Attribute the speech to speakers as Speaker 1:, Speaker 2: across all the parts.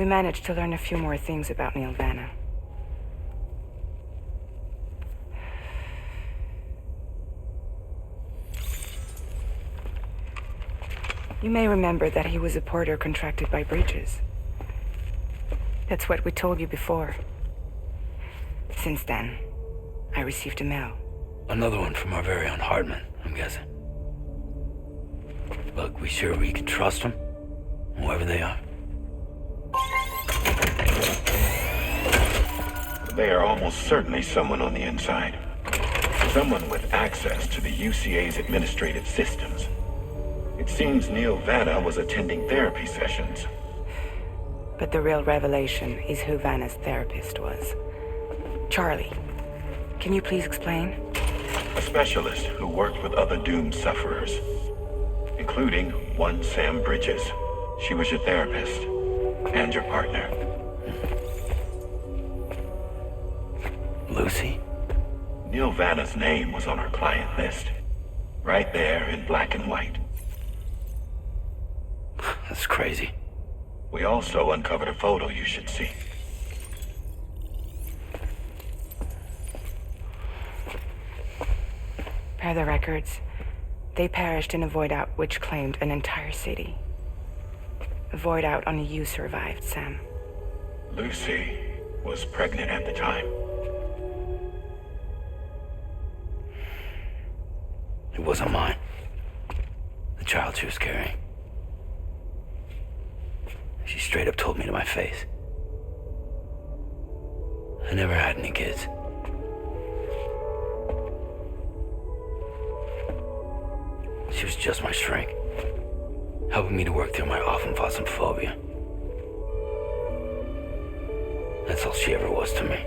Speaker 1: we managed to learn a few more things about Neil Vanna. You may remember that he was a porter contracted by Bridges. That's what we told you before. Since then, I received a mail.
Speaker 2: Another one from our very own Hartman, I'm guessing. Look, we sure we can trust them? Whoever they are.
Speaker 3: They are almost certainly someone on the inside. Someone with access to the UCA's administrative systems. It seems Neil Vanna was attending therapy sessions.
Speaker 1: But the real revelation is who Vanna's therapist was. Charlie, can you please explain?
Speaker 3: A specialist who worked with other doomed sufferers, including one Sam Bridges. She was your therapist and your partner.
Speaker 2: Lucy?
Speaker 3: Neil Vanna's name was on her client list. Right there in black and white.
Speaker 2: That's crazy.
Speaker 3: We also uncovered a photo you should see.
Speaker 1: Per the records, they perished in a void out which claimed an entire city. A void out only you survived, Sam.
Speaker 3: Lucy was pregnant at the time.
Speaker 2: It wasn't mine. The child she was carrying. She straight up told me to my face. I never had any kids. She was just my shrink, helping me to work through my often phobia. That's all she ever was to me.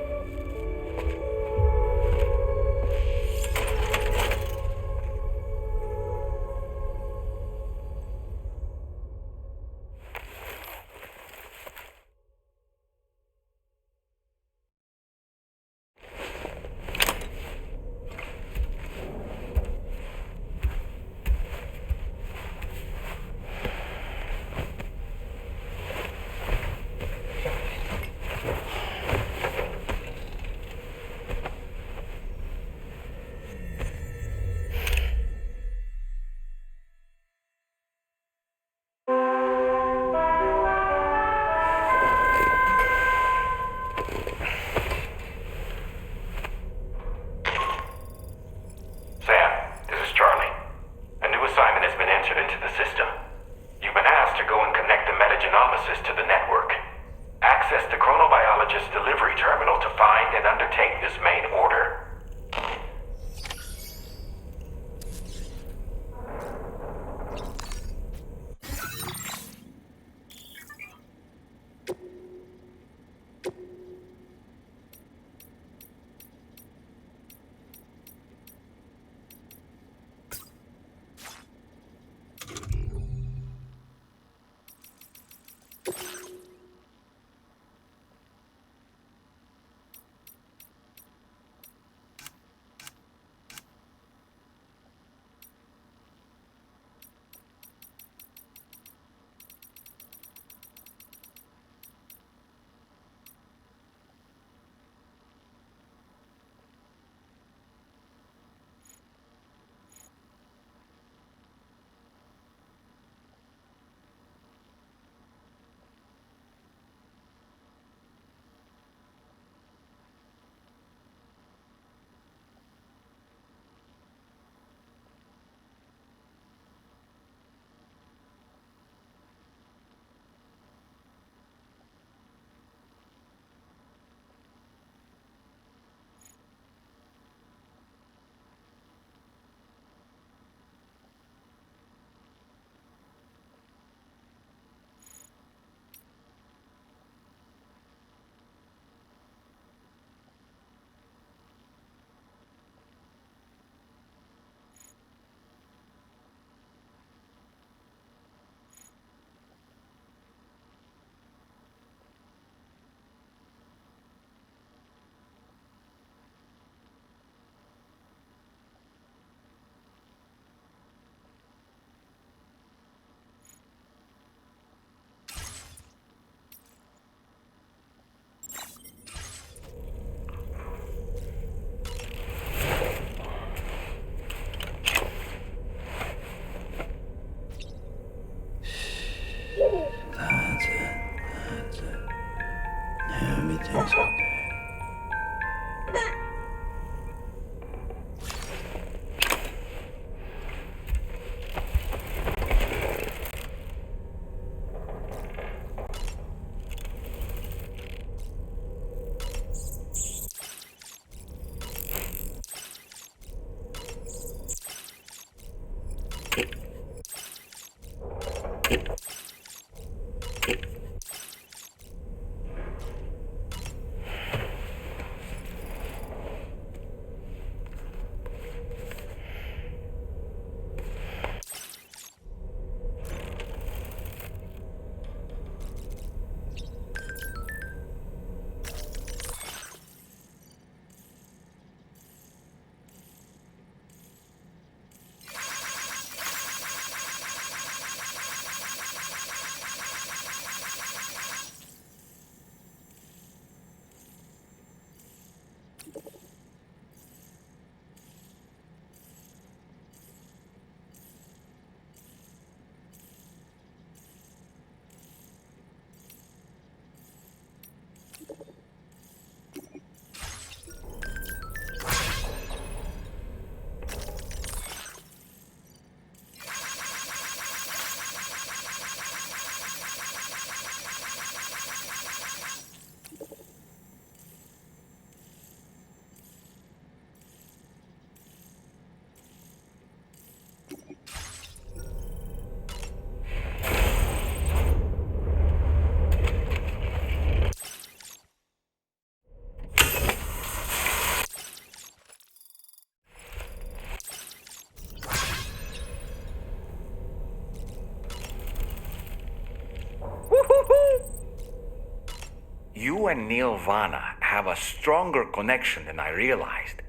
Speaker 4: You and Neil Vana have a stronger connection than I realized.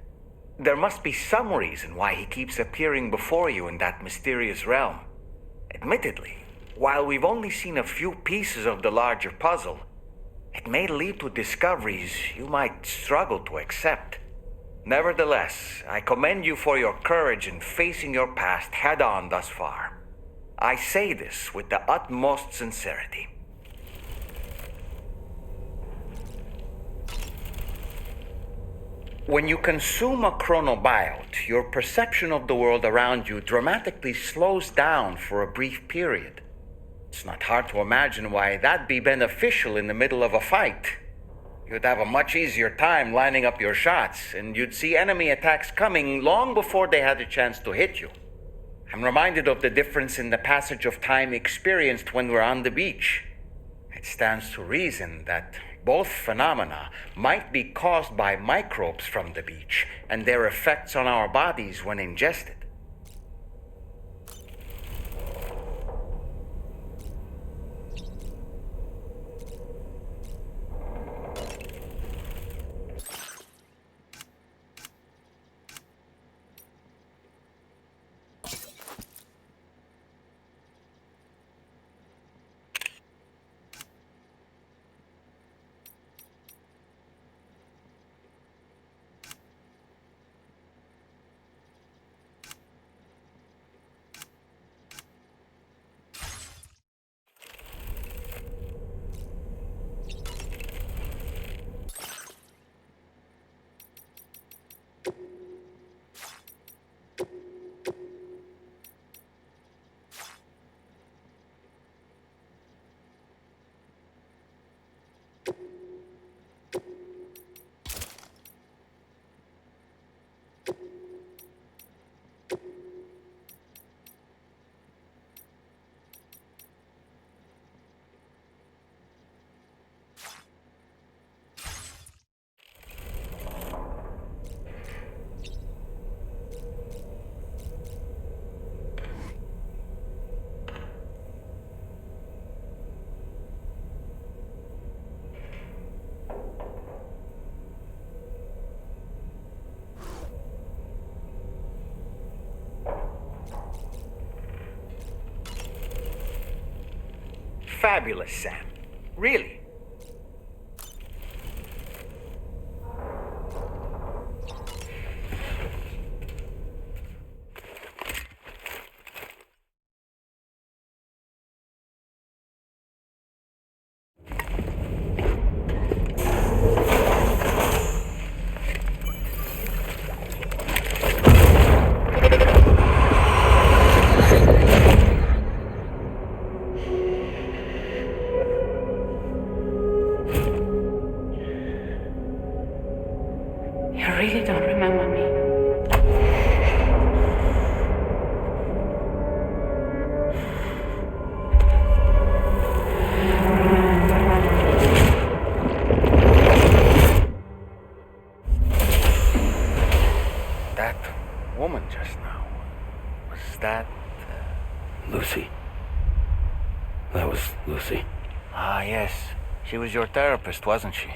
Speaker 4: There must be some reason why he keeps appearing before you in that mysterious realm. Admittedly, while we've only seen a few pieces of the larger puzzle, it may lead to discoveries you might struggle to accept. Nevertheless, I commend you for your courage in facing your past head-on thus far. I say this with the utmost sincerity. When you consume a chronobiote, your perception of the world around you dramatically slows down for a brief period. It's not hard to imagine why that'd be beneficial in the middle of a fight. You'd have a much easier time lining up your shots, and you'd see enemy attacks coming long before they had a chance to hit you. I'm reminded of the difference in the passage of time experienced when we're on the beach. It stands to reason that both phenomena might be caused by microbes from the beach and their effects on our bodies when ingested. Fabulous, Sam. Really.
Speaker 1: You really don't remember me.
Speaker 4: That woman just now, was that...
Speaker 2: Lucy. That was Lucy.
Speaker 4: Ah, yes. She was your therapist, wasn't she?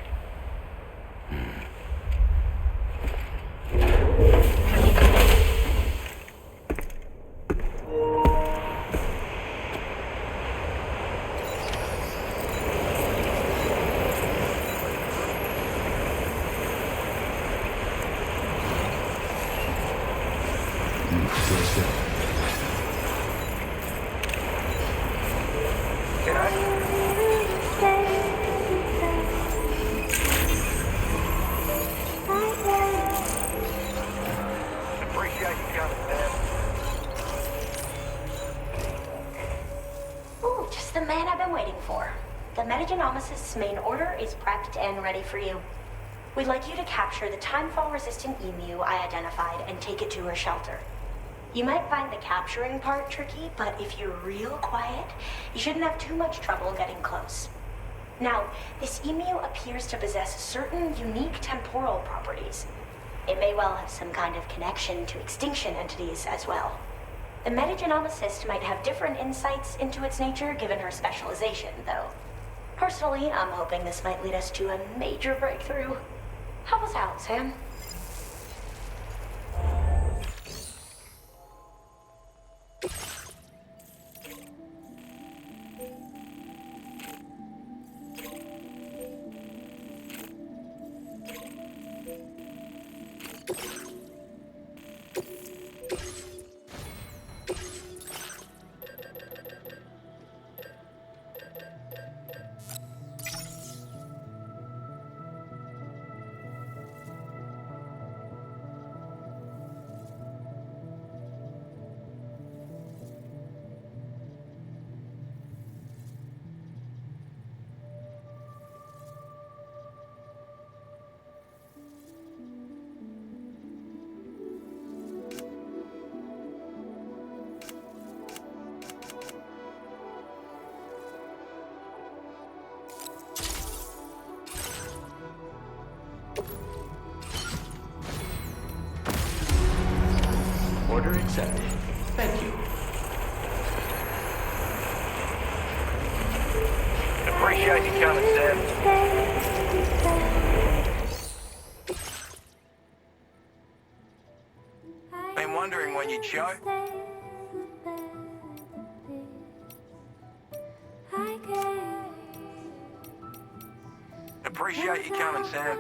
Speaker 5: Ooh, just the man I've been waiting for. The Metagenomicist's main order is prepped and ready for you. We'd like you to capture the timefall-resistant emu I identified and take it to her shelter. You might find the capturing part tricky, but if you're real quiet, you shouldn't have too much trouble getting close. Now, this emu appears to possess certain unique temporal properties. It may well have some kind of connection to extinction entities as well. The Metagenomicist might have different insights into its nature given her specialization, though. Personally, I'm hoping this might lead us to a major breakthrough. Help us out, Sam.
Speaker 2: Order accepted. Thank you.
Speaker 6: Appreciate you coming, Sam. Been wondering when you'd show. Appreciate you coming, Sam.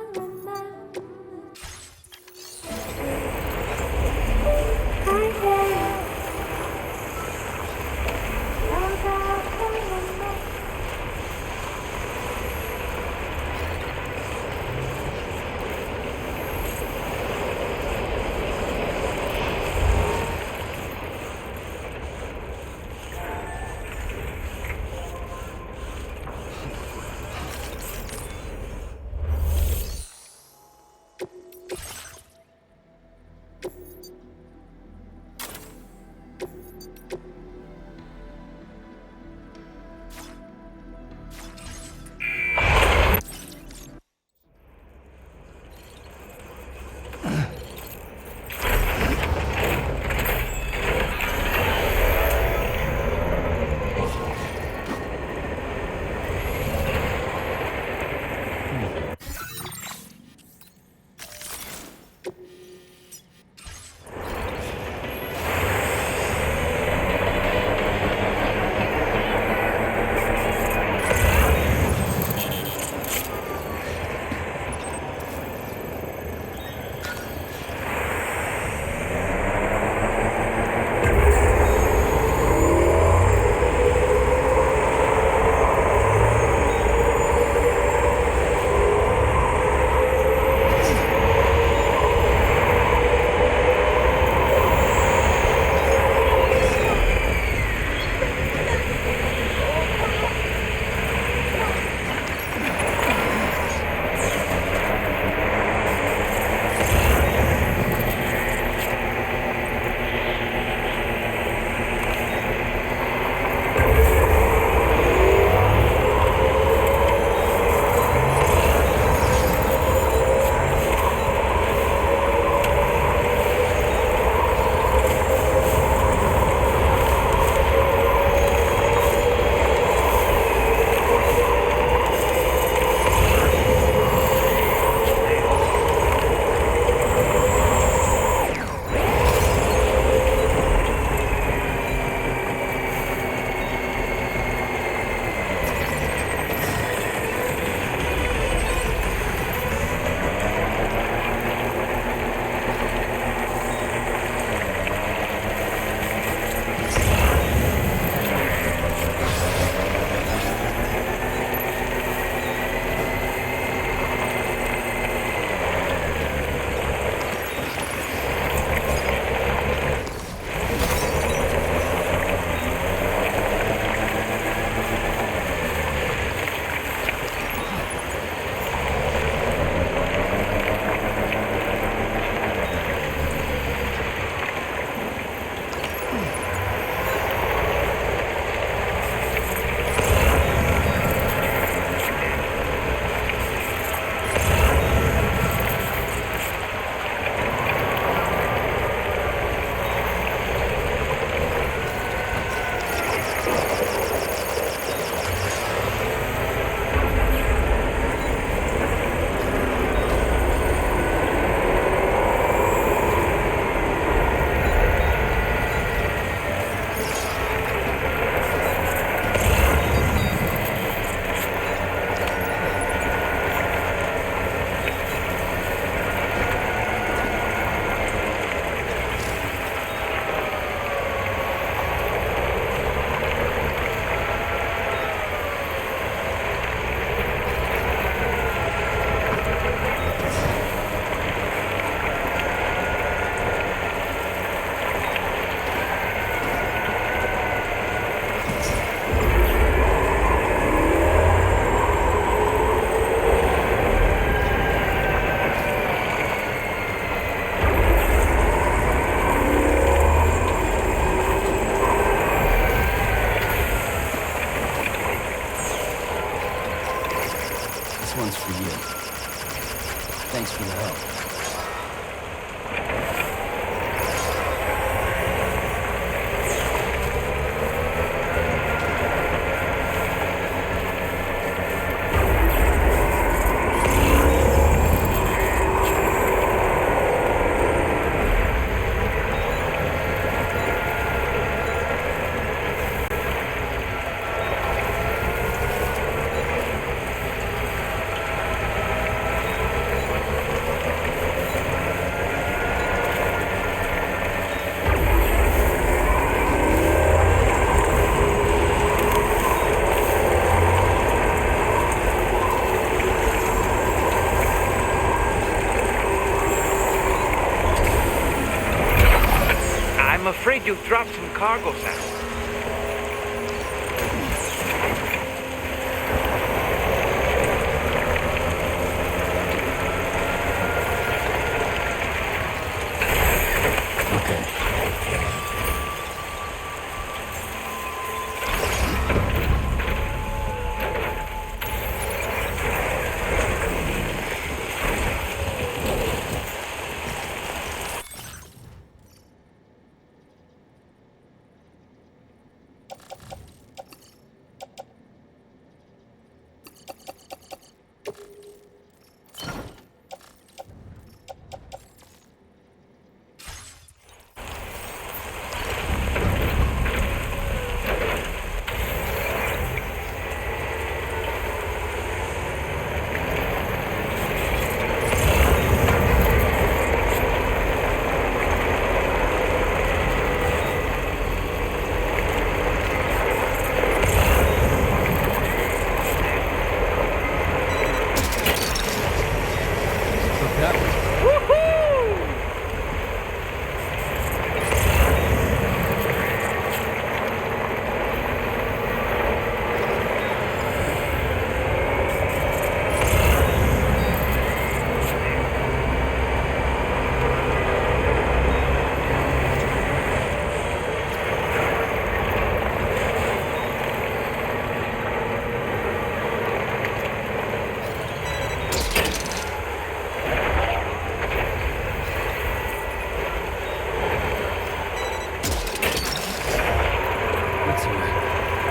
Speaker 7: I'm afraid you've dropped some cargo, Sam.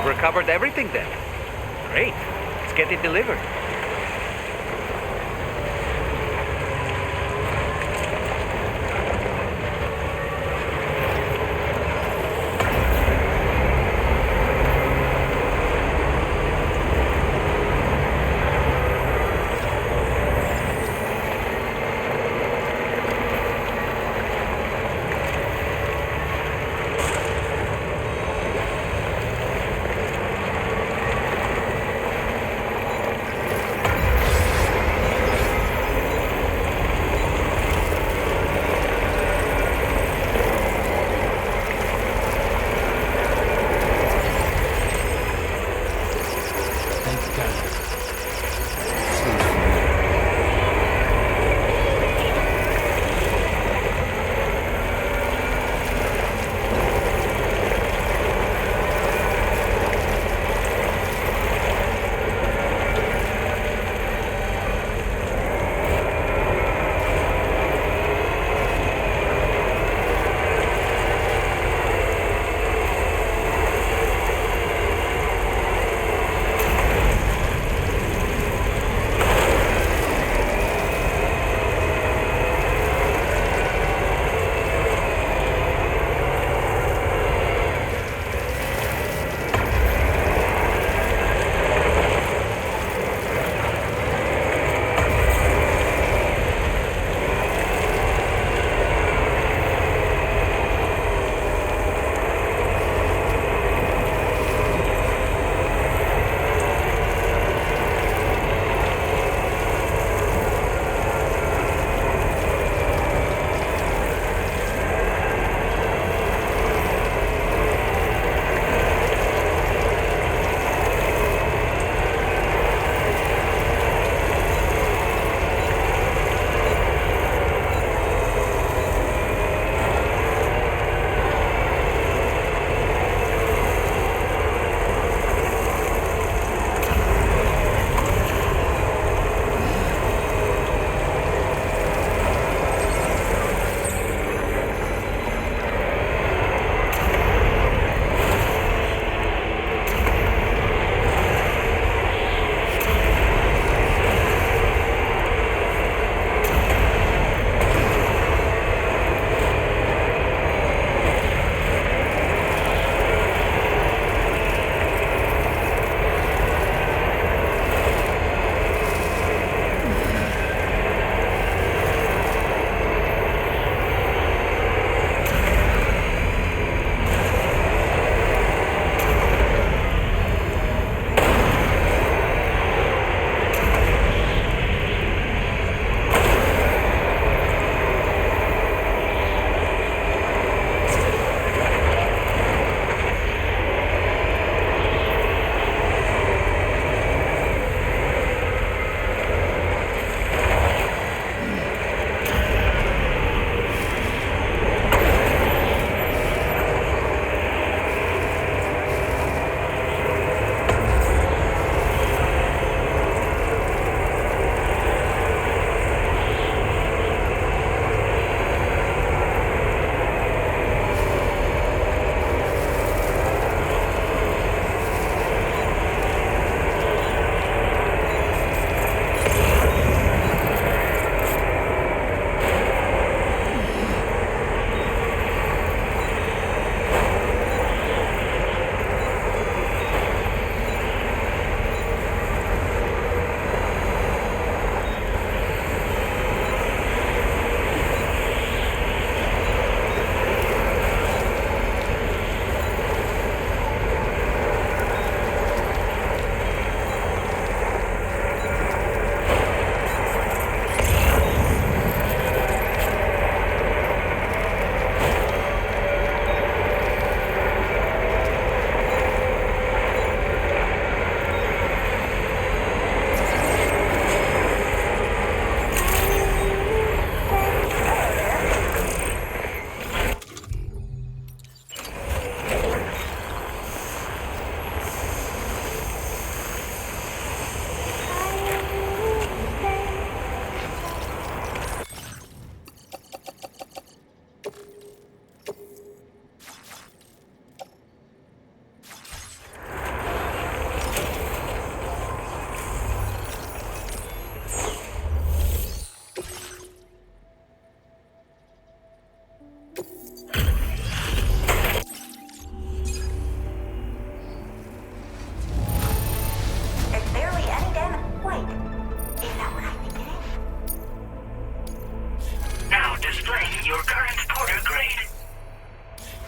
Speaker 7: Recovered everything then. Great. Let's get it delivered.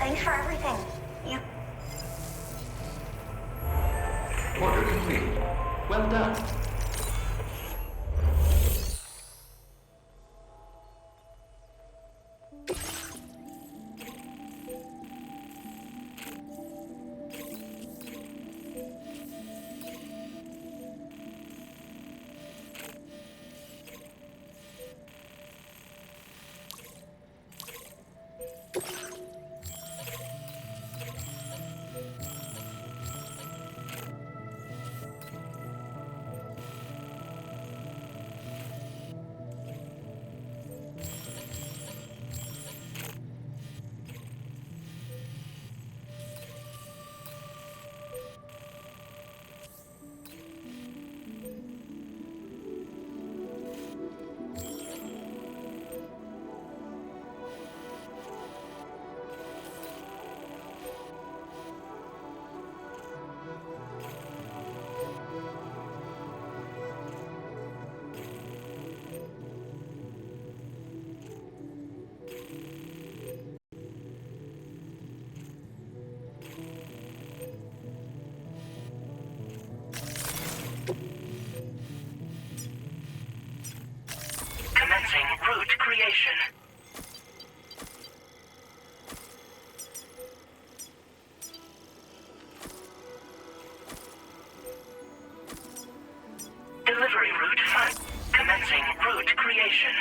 Speaker 5: Thanks for everything. Yeah.
Speaker 8: Order complete. Well done.
Speaker 9: Commencing route creation. Delivery route 5. Commencing route creation.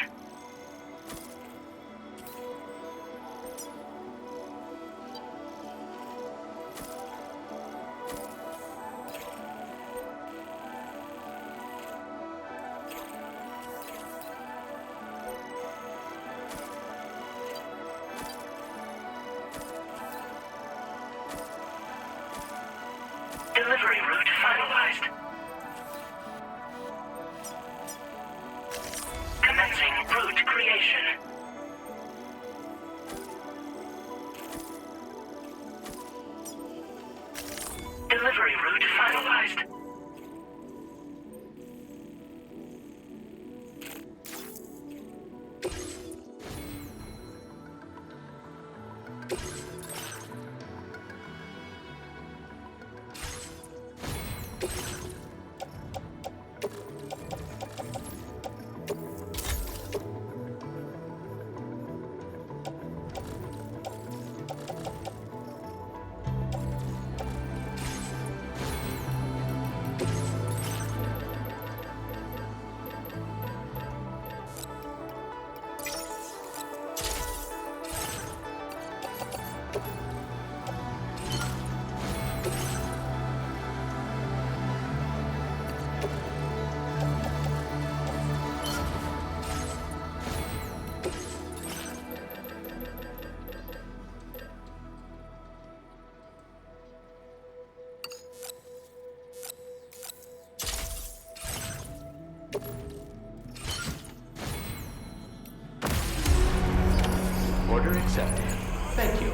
Speaker 9: Delivery route finalized. Commencing route creation. Delivery route finalized.
Speaker 8: Order accepted. Thank you.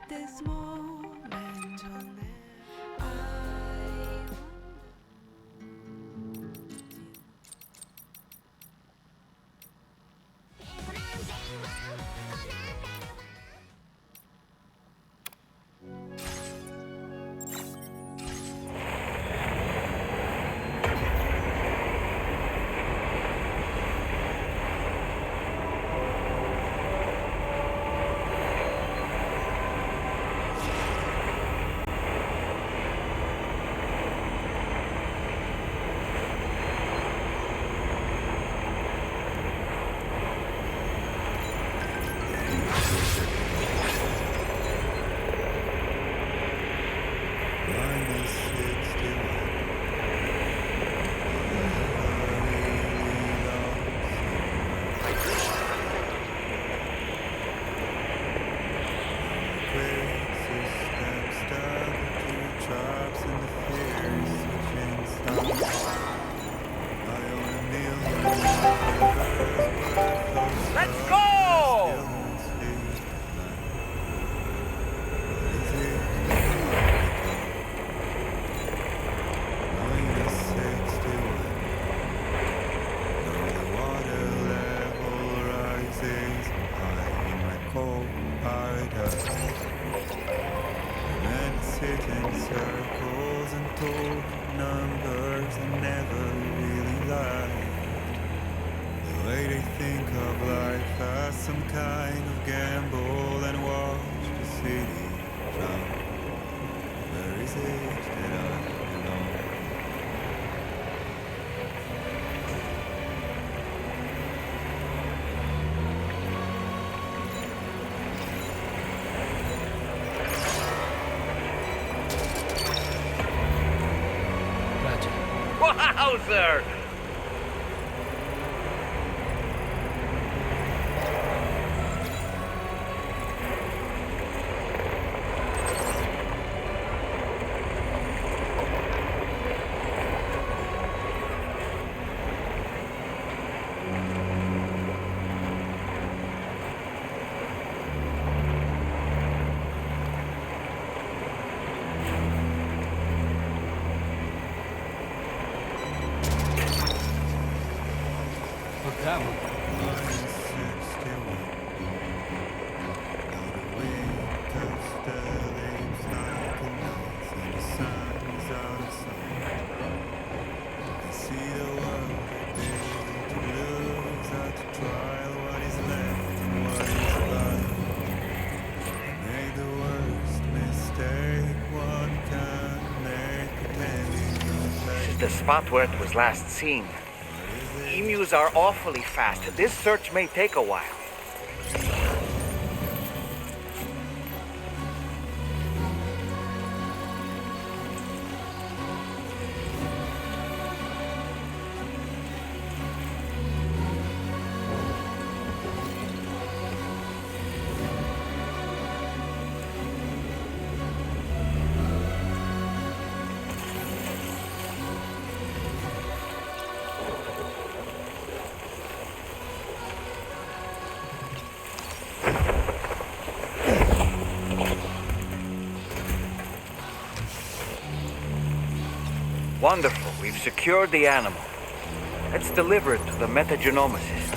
Speaker 10: This moment will never.
Speaker 7: Let's go!
Speaker 11: Circles and told numbers and never really lied. The way they think of life as some kind of gamble and watch the city drown. Where is it that I belong?
Speaker 7: Wowzer! The spot where it was last seen. Emus are awfully fast. This search may take a while. Wonderful. We've secured the animal. Let's deliver it to the metagenomicist.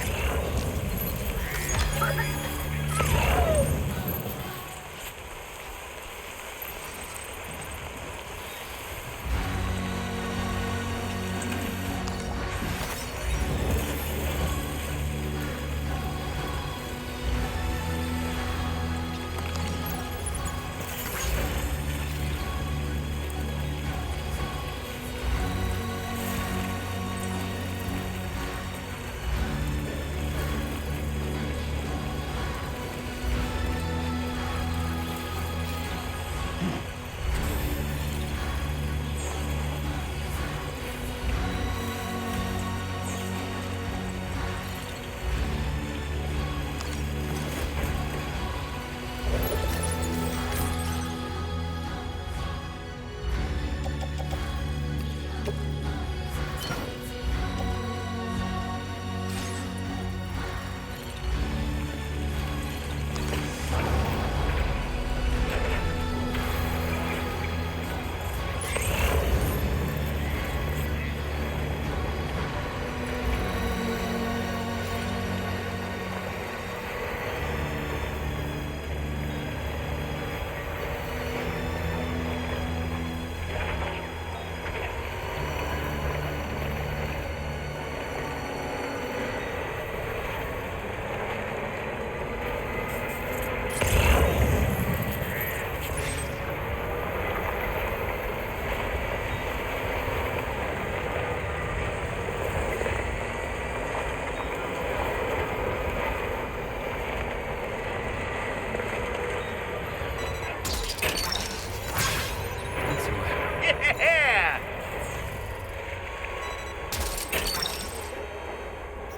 Speaker 7: Yeah!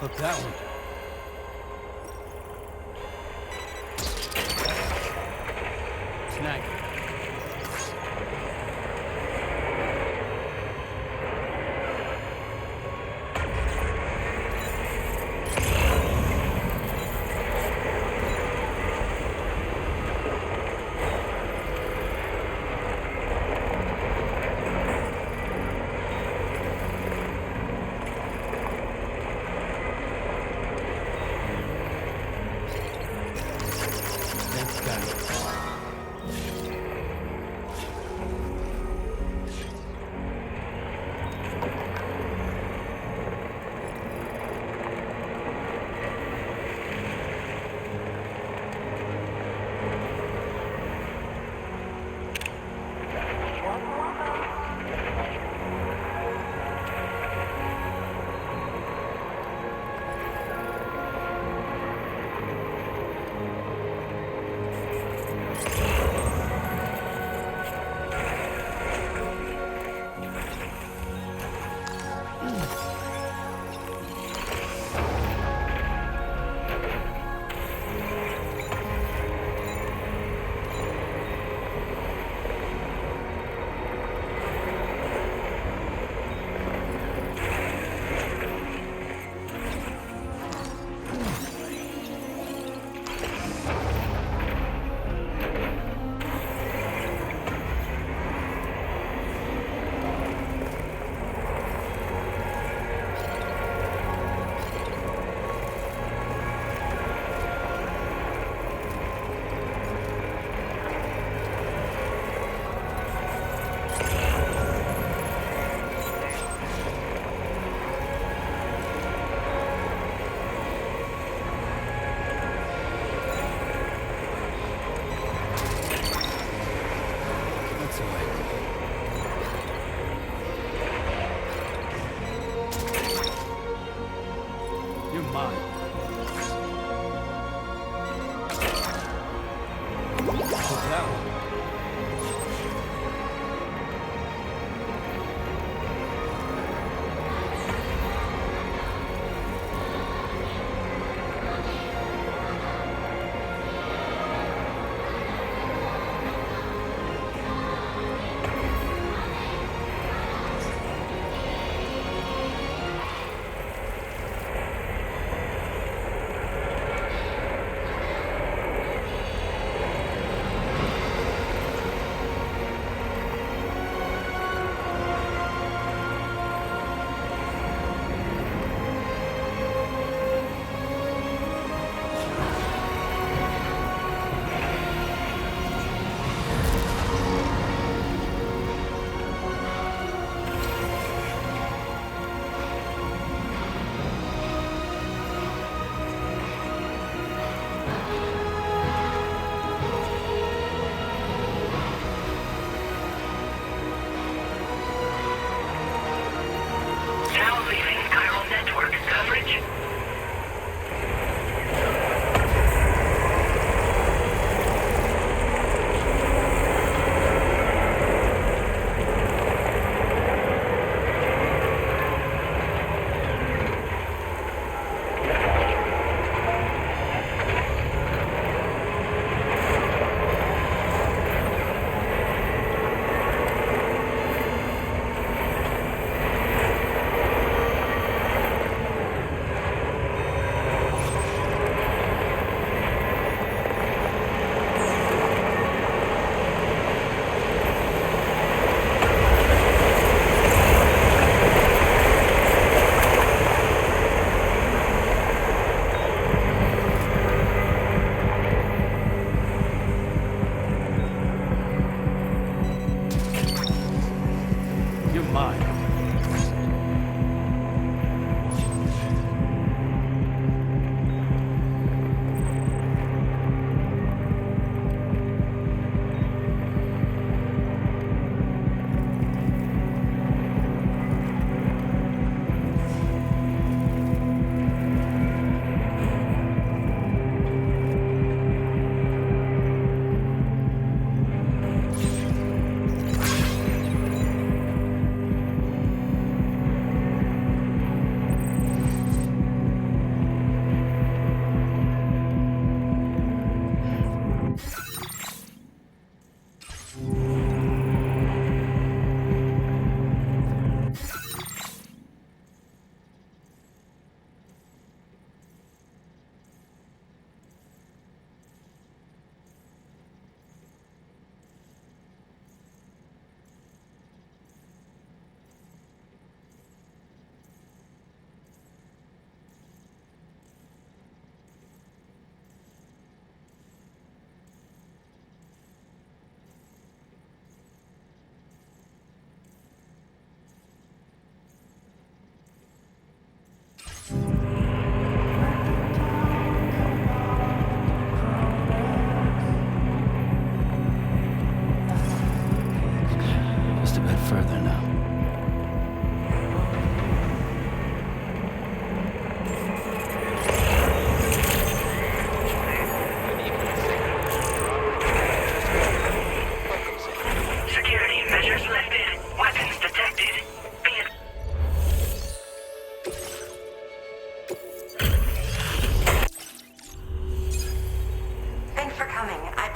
Speaker 12: Look, that one. Snag it. Thanks, guys.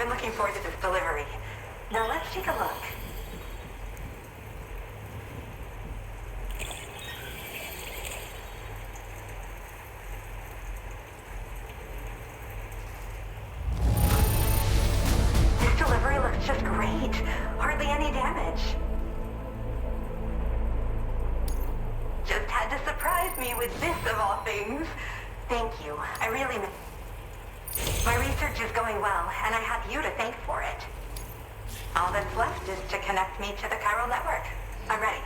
Speaker 13: I'm looking forward to this delivery. Now let's take a look. This delivery looks just great. Hardly any damage. Just had to surprise me with this of all things. Thank you. I really... My research is going well, and I have you to thank for it. All that's left is to connect me to the chiral network. I'm ready.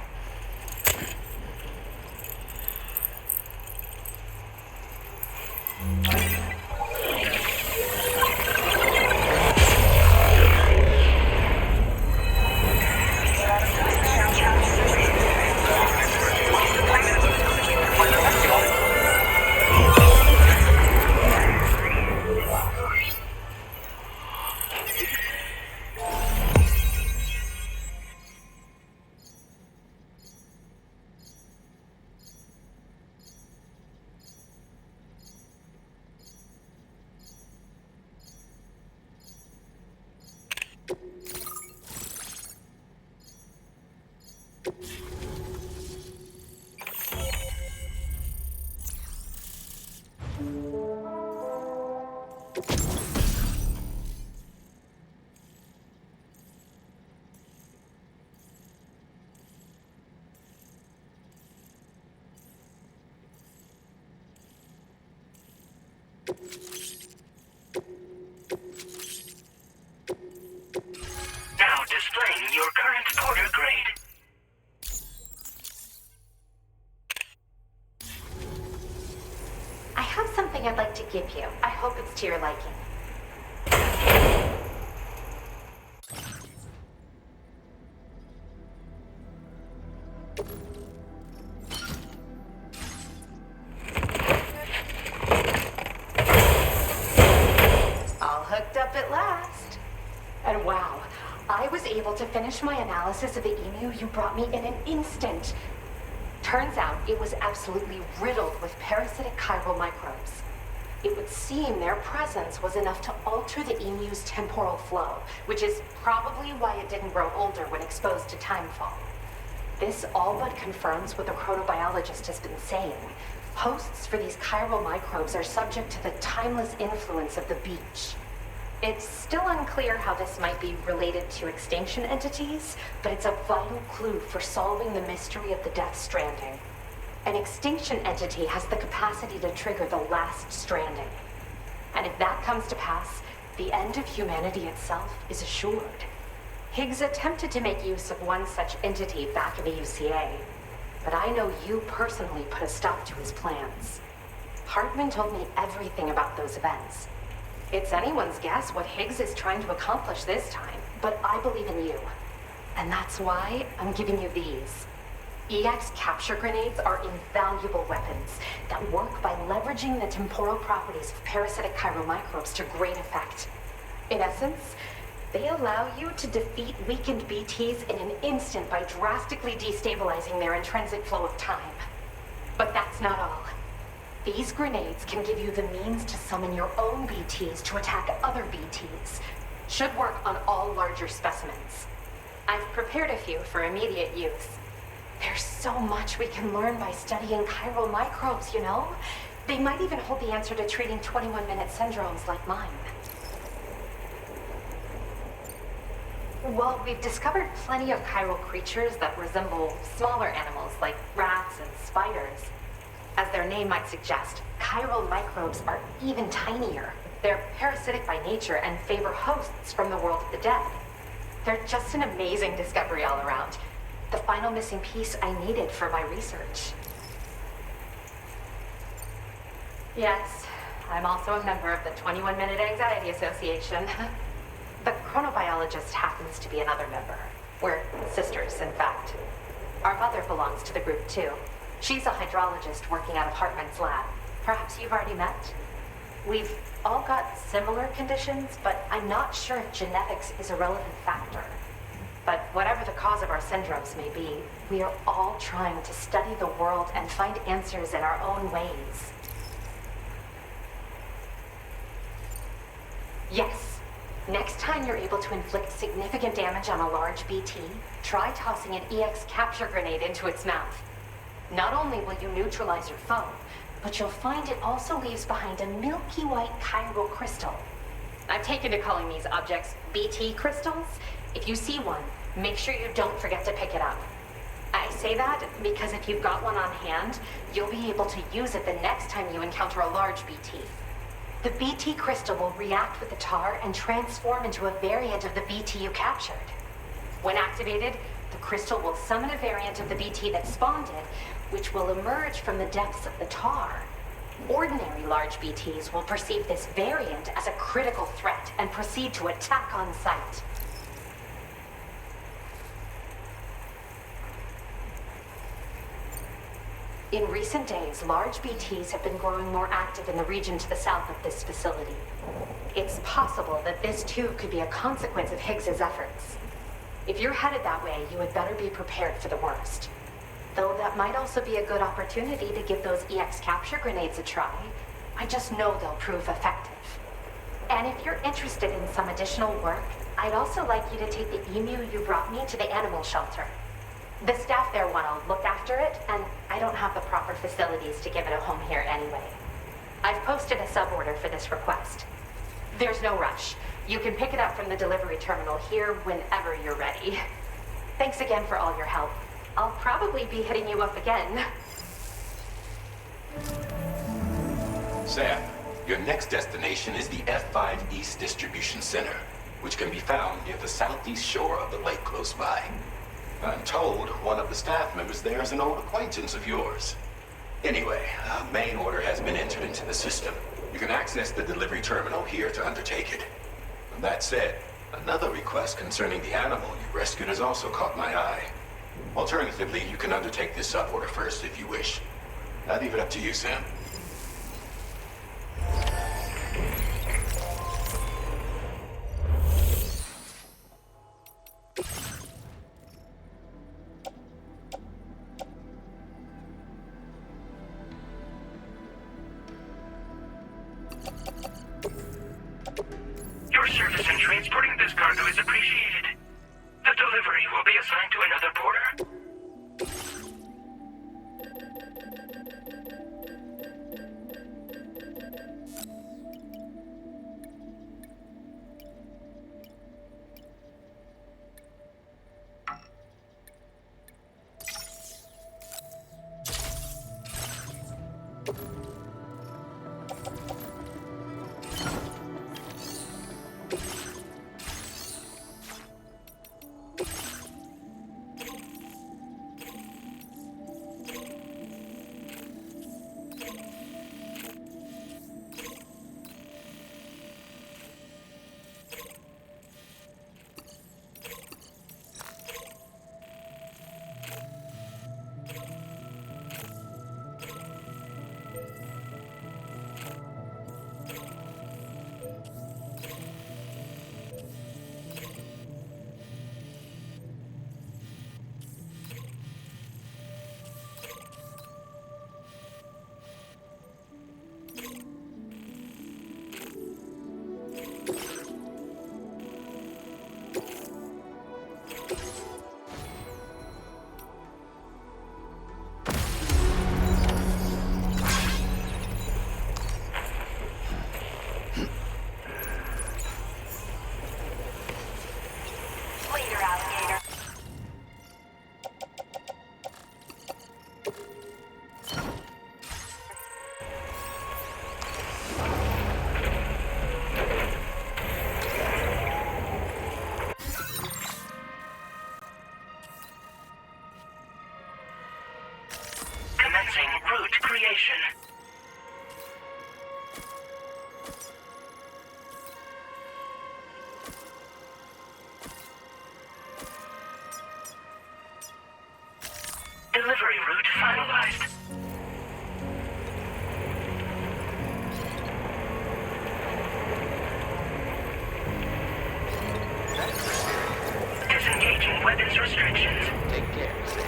Speaker 9: Now displaying your current porter grade.
Speaker 5: I have something I'd like to give you. I hope it's to your liking. All hooked up at last. And wow, I was able to finish my analysis of the emu you brought me in an instant. Turns out it was absolutely riddled with parasitic chiral microbes. It would seem their presence was enough to alter the emu's temporal flow, which is probably why it didn't grow older when exposed to timefall. This all but confirms what the chronobiologist has been saying. Hosts for these chiral microbes are subject to the timeless influence of the beach. It's still unclear how this might be related to extinction entities, but it's a vital clue for solving the mystery of the Death Stranding. An extinction entity has the capacity to trigger the last stranding. And if that comes to pass, the end of humanity itself is assured. Higgs attempted to make use of one such entity back in the UCA, but I know you personally put a stop to his plans. Hartman told me everything about those events. It's anyone's guess what Higgs is trying to accomplish this time, but I believe in you. And that's why I'm giving you these. EX capture grenades are invaluable weapons that work by leveraging the temporal properties of parasitic chiral microbes to great effect. In essence, they allow you to defeat weakened BTs in an instant by drastically destabilizing their intrinsic flow of time. But that's not all. These grenades can give you the means to summon your own BTs to attack other BTs. Should work on all larger specimens. I've prepared a few for immediate use. There's so much we can learn by studying chiral microbes, you know? They might even hold the answer to treating 21-minute syndromes like mine. Well, we've discovered plenty of chiral creatures that resemble smaller animals like rats and spiders. As their name might suggest, chiral microbes are even tinier. They're parasitic by nature and favor hosts from the world of the dead. They're just an amazing discovery all around. The final missing piece I needed for my research. Yes, I'm also a member of the 21-Minute Anxiety Association. The chronobiologist happens to be another member. We're sisters, in fact. Our mother belongs to the group, too. She's a hydrologist working out of Hartman's lab. Perhaps you've already met? We've all got similar conditions, but I'm not sure if genetics is a relevant factor. But whatever the cause of our syndromes may be, we are all trying to study the world and find answers in our own ways. Yes, Next time you're able to inflict significant damage on a large BT, try tossing an EX capture grenade into its mouth. Not only will you neutralize your foe, but you'll find it also leaves behind a milky white chiral crystal. I've taken to calling these objects BT crystals. If you see one, make sure you don't forget to pick it up. I say that because if you've got one on hand, you'll be able to use it the next time you encounter a large BT. The BT crystal will react with the tar and transform into a variant of the BT you captured. When activated, the crystal will summon a variant of the BT that spawned it, which will emerge from the depths of the tar. Ordinary large BTs will perceive this variant as a critical threat and proceed to attack on sight. In recent days, large BTs have been growing more active in the region to the south of this facility. It's possible that this too could be a consequence of Higgs's efforts. If you're headed that way, you had better be prepared for the worst. Though that might also be a good opportunity to give those EX capture grenades a try. I just know they'll prove effective. And if you're interested in some additional work, I'd also like you to take the emu you brought me to the animal shelter. The staff there want to look after it, and I don't have the proper facilities to give it a home here anyway. I've posted a suborder for this request. There's no rush. You can pick it up from the delivery terminal here whenever you're ready. Thanks again for all your help. I'll probably be hitting you up again.
Speaker 14: Sam, your next destination is the F5 East Distribution Center, which can be found near the southeast shore of the lake close by. I'm told one of the staff members there is an old acquaintance of yours. Anyway, a main order has been entered into the system. You can access the delivery terminal here to undertake it. That said, another request concerning the animal you rescued has also caught my eye. Alternatively, you can undertake this suborder first if you wish. I'll leave it up to you, Sam.
Speaker 9: Your service in transporting this cargo is appreciated. The delivery will be assigned to another porter. Route creation. Delivery route finalized. Disengaging weapons restrictions.
Speaker 8: Take care, Sam.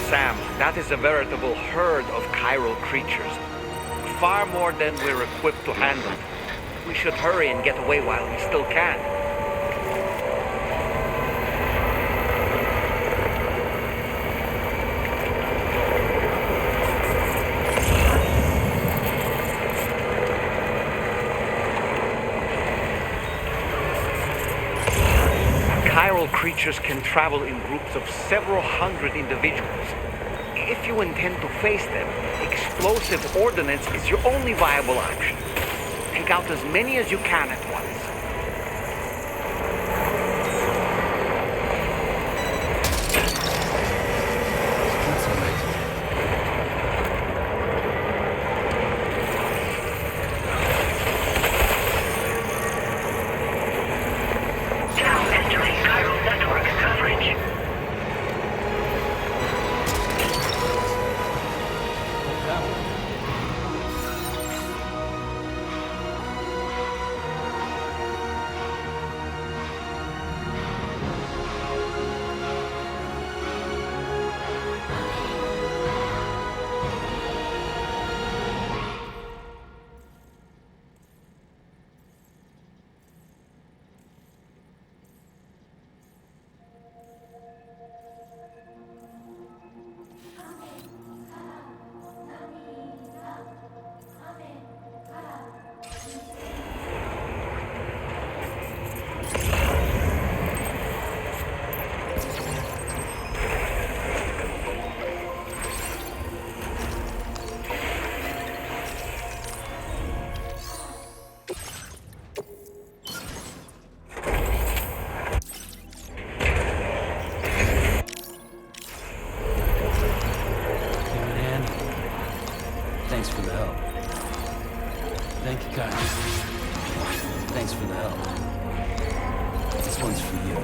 Speaker 7: Sam, that is a veritable herd of chiral creatures. Far more than we're equipped to handle. We should hurry and get away while we still can. Chiral creatures can travel in groups of several hundred individuals. If you intend to face them, explosive ordnance is your only viable option. Take out as many as you can at once.
Speaker 12: Thanks for the help. Thank you, guys. Thanks for the help. This one's for you.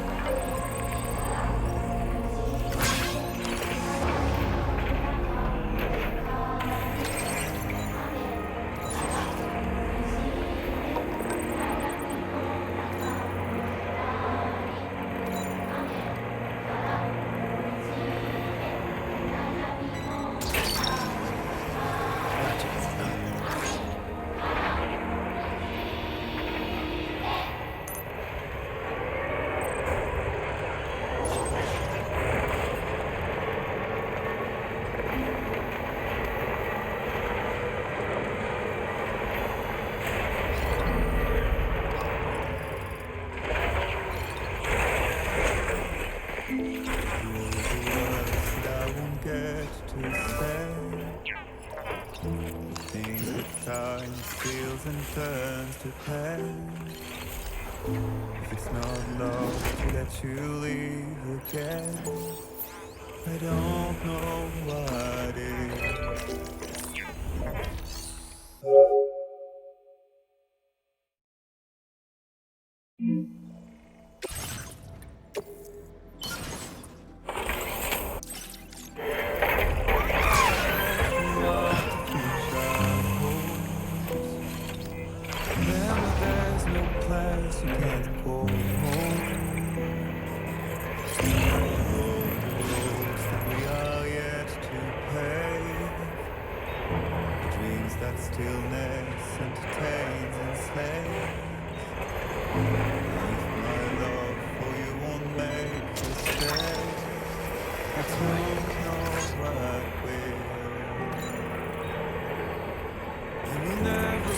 Speaker 11: Time steals and turns to pain. If it's not love to let you leave again, I don't know what is. That stillness entertains and slays. If my love for you won't make you stay, I don't know what will. You will never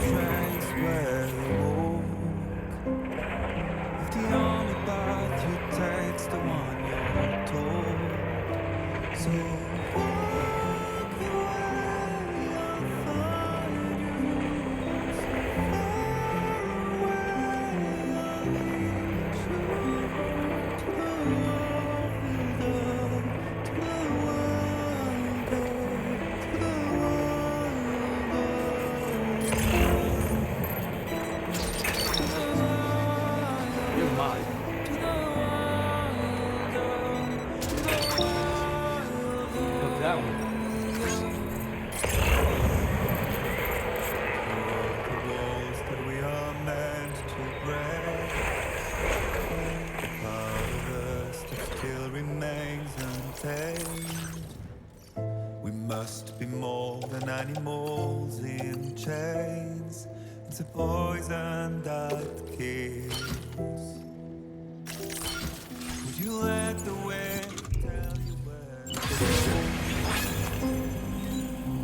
Speaker 11: trace where you walk. If the only path you take's the one you're told, so walk away. chains. It's a poison that kills. Would you let the wind tell you where?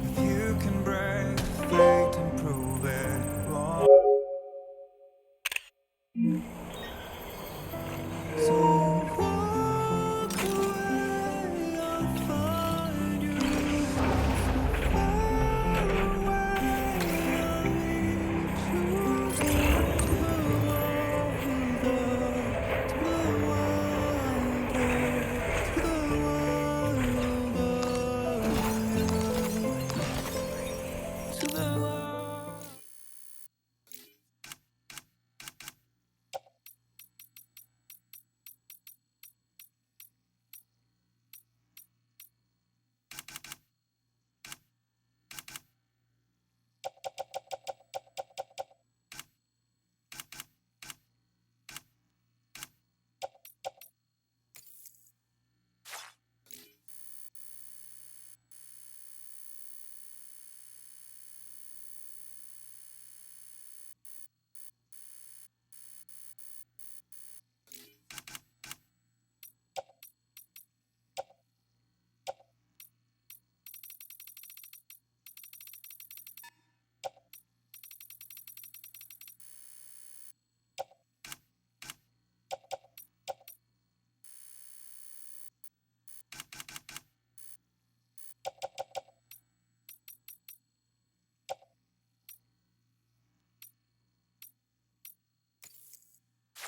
Speaker 11: If you can break fate and prove it wrong. So walk away, I'll find you. Far away, I'll reach you. To the wilder, to the wilder, to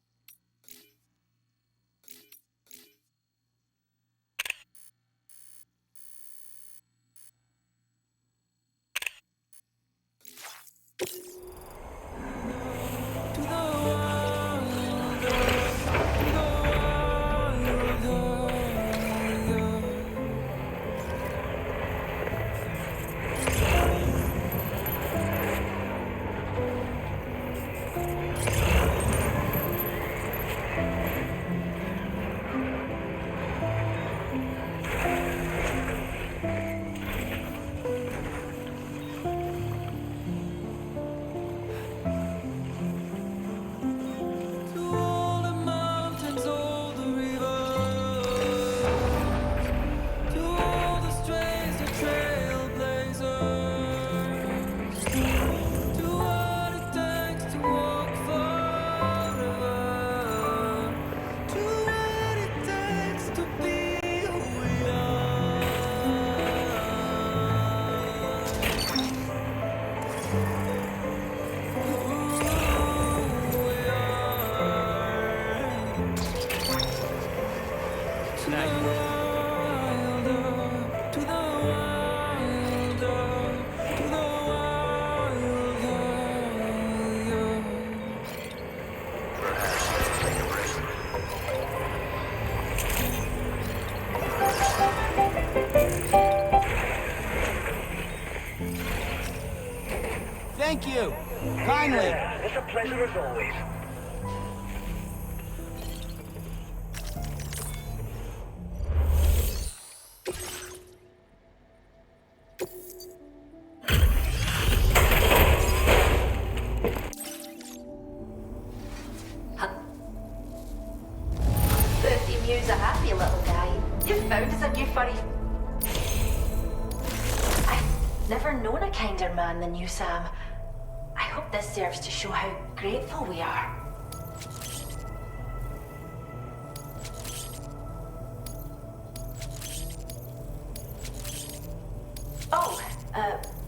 Speaker 11: the wilder, to the wilder.
Speaker 15: Thank you. Kindly.
Speaker 9: Yeah, it's a pleasure as always.
Speaker 5: Mew's a happy little guy. You've found us a new furry. I've never known a kinder man than you, Sam. I hope this serves to show how grateful we are. Oh,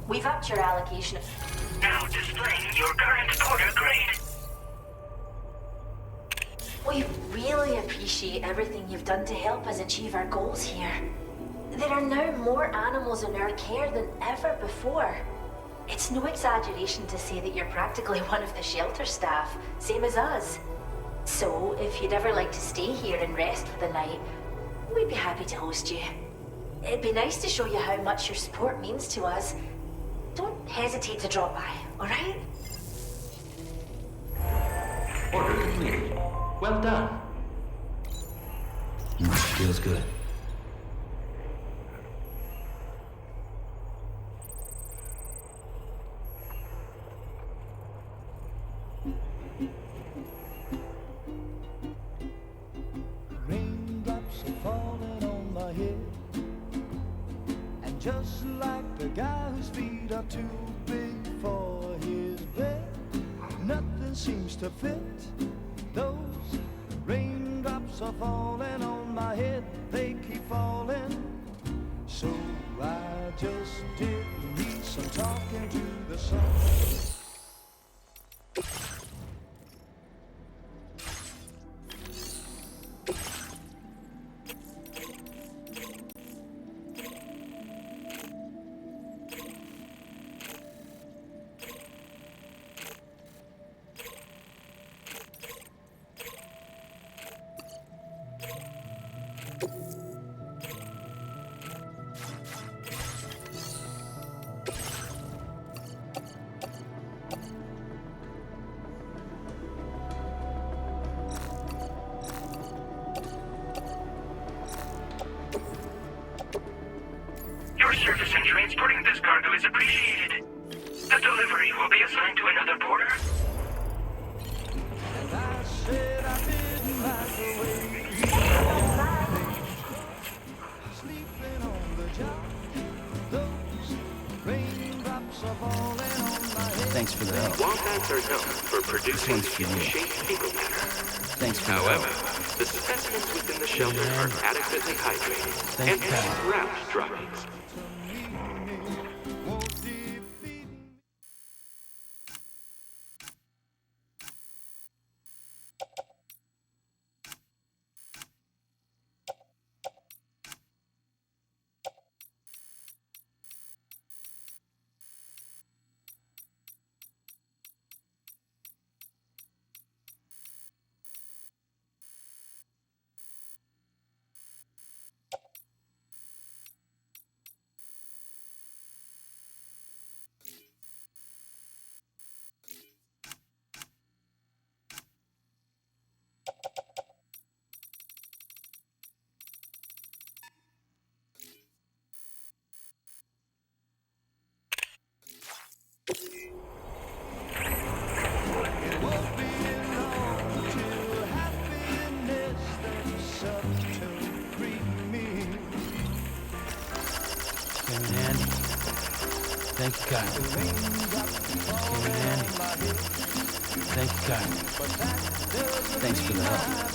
Speaker 5: we've upped your allocation.
Speaker 9: Now displaying your current order grade.
Speaker 5: We
Speaker 16: really appreciate everything you've done to help us achieve our goals here. There are now more animals in our care than ever before. It's no exaggeration to say that you're practically one of the shelter staff, same as us. So, if you'd ever like to stay here and rest for the night, we'd be happy to host you. It'd be nice to show you how much your support means to us. Don't hesitate to drop by, alright?
Speaker 8: Order complete. Well done.
Speaker 12: Feels good.
Speaker 10: Raindrops are falling on my head, and just like the guy whose feet are too big for his bed, nothing seems to fit. Those raindrops are falling on my head, they keep falling. So I just did need some talking to the sun.
Speaker 9: Your service in transporting this cargo is appreciated. The delivery will be assigned to another porter.
Speaker 10: And I said I didn't like the way you sleeping on the job. Those raindrops are falling on my head.
Speaker 12: Thanks for the help.
Speaker 9: Wombats are known for producing
Speaker 12: one's for you.
Speaker 9: shaped fecal matter.
Speaker 12: Thanks for the
Speaker 9: However,
Speaker 12: help.
Speaker 9: the specimens within the shelter are adequately hydrated
Speaker 12: Thank
Speaker 9: and
Speaker 12: you.
Speaker 9: have round droppings.
Speaker 12: Came in handy. Thank you, Kyle. Came in handy. Thank you, Kyle. Thanks for the help.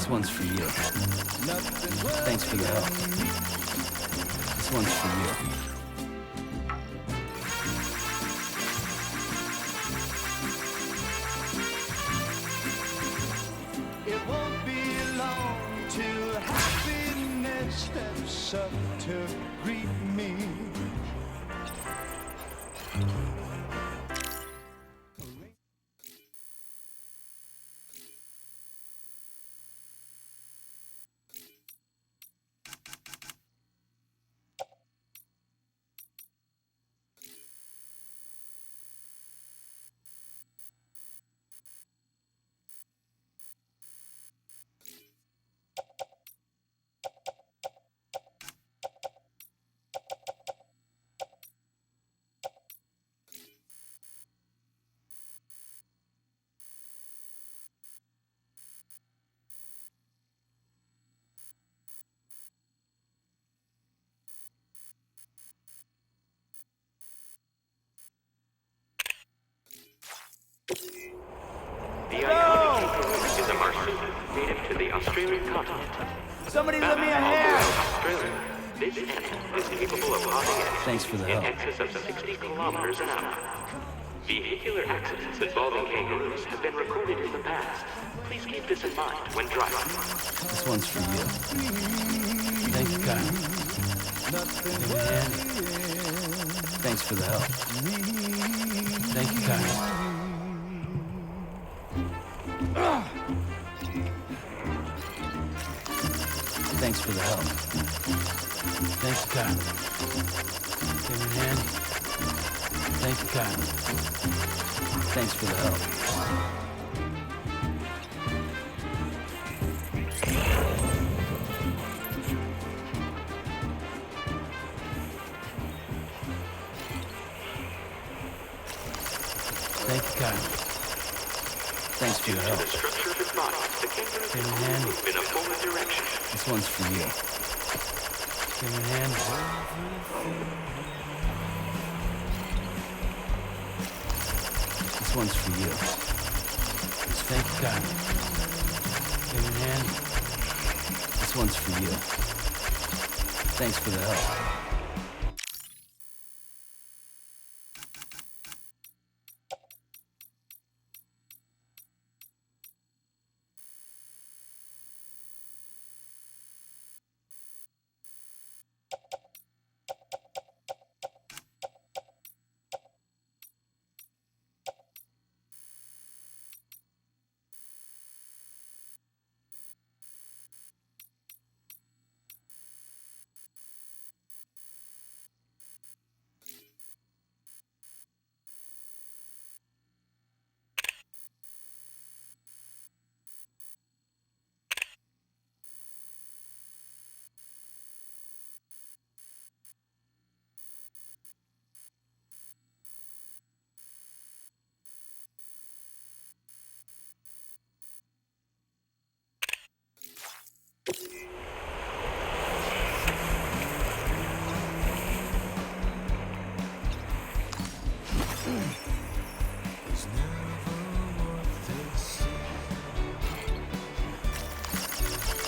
Speaker 12: This one's for you. Thanks for the help. This one's for you.
Speaker 10: It won't be long till happiness steps up to greet me.
Speaker 9: The iconic kangaroo is a marsupial native to the Australian continent.
Speaker 15: Somebody let me a
Speaker 9: Found all
Speaker 15: hand!
Speaker 9: throughout Australia, this animal is capable of hopping
Speaker 12: Thanks for the
Speaker 9: in
Speaker 12: help.
Speaker 9: excess of 60 kilometers an hour. Vehicular accidents involving kangaroos have been recorded in the past. Please keep this in mind when driving.
Speaker 12: This one's for you. Thank you, Kyle. Give me a hand. Thanks for the help. Thank you, Kyle. Thanks for the help. Thank you, Kyle. Give me a hand. Thank you, Kyle. Thanks for the help. Thank you, Kyle. Thanks for the help.
Speaker 9: The structure of its body, the kangaroo can only move in a forward direction.
Speaker 12: This one's for you. Give me a hand. This one's for you. Thank you, Kyle. Give me a hand. This one's for you. Thanks for the help.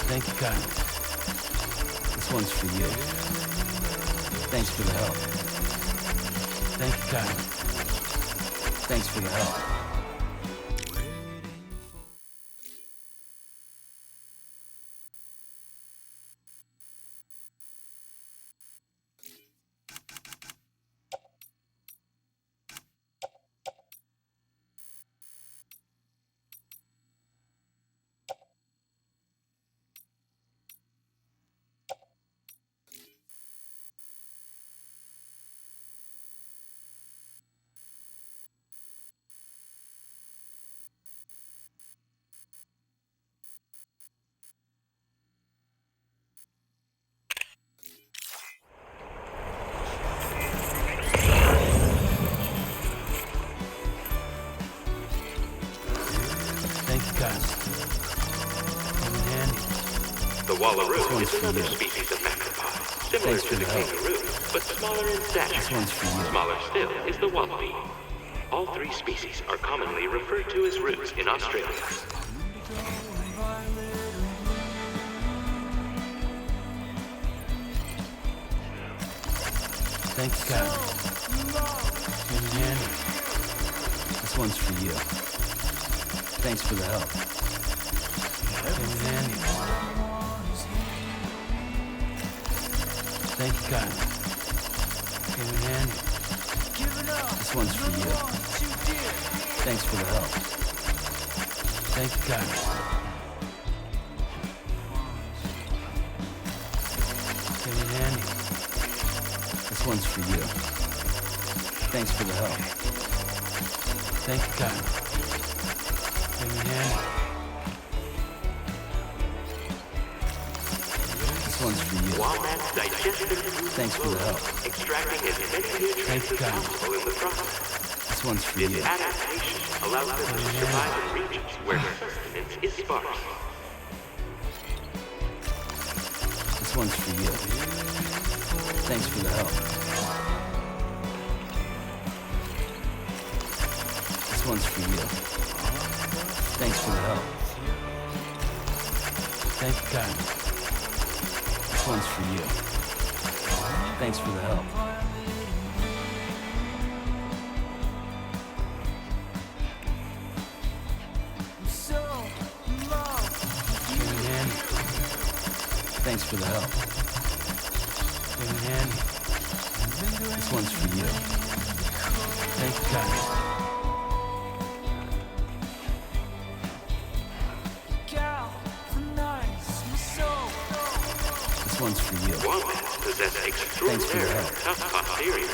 Speaker 12: Thank you, Kyle. This one's for you. Thanks for the help. Thank you, Kyle. Thanks for the help.
Speaker 9: The wallaroo is another species of macropod, similar to the kangaroo, but smaller in stature. Smaller still is the wallaby. All three species are commonly referred to as roos in Australia.
Speaker 12: Thank you, God. Hey, Annie. This one's for you. Thanks for the help. Hey, Annie. Thank you, God. Hey, Annie. This one's for you. Thanks for the help. Thank you, God. Hey, Annie. This one's for you. Thanks for the help. Thank you, God. Hey, Annie. This one's for you. Thanks for the help.
Speaker 9: Extracting as many nutrients as possible in the process.
Speaker 12: This one's for you.
Speaker 9: This adaptation allows them to survive in regions where sustenance is sparse.
Speaker 12: This one's for you. Thanks for the help. This one's for you. Thanks for the help. Thank you, God. This one's for you. Thanks for the help. Hey, Annie. Thanks for the help. Hey, Annie. This one's for you. Thank you, God. This one's for you.
Speaker 9: Womats possess extraordinary tough posteriors.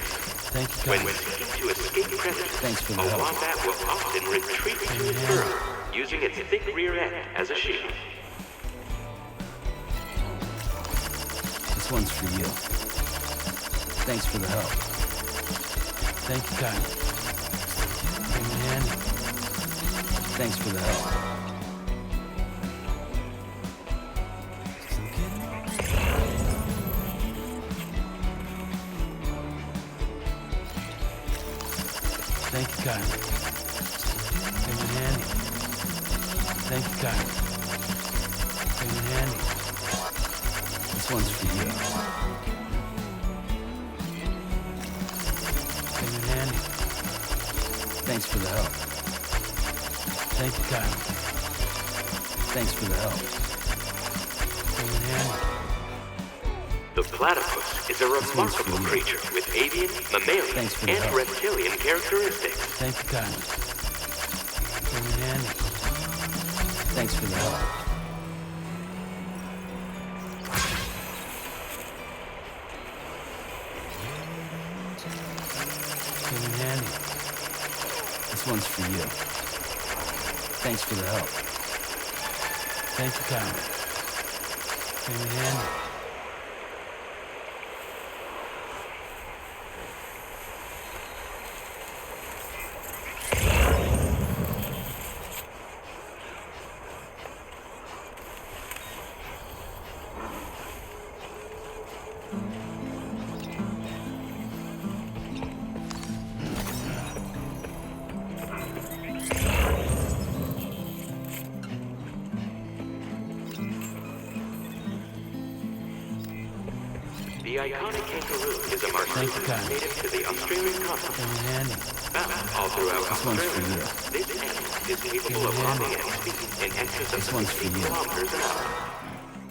Speaker 12: Thank you,
Speaker 9: When
Speaker 12: God.
Speaker 9: seeking to escape predators,
Speaker 12: Thanks for the
Speaker 9: a
Speaker 12: help.
Speaker 9: wombat will often retreat to its burrow, using its thick rear end as a shield.
Speaker 12: This one's for you. Thanks for the help. Thank you, God. Hey, Annie. Thanks for the help. Thank you, God. Hey, Annie. Thank you, God. Hey, Annie. This one's for you. Hey, Annie. Thanks for the help. Thank you, God. Thanks for the help. Hey, Annie.
Speaker 9: The platypus is a remarkable creature with avian, mammalian,
Speaker 12: for the
Speaker 9: and
Speaker 12: help.
Speaker 9: reptilian characteristics.
Speaker 12: Thank you, God. Hey, Annie. Thanks for the help. Hey, Annie. This one's for you. Thanks for the help. Thank you, God. Hey, Annie.
Speaker 9: The iconic kangaroo is a marsupial native to the Australian continent. Found all throughout Australia, this animal is capable of robbing at speeds in excess of 60 kilometers an hour.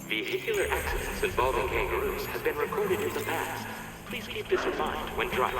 Speaker 9: Vehicular accidents involving kangaroos have been recorded in the past. Please keep this in mind when driving.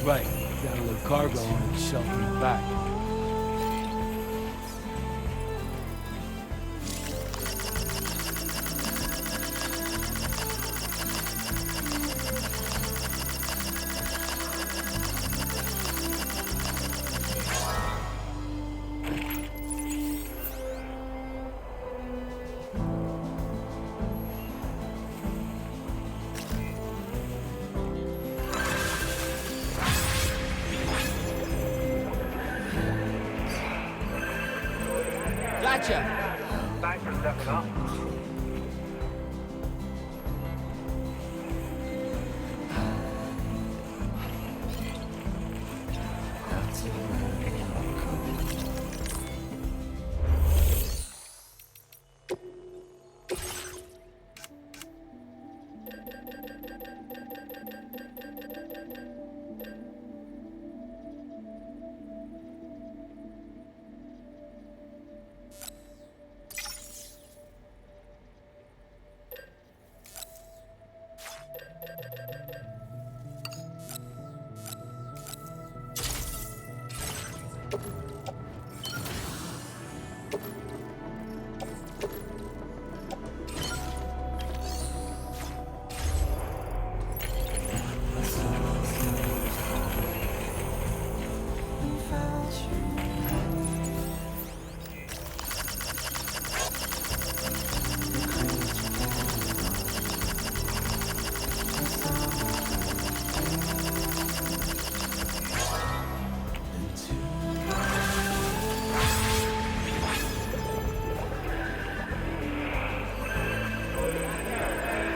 Speaker 12: Right. Got a little cargo on the shelf in the back. Gotcha!
Speaker 6: Thanks for stepping up.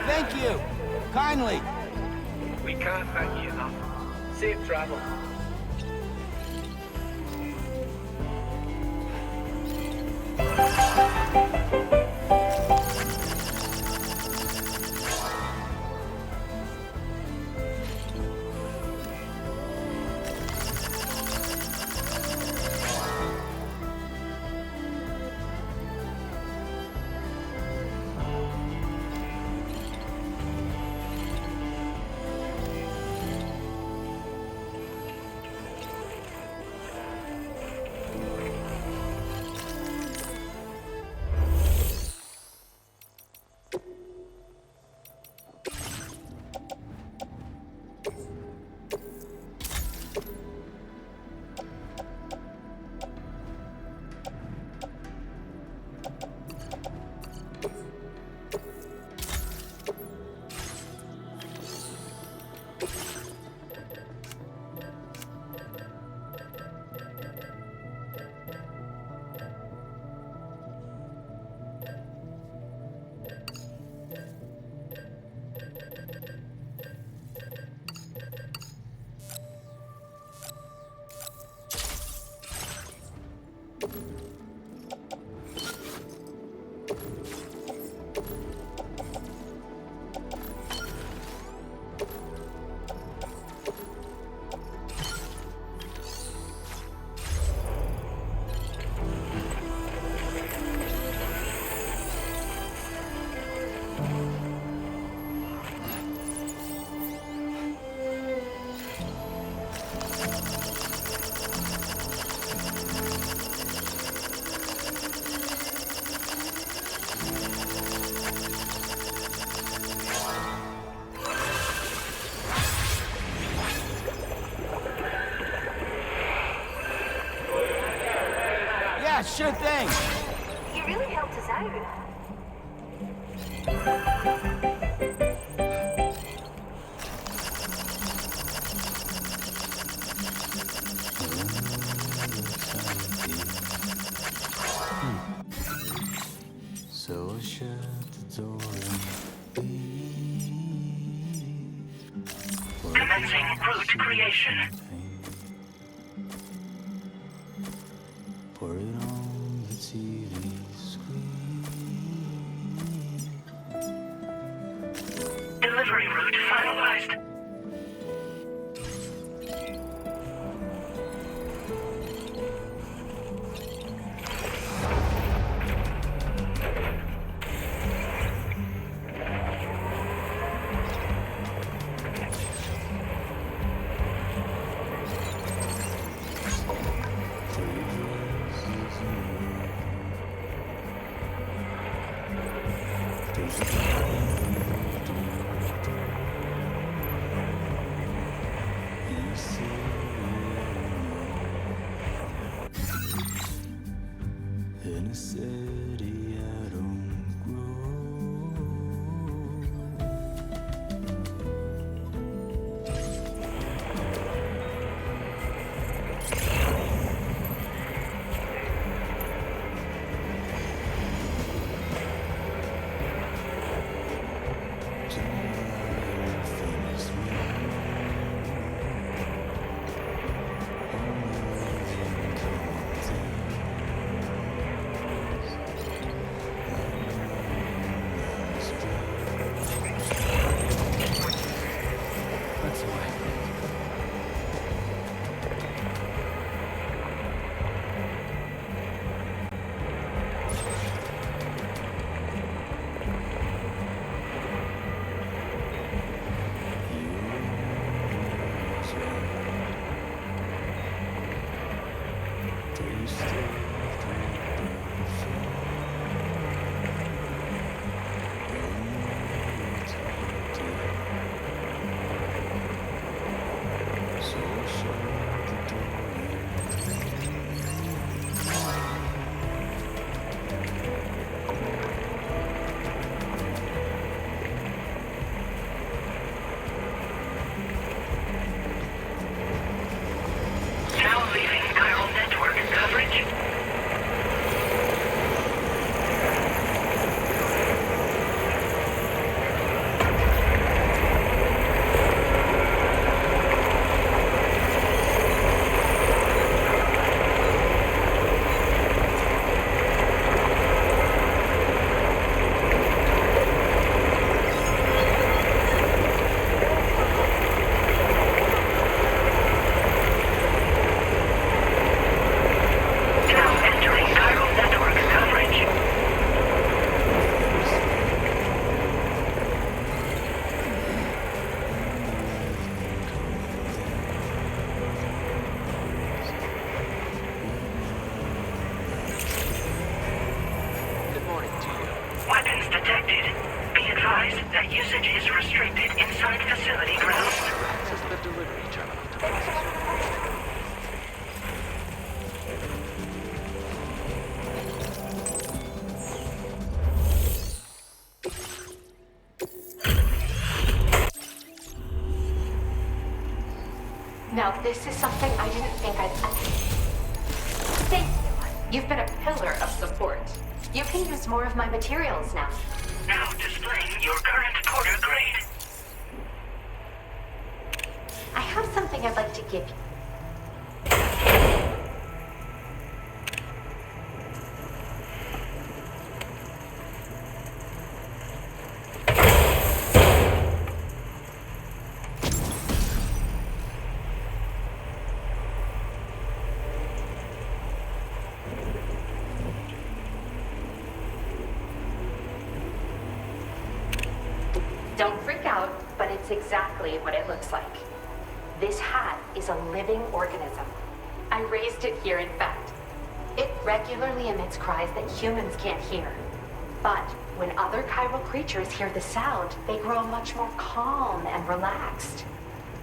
Speaker 15: Thank you. Kindly.
Speaker 6: We can't thank you enough. Safe travel.
Speaker 15: Yeah, sure thing.
Speaker 16: You really helped us out.
Speaker 11: So I shut the door and leave.
Speaker 17: Commencing route creation.
Speaker 11: Pour it on the TV screen.
Speaker 17: Delivery route finalized.
Speaker 11: In a city I don't
Speaker 17: Now leaving chiral network coverage. Now entering chiral network coverage.
Speaker 9: Good morning to you.
Speaker 17: Weapons detected. Be advised that usage is restricted inside facility grounds.
Speaker 9: Access the delivery terminal to process your
Speaker 13: Now, this is something I didn't think I'd... Thank you. You've been a pillar of support. You can use more of my materials now.
Speaker 17: Now displaying your current porter grade.
Speaker 13: I have something I'd like to give you. Don't freak out, but it's exactly what it looks like. This hat is a living organism. I raised it here, in fact. It regularly emits cries that humans can't hear. But when other chiral creatures hear the sound, they grow much more calm and relaxed.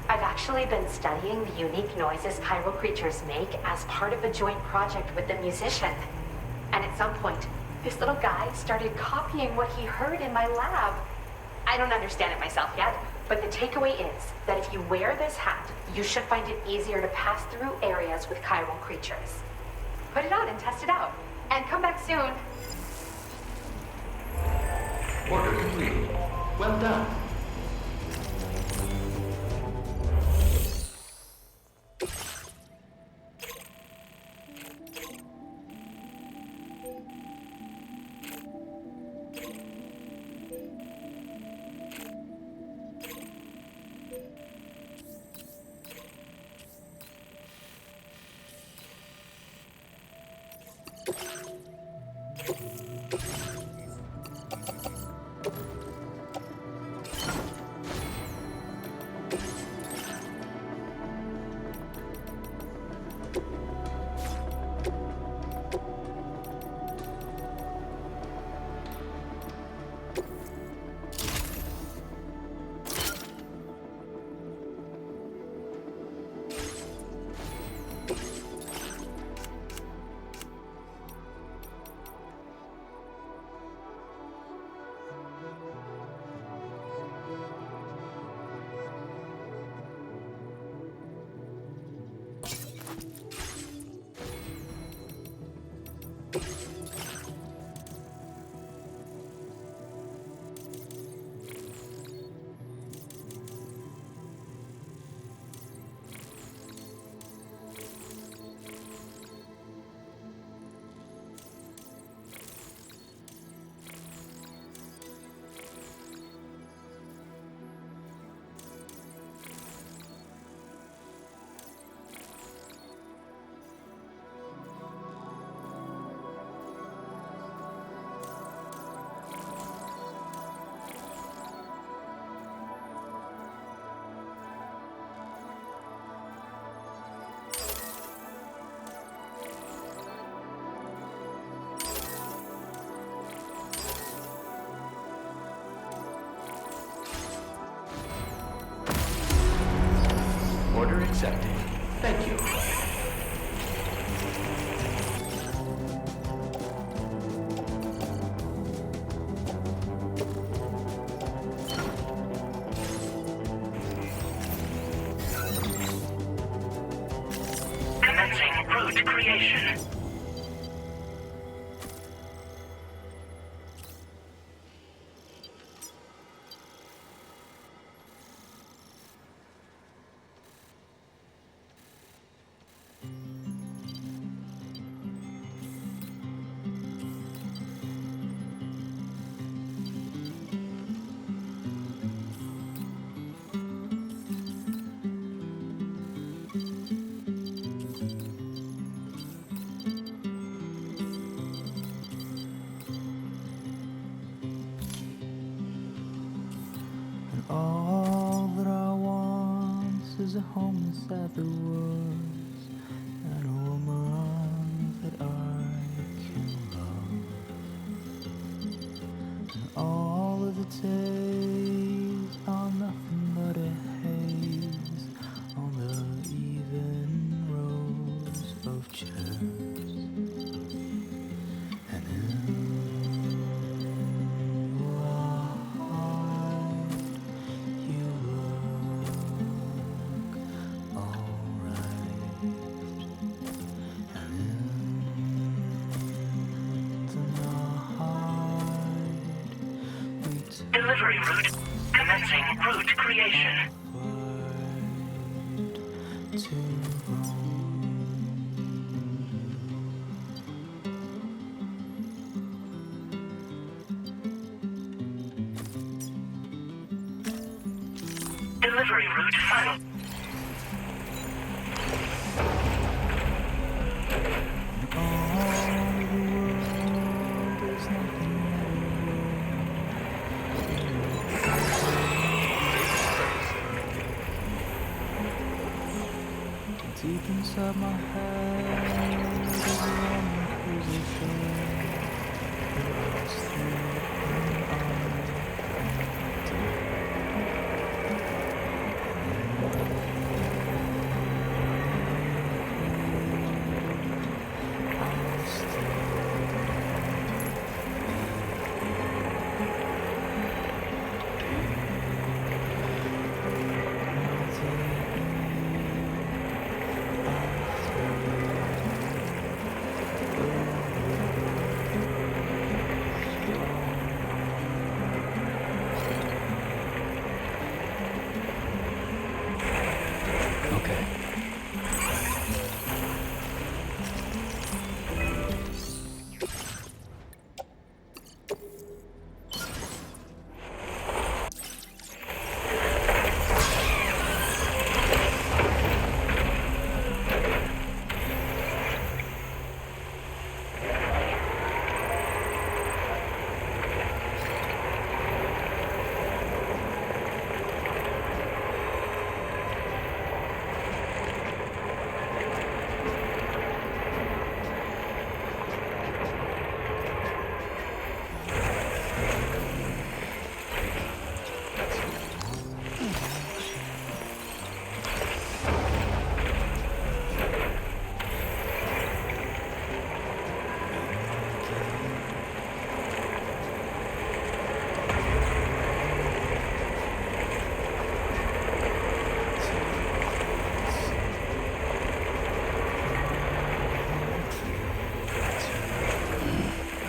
Speaker 13: I've actually been studying the unique noises chiral creatures make as part of a joint project with the musician. And at some point, this little guy started copying what he heard in my lab. I don't understand it myself yet, but the takeaway is that if you wear this hat, you should find it easier to pass through areas with chiral creatures. Put it on and test it out. And come back soon.
Speaker 8: Order complete. Well done. accepted. Thank you.
Speaker 17: Commencing route creation.
Speaker 10: All that I want is a home inside the woods and a woman that I can love. And all of the days are nothing but a haze on the even rows of chairs. And
Speaker 17: Delivery route. Commencing route creation. Delivery route final.
Speaker 10: deep inside my head is a long position.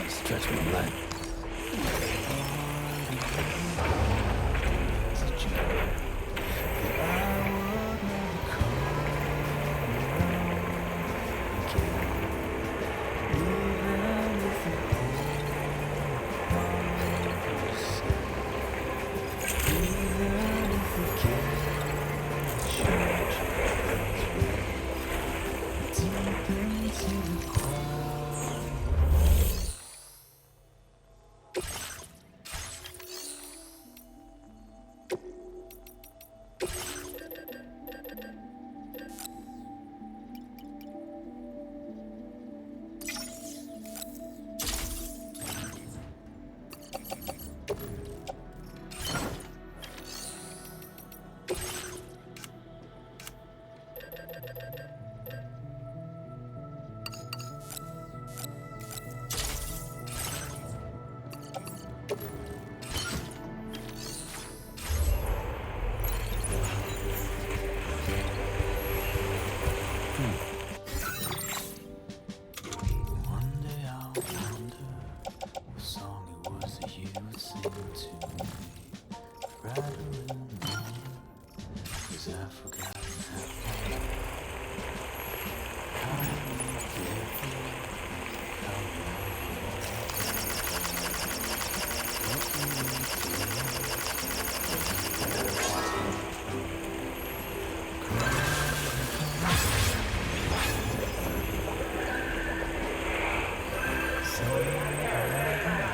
Speaker 12: Stretch my leg.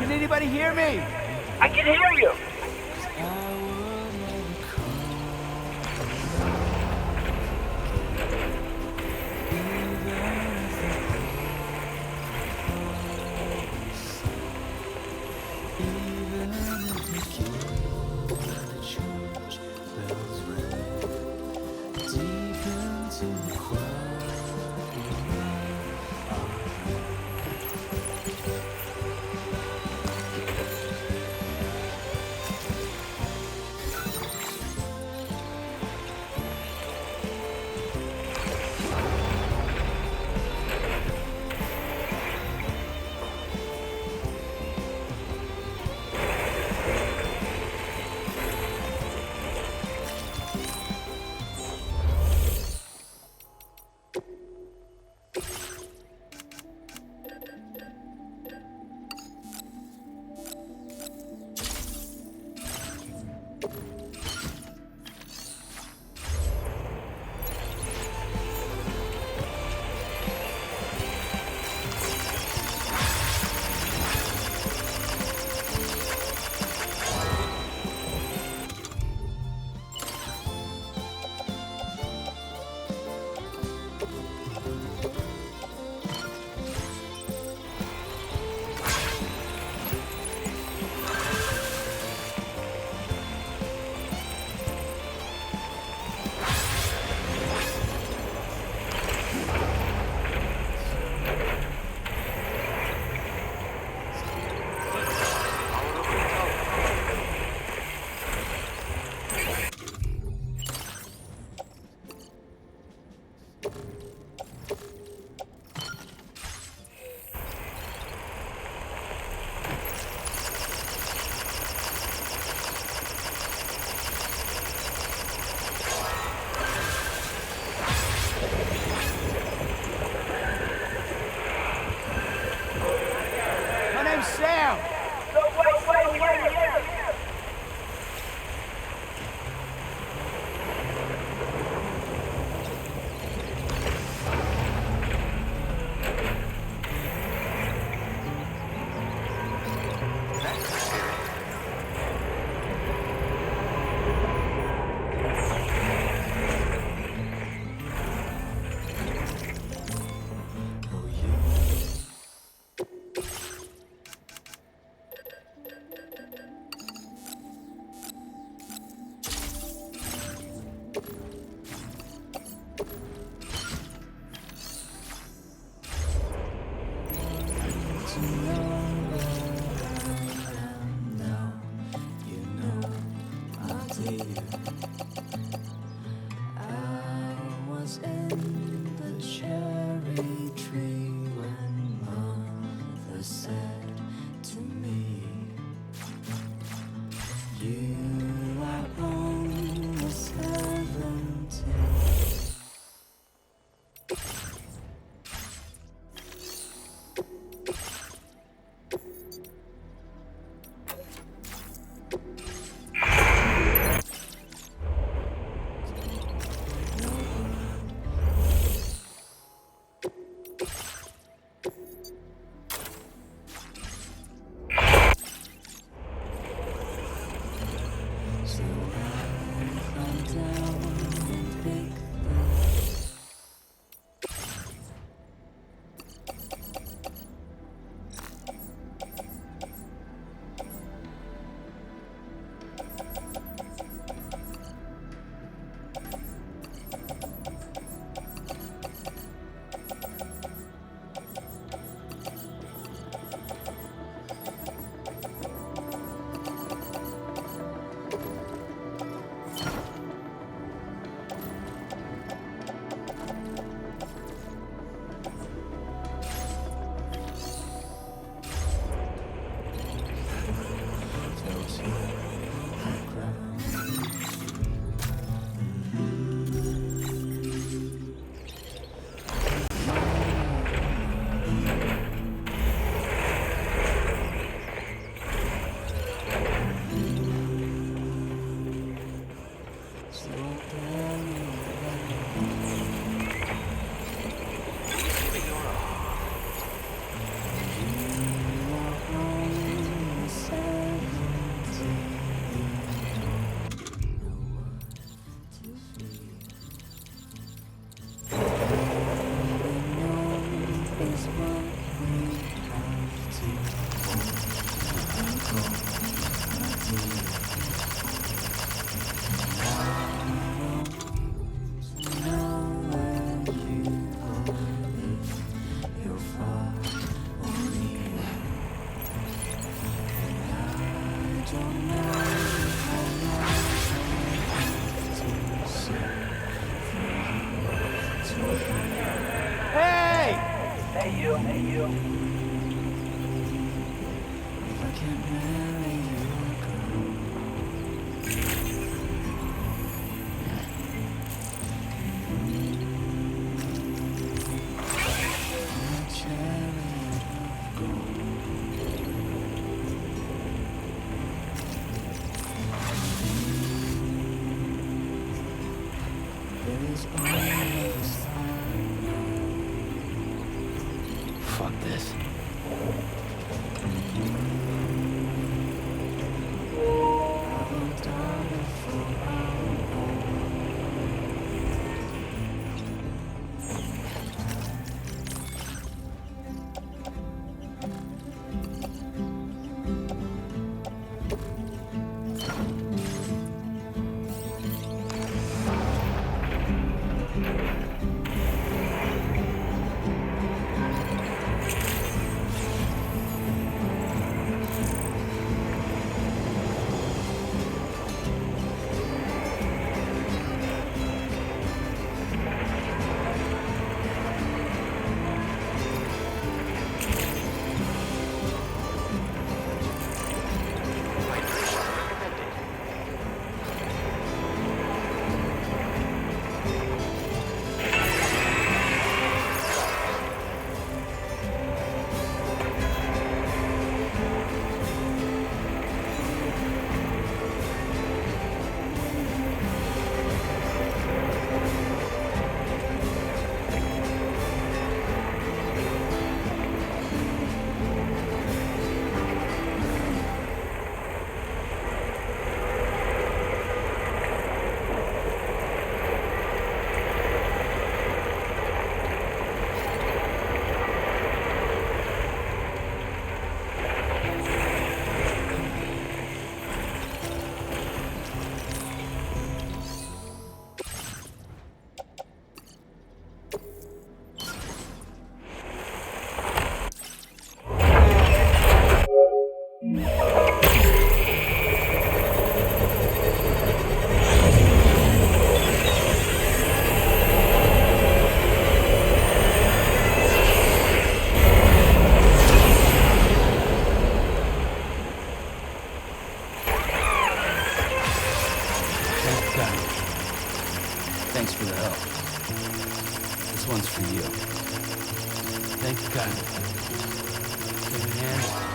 Speaker 15: Can anybody hear me?
Speaker 6: I can hear you.
Speaker 12: Fuck this. Thanks for the help. This one's for you. Thank you kindly. Give me a hand.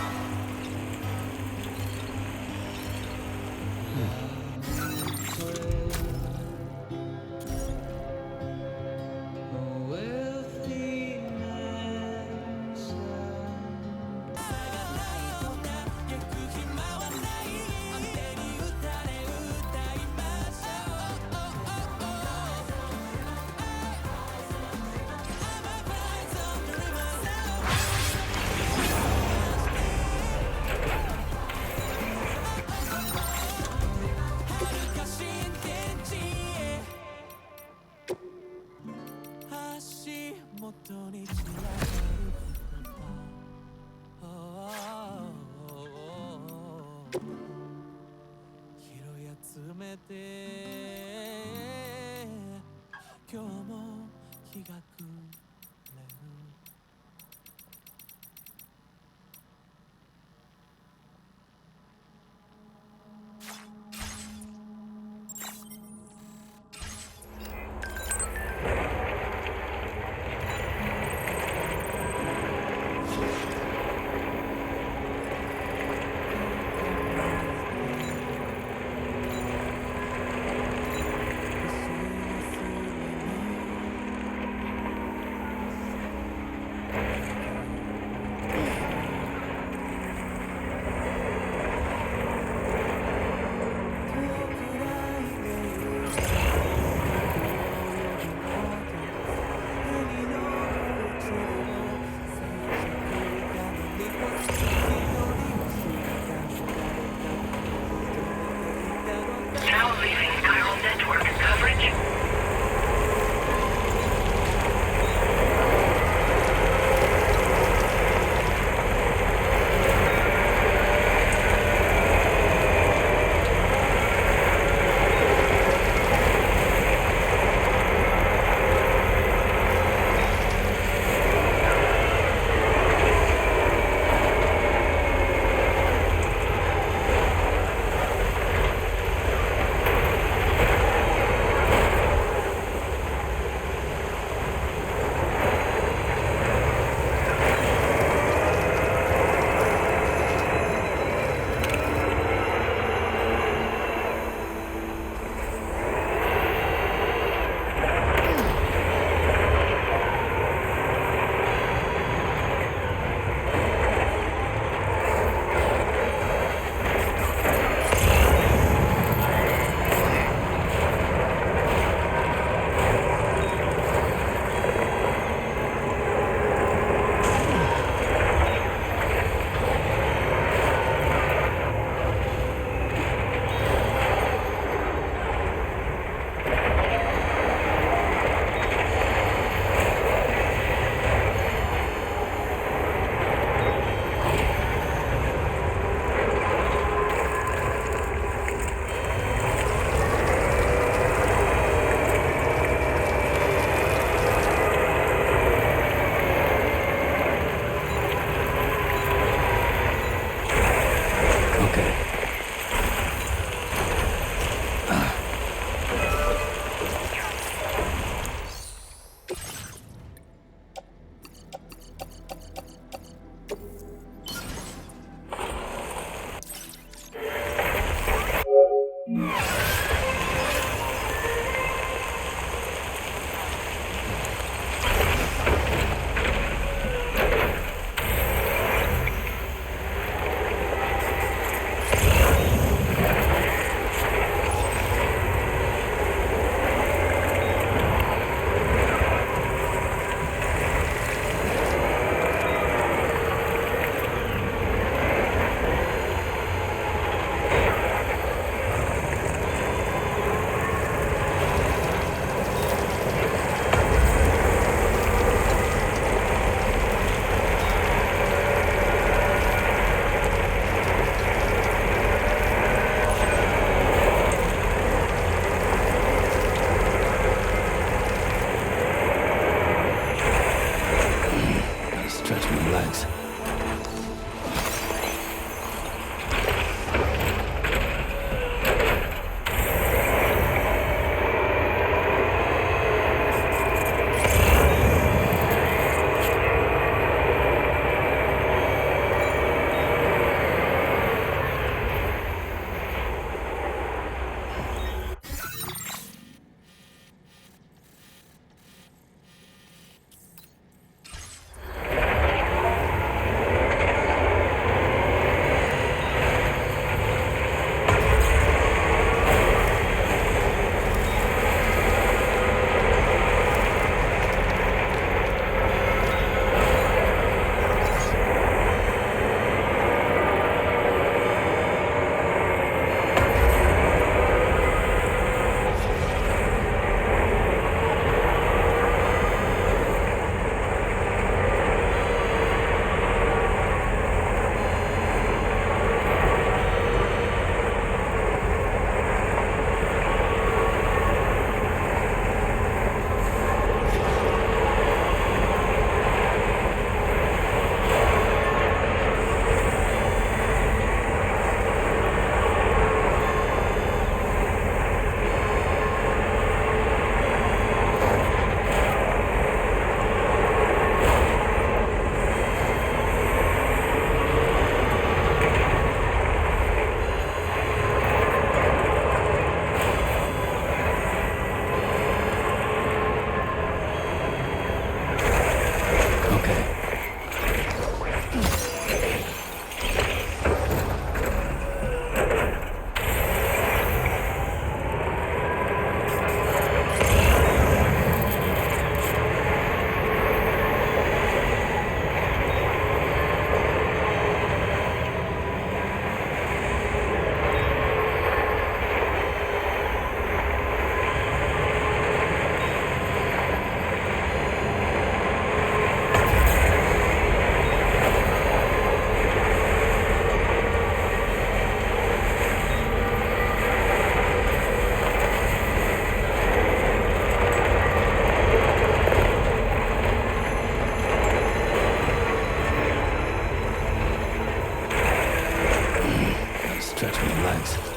Speaker 12: Stretch my legs.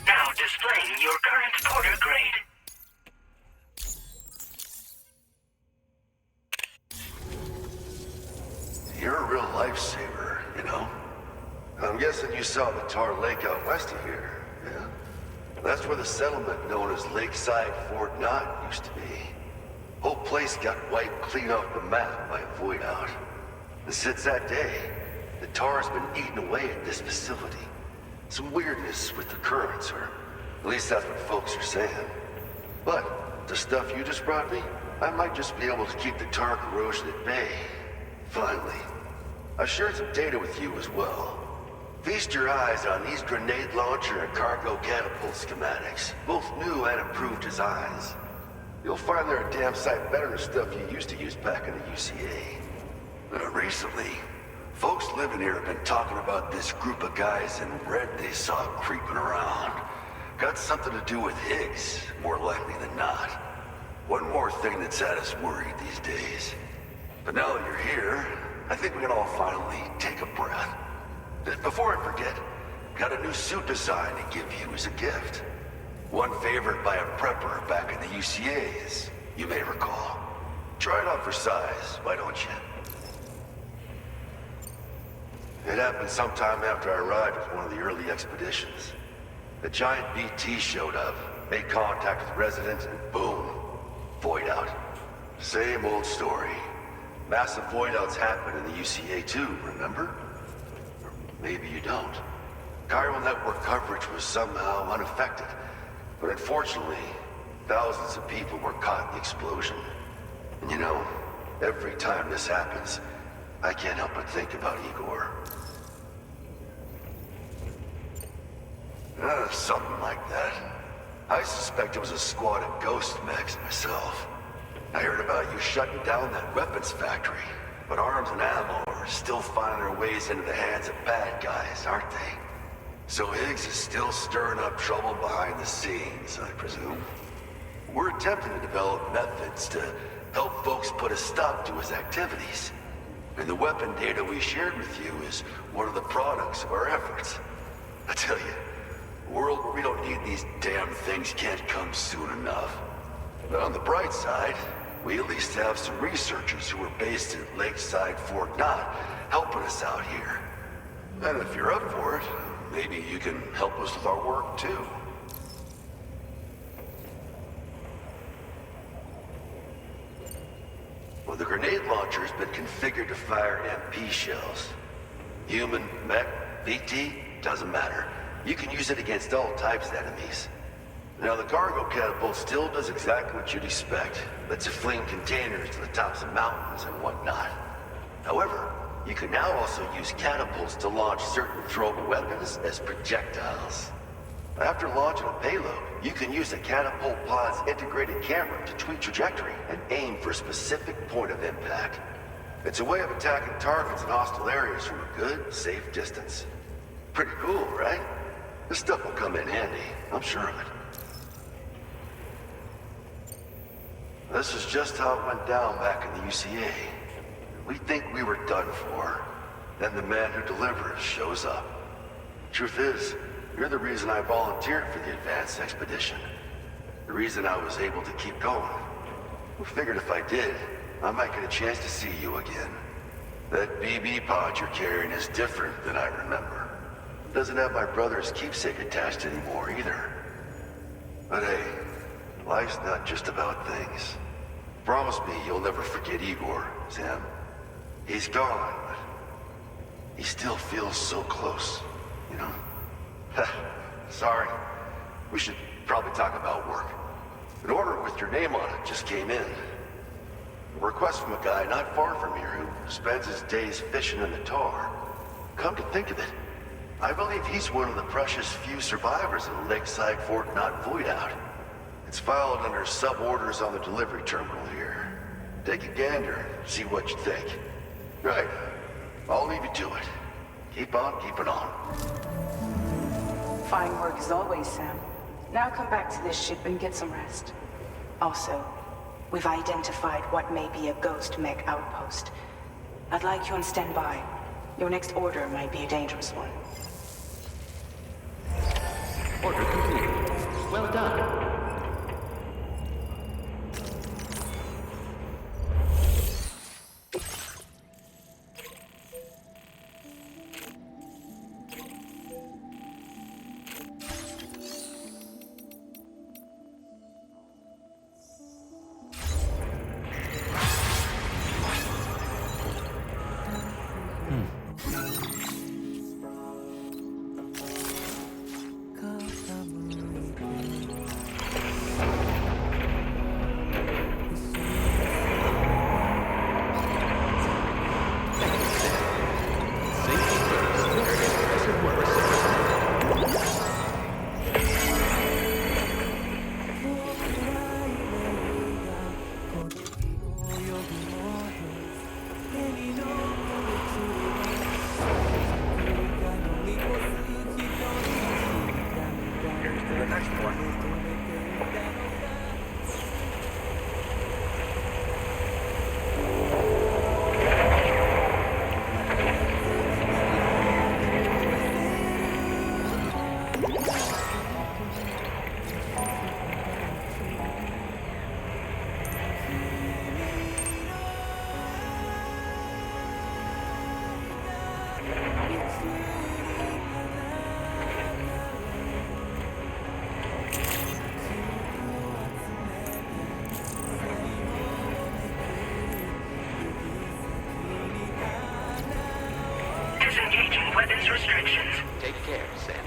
Speaker 17: Now displaying your current porter grade.
Speaker 18: You're a real lifesaver, you know? I'm guessing you saw the Tar Lake out west of here, yeah? That's where the settlement known as Lakeside Fort Knott used to be. Whole place got wiped clean off the map by a void out. And since that day, the tar's been eating away at this facility. Some weirdness with the currents, or at least that's what folks are saying. But the stuff you just brought me, I might just be able to keep the tar corrosion at bay. Finally. I shared some data with you as well. Feast your eyes on these grenade launcher and cargo catapult schematics, both new and improved designs. You'll find they're a damn sight better than stuff you used to use back in the UCA. Recently, Folks living here have been talking about this group of guys in red they saw creeping around. Got something to do with Higgs, more likely than not. One more thing that's had us worried these days. But now that you're here, I think we can all finally take a breath. Before I forget, got a new suit design to give you as a gift. One favored by a prepper back in the UCAs, you may recall. Try it out for size, why don't you? It happened sometime after I arrived at one of the early expeditions. The giant BT showed up, made contact with residents, and boom, void out. Same old story. Massive void outs happen in the UCA too, remember? Or maybe you don't. Chiral network coverage was somehow unaffected, but unfortunately, thousands of people were caught in the explosion. And you know, every time this happens, I can't help but think about Igor. Something like that. I suspect it was a squad of ghost mechs myself. I heard about you shutting down that weapons factory, but arms and ammo are still finding their ways into the hands of bad guys, aren't they? So Higgs is still stirring up trouble behind the scenes, I presume. We're attempting to develop methods to help folks put a stop to his activities. And the weapon data we shared with you is one of the products of our efforts. I tell you, a world where we don't need these damn things can't come soon enough. But on the bright side, we at least have some researchers who are based at Lakeside Fort Knott helping us out here. And if you're up for it, maybe you can help us with our work too. Well, the grenade launcher's been configured to fire MP shells. Human, mech, VT, doesn't matter. You can use it against all types of enemies. Now, the cargo catapult still does exactly what you'd expect. Lets you fling containers to the tops of mountains and whatnot. However, you can now also use catapults to launch certain throwable weapons as projectiles. After launching a payload, you can use the catapult pod's integrated camera to tweak trajectory and aim for a specific point of impact. It's a way of attacking targets in hostile areas from a good, safe distance. Pretty cool, right? This stuff will come in handy, I'm sure of it. This is just how it went down back in the UCA. We think we were done for. Then the man who delivers shows up. Truth is, you're the reason I volunteered for the advanced expedition. The reason I was able to keep going. We figured if I did, I might get a chance to see you again. That BB pod you're carrying is different than I remember. It doesn't have my brother's keepsake attached anymore either. But hey, life's not just about things. Promise me you'll never forget Igor, Sam. He's gone, but he still feels so close, you know? Sorry. We should probably talk about work. An order with your name on it just came in. A request from a guy not far from here who spends his days fishing in the tar. Come to think of it, I believe he's one of the precious few survivors of the Lakeside Fort Knott void out. It's filed under sub-orders on the delivery terminal here. Take a gander, see what you think. Right. I'll leave you to it. Keep on keeping on.
Speaker 1: Fine work as always, Sam. Now come back to this ship and get some rest. Also, we've identified what may be a ghost mech outpost. I'd like you on standby. Your next order might be a dangerous one.
Speaker 8: Order complete. Well done.
Speaker 7: next one.
Speaker 17: Disengaging weapons restrictions.
Speaker 8: Take care, Sam.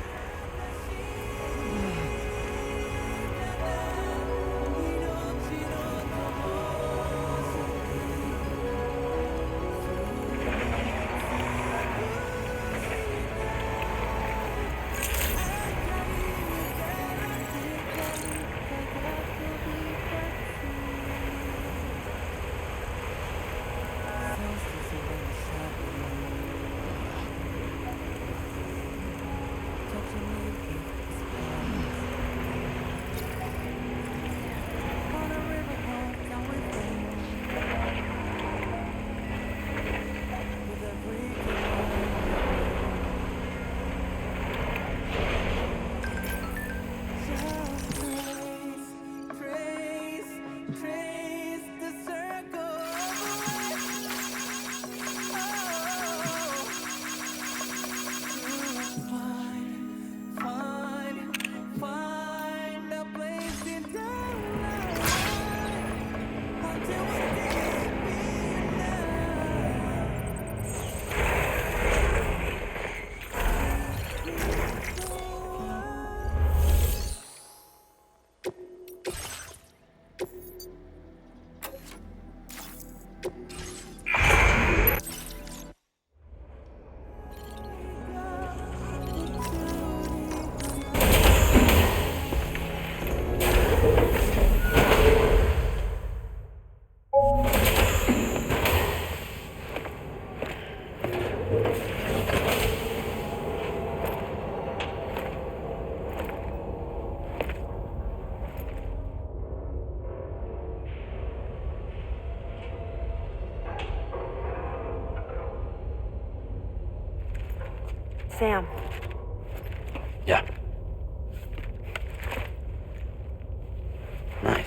Speaker 19: Sam.
Speaker 2: Yeah. Nice.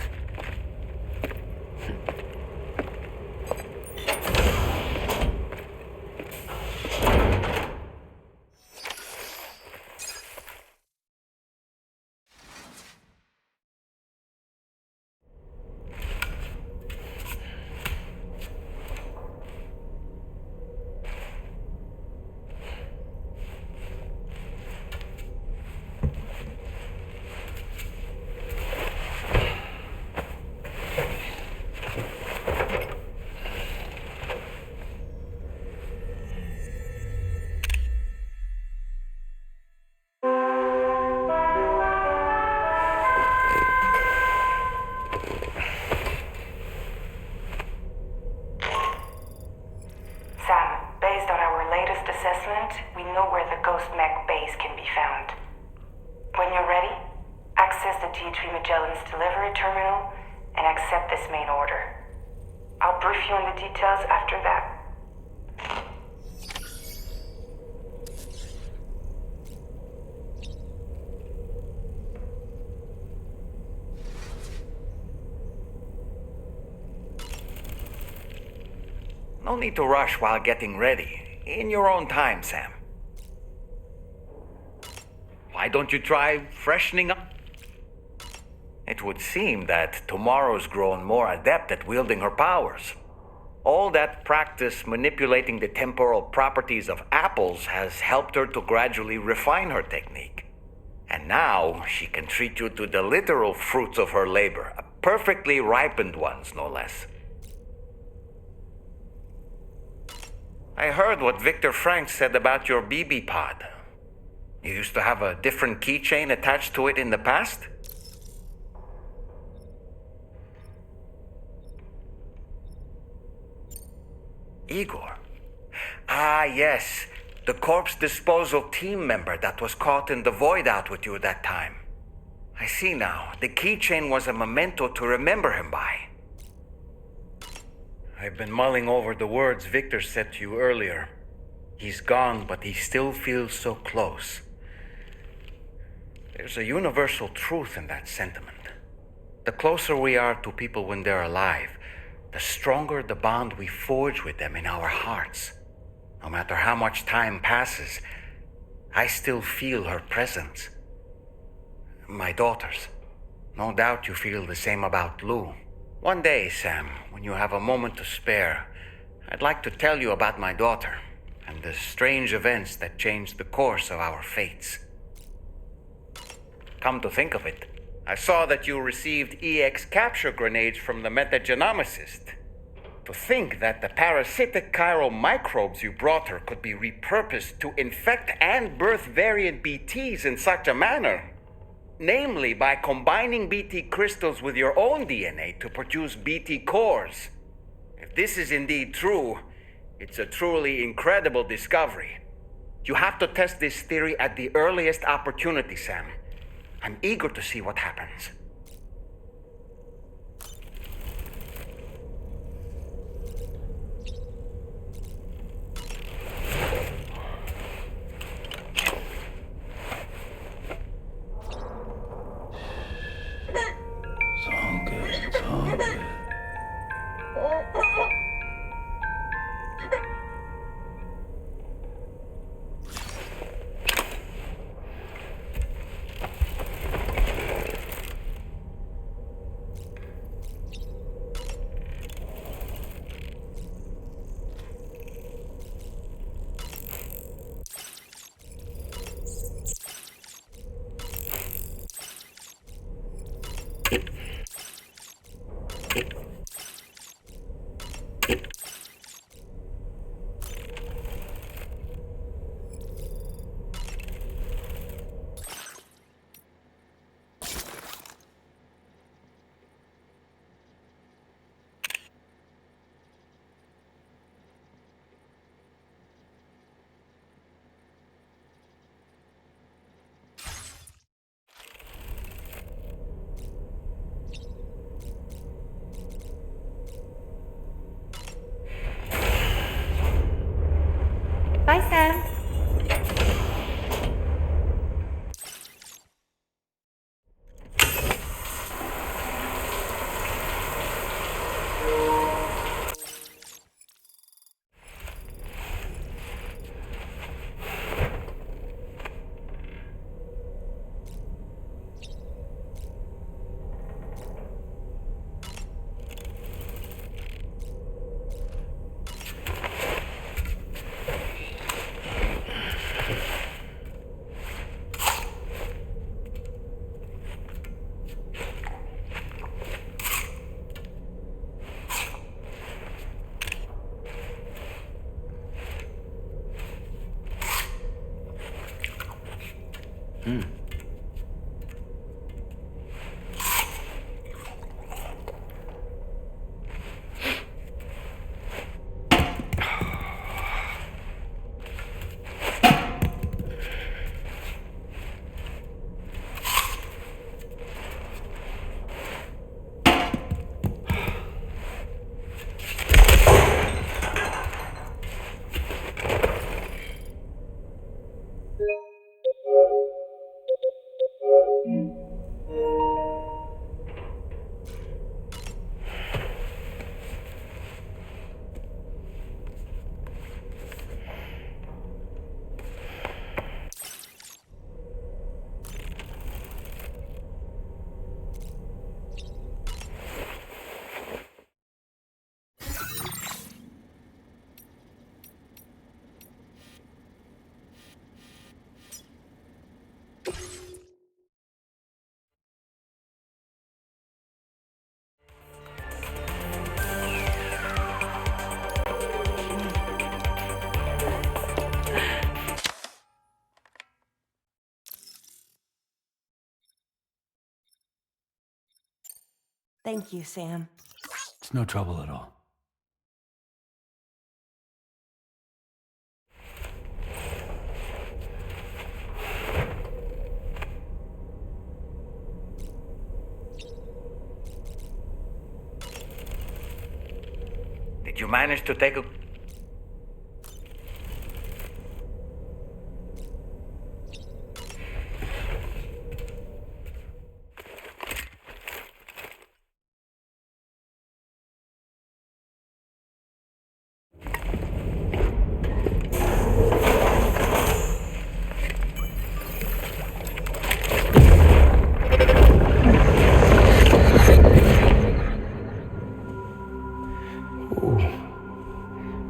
Speaker 1: We know where the Ghost Mech base can be found. When you're ready, access the T3 Magellan's delivery terminal and accept this main order. I'll brief you on the details after that.
Speaker 4: No need to rush while getting ready. In your own time, Sam. Why don't you try freshening up? It would seem that tomorrow's grown more adept at wielding her powers. All that practice manipulating the temporal properties of apples has helped her to gradually refine her technique. And now she can treat you to the literal fruits of her labor, perfectly ripened ones, no less. I heard what Victor Frank said about your BB pod. You used to have a different keychain attached to it in the past? Igor. Ah, yes. The corpse disposal team member that was caught in the void out with you that time. I see now. The keychain was a memento to remember him by. I've been mulling over the words Victor said to you earlier. He's gone, but he still feels so close. There's a universal truth in that sentiment. The closer we are to people when they're alive, the stronger the bond we forge with them in our hearts. No matter how much time passes, I still feel her presence. My daughters. No doubt you feel the same about Lou. One day, Sam, when you have a moment to spare, I'd like to tell you about my daughter and the strange events that changed the course of our fates. Come to think of it, I saw that you received EX capture grenades from the metagenomicist. To think that the parasitic chiral microbes you brought her could be repurposed to infect and birth variant BTs in such a manner. Namely, by combining BT crystals with your own DNA to produce BT cores. If this is indeed true, it's a truly incredible discovery. You have to test this theory at the earliest opportunity, Sam. I'm eager to see what happens.
Speaker 12: It's all good. It's all good.
Speaker 19: Bye, Sam.
Speaker 20: Thank you, Sam.
Speaker 12: It's no trouble at all.
Speaker 4: Did you manage to take a...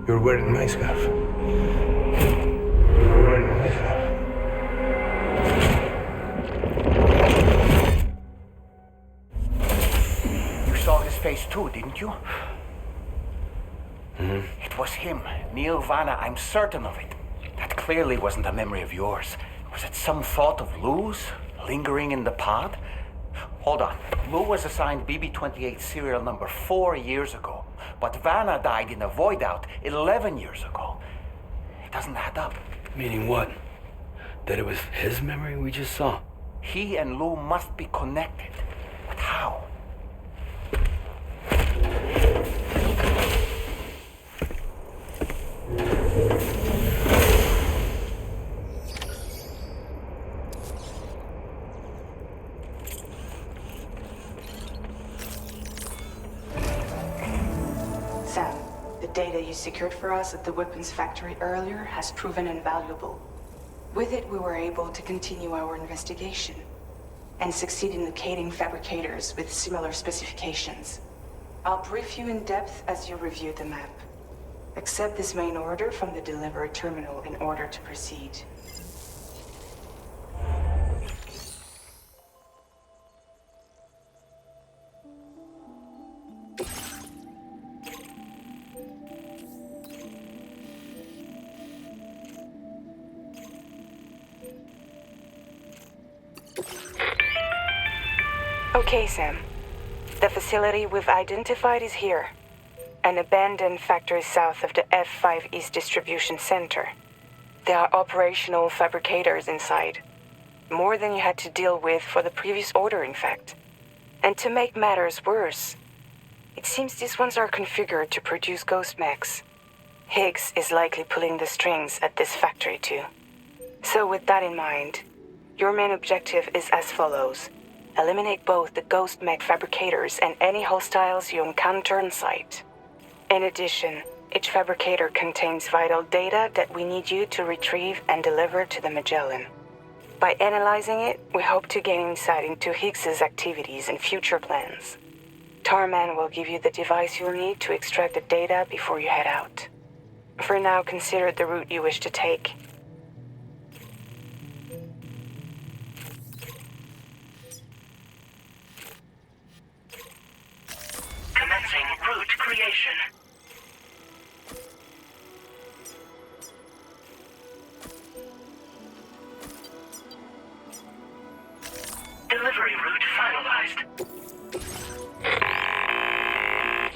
Speaker 2: You're wearing my scarf. You're wearing my scarf.
Speaker 7: You saw his face too, didn't you?
Speaker 2: Mm-hmm.
Speaker 7: It was him, Neil Vanna, I'm certain of it. That clearly wasn't a memory of yours. Was it some thought of Lou's, lingering in the pod? Hold on. Lou was assigned BB-28 serial number 4 years ago, but Vanna died in a void out 11 years ago. It doesn't add up.
Speaker 2: Meaning what? That it was his memory we just saw?
Speaker 7: He and Lou must be connected. But how?
Speaker 1: Sam, the data you secured for us at the weapons factory earlier has proven invaluable. With it, we were able to continue our investigation and succeed in locating fabricators with similar specifications. I'll brief you in depth as you review the map. Accept this main order from the delivery terminal in order to proceed. Okay, Sam. The facility we've identified is here. An abandoned factory south of the F5 East Distribution Center. There are operational fabricators inside. More than you had to deal with for the previous order, in fact. And to make matters worse, it seems these ones are configured to produce ghost mechs. Higgs is likely pulling the strings at this factory too. So with that in mind, your main objective is as follows. Eliminate both the ghost mech fabricators and any hostiles you encounter on site. In addition, each fabricator contains vital data that we need you to retrieve and deliver to the Magellan. By analyzing it, we hope to gain insight into Higgs's activities and future plans. Tarman will give you the device you'll need to extract the data before you head out. For now, consider the route you wish to take.
Speaker 17: Commencing route creation. Delivery route finalized.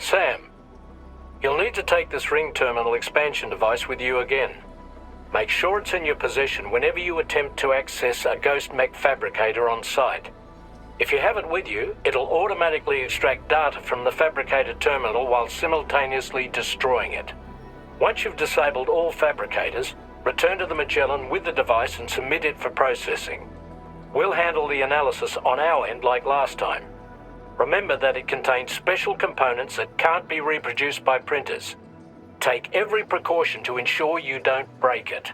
Speaker 21: Sam, you'll need to take this ring terminal expansion device with you again. Make sure it's in your possession whenever you attempt to access a ghost mech fabricator on site. If you have it with you, it'll automatically extract data from the fabricator terminal while simultaneously destroying it. Once you've disabled all fabricators, return to the Magellan with the device and submit it for processing. We'll handle the analysis on our end like last time. Remember that it contains special components that can't be reproduced by printers. Take every precaution to ensure you don't break it.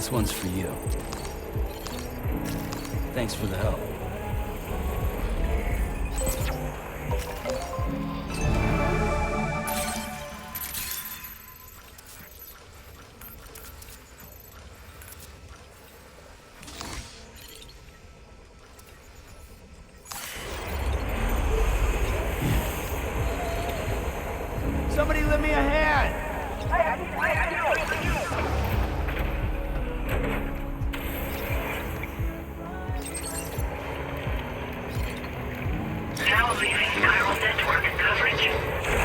Speaker 12: This one's for you. Thanks for the help.
Speaker 15: Somebody lend me a hand!
Speaker 17: Now leaving neural network coverage.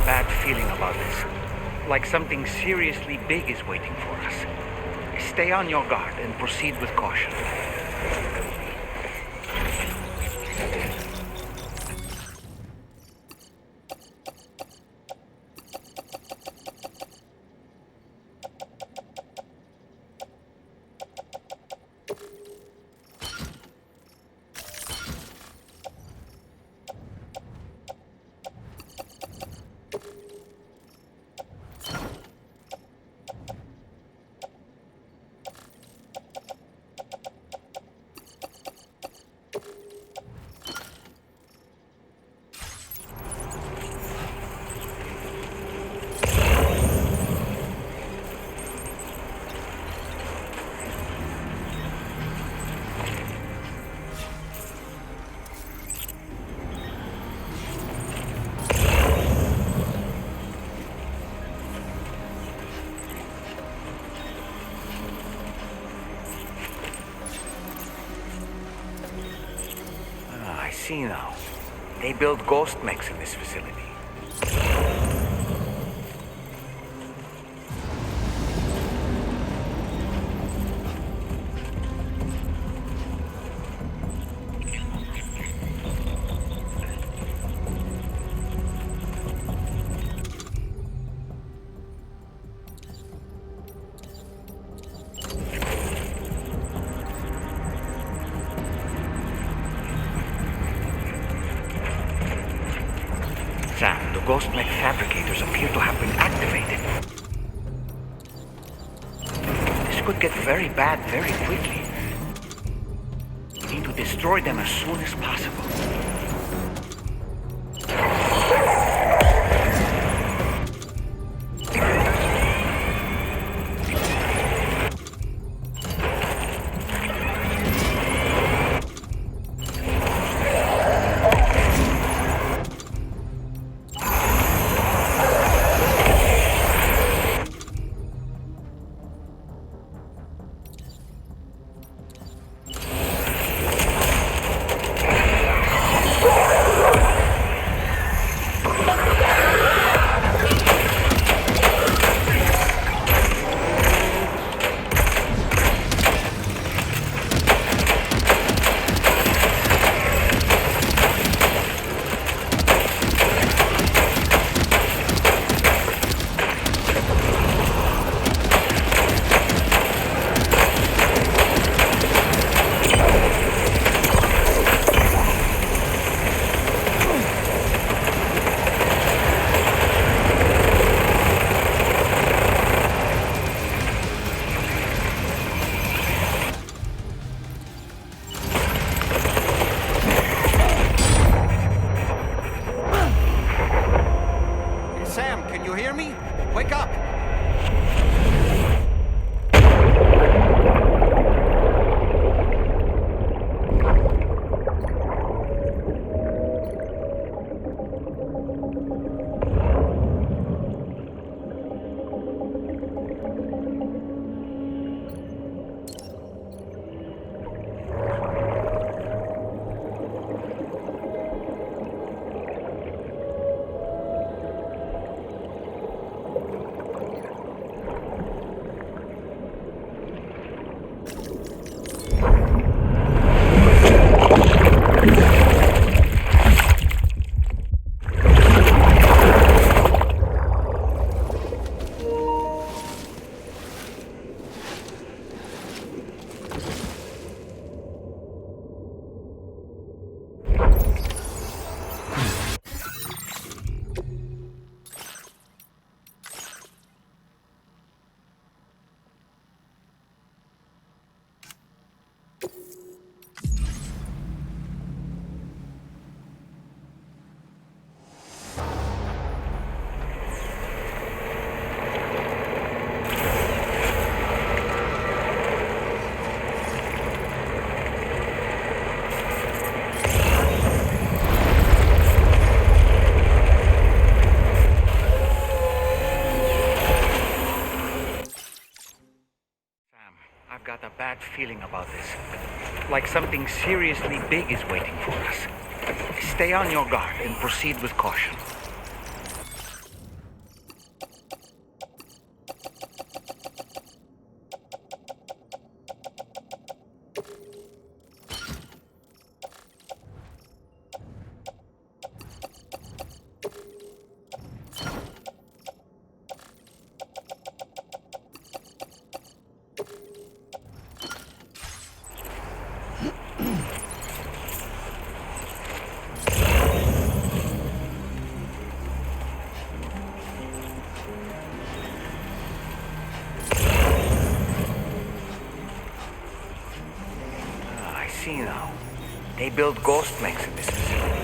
Speaker 7: bad feeling about this. Like something seriously big is waiting for us. Stay on your guard and proceed with caution. I see now. They build ghost mechs in this facility. Sam, the ghost mech fabricators appear to have been activated. This could get very bad very quickly. We need to destroy them as soon as possible. Got a bad feeling about this. Like something seriously big is waiting for us. Stay on your guard and proceed with caution. see now. They build ghost mechs in this facility.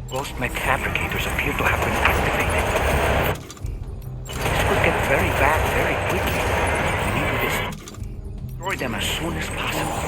Speaker 7: Ghost mech fabricators appear to have been activated. This could get very bad very quickly. We need to destroy them as soon as possible.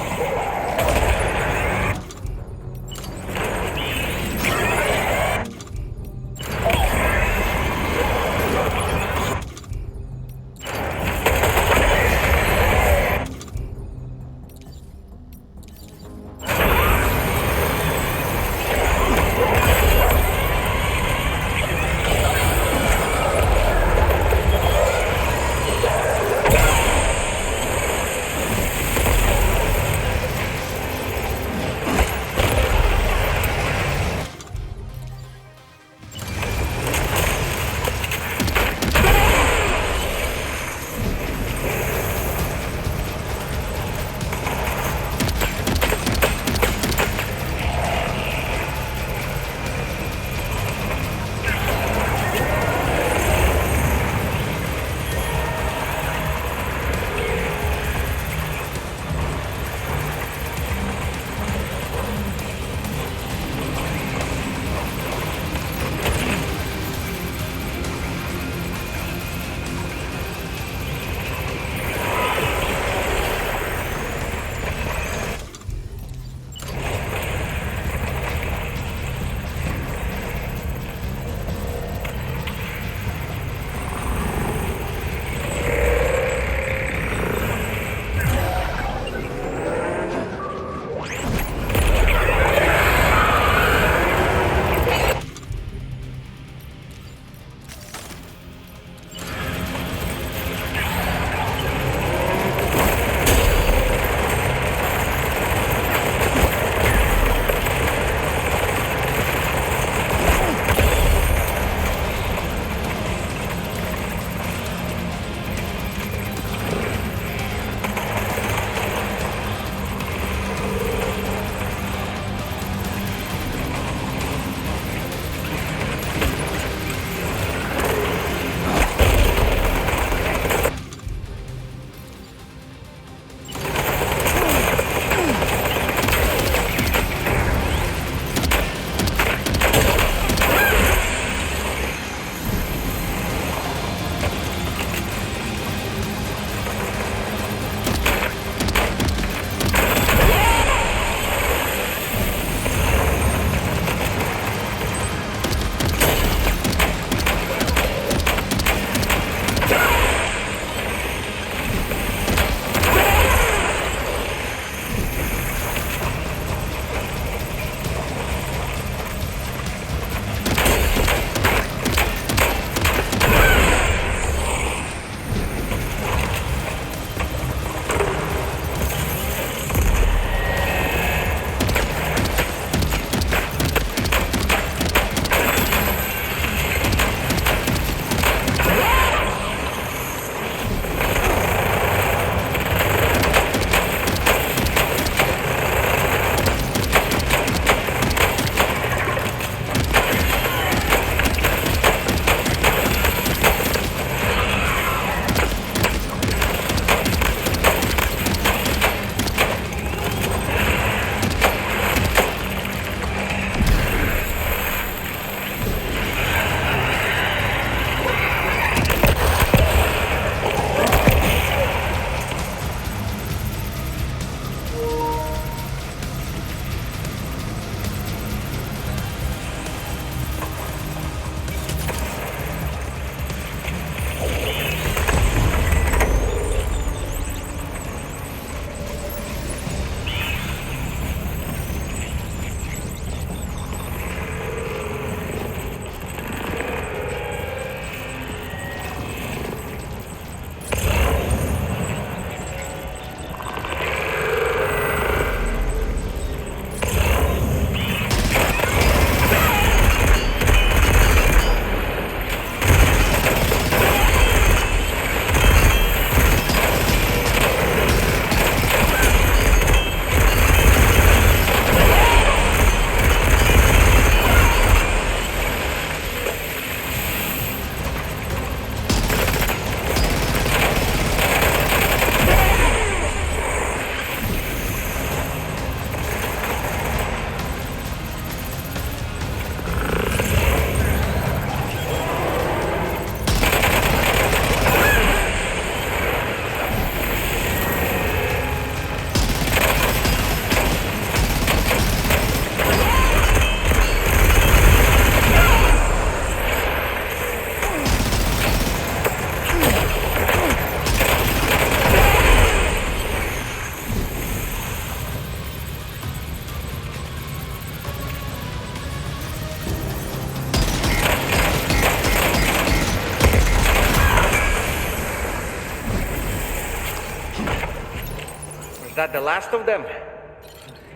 Speaker 7: That the last of them?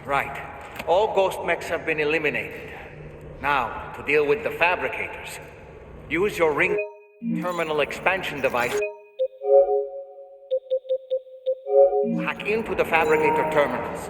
Speaker 7: Right. All ghost mechs have been eliminated. Now, to deal with the fabricators, use your ring terminal expansion device. Hack into the fabricator terminals.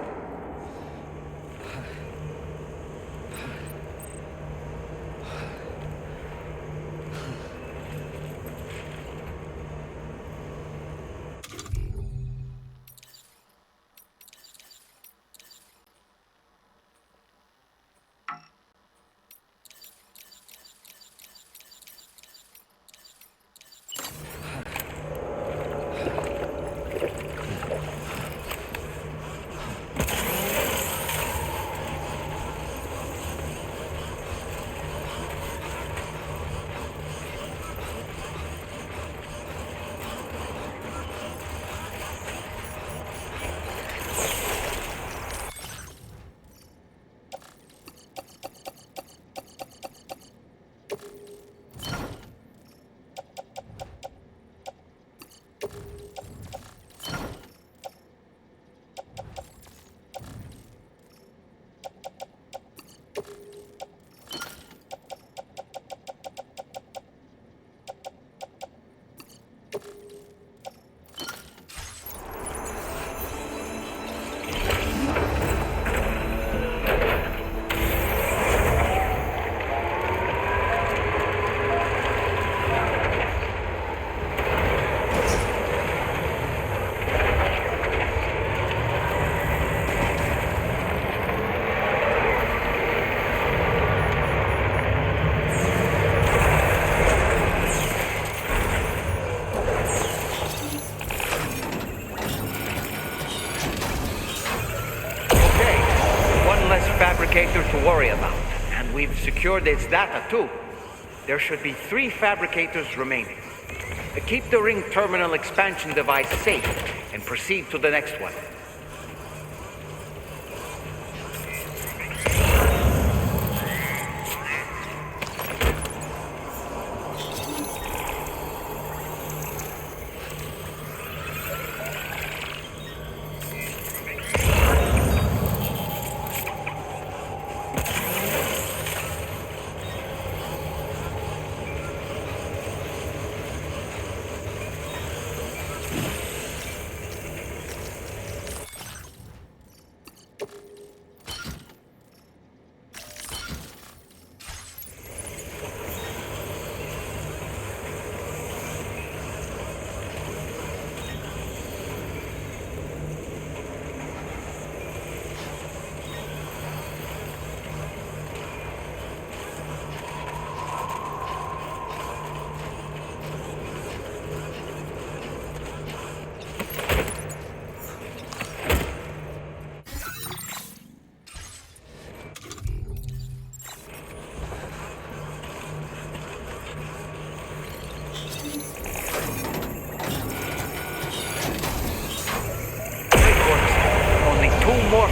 Speaker 7: To worry about, and we've secured its data too. There should be 3 fabricators remaining. Keep the ring terminal expansion device safe and proceed to the next one.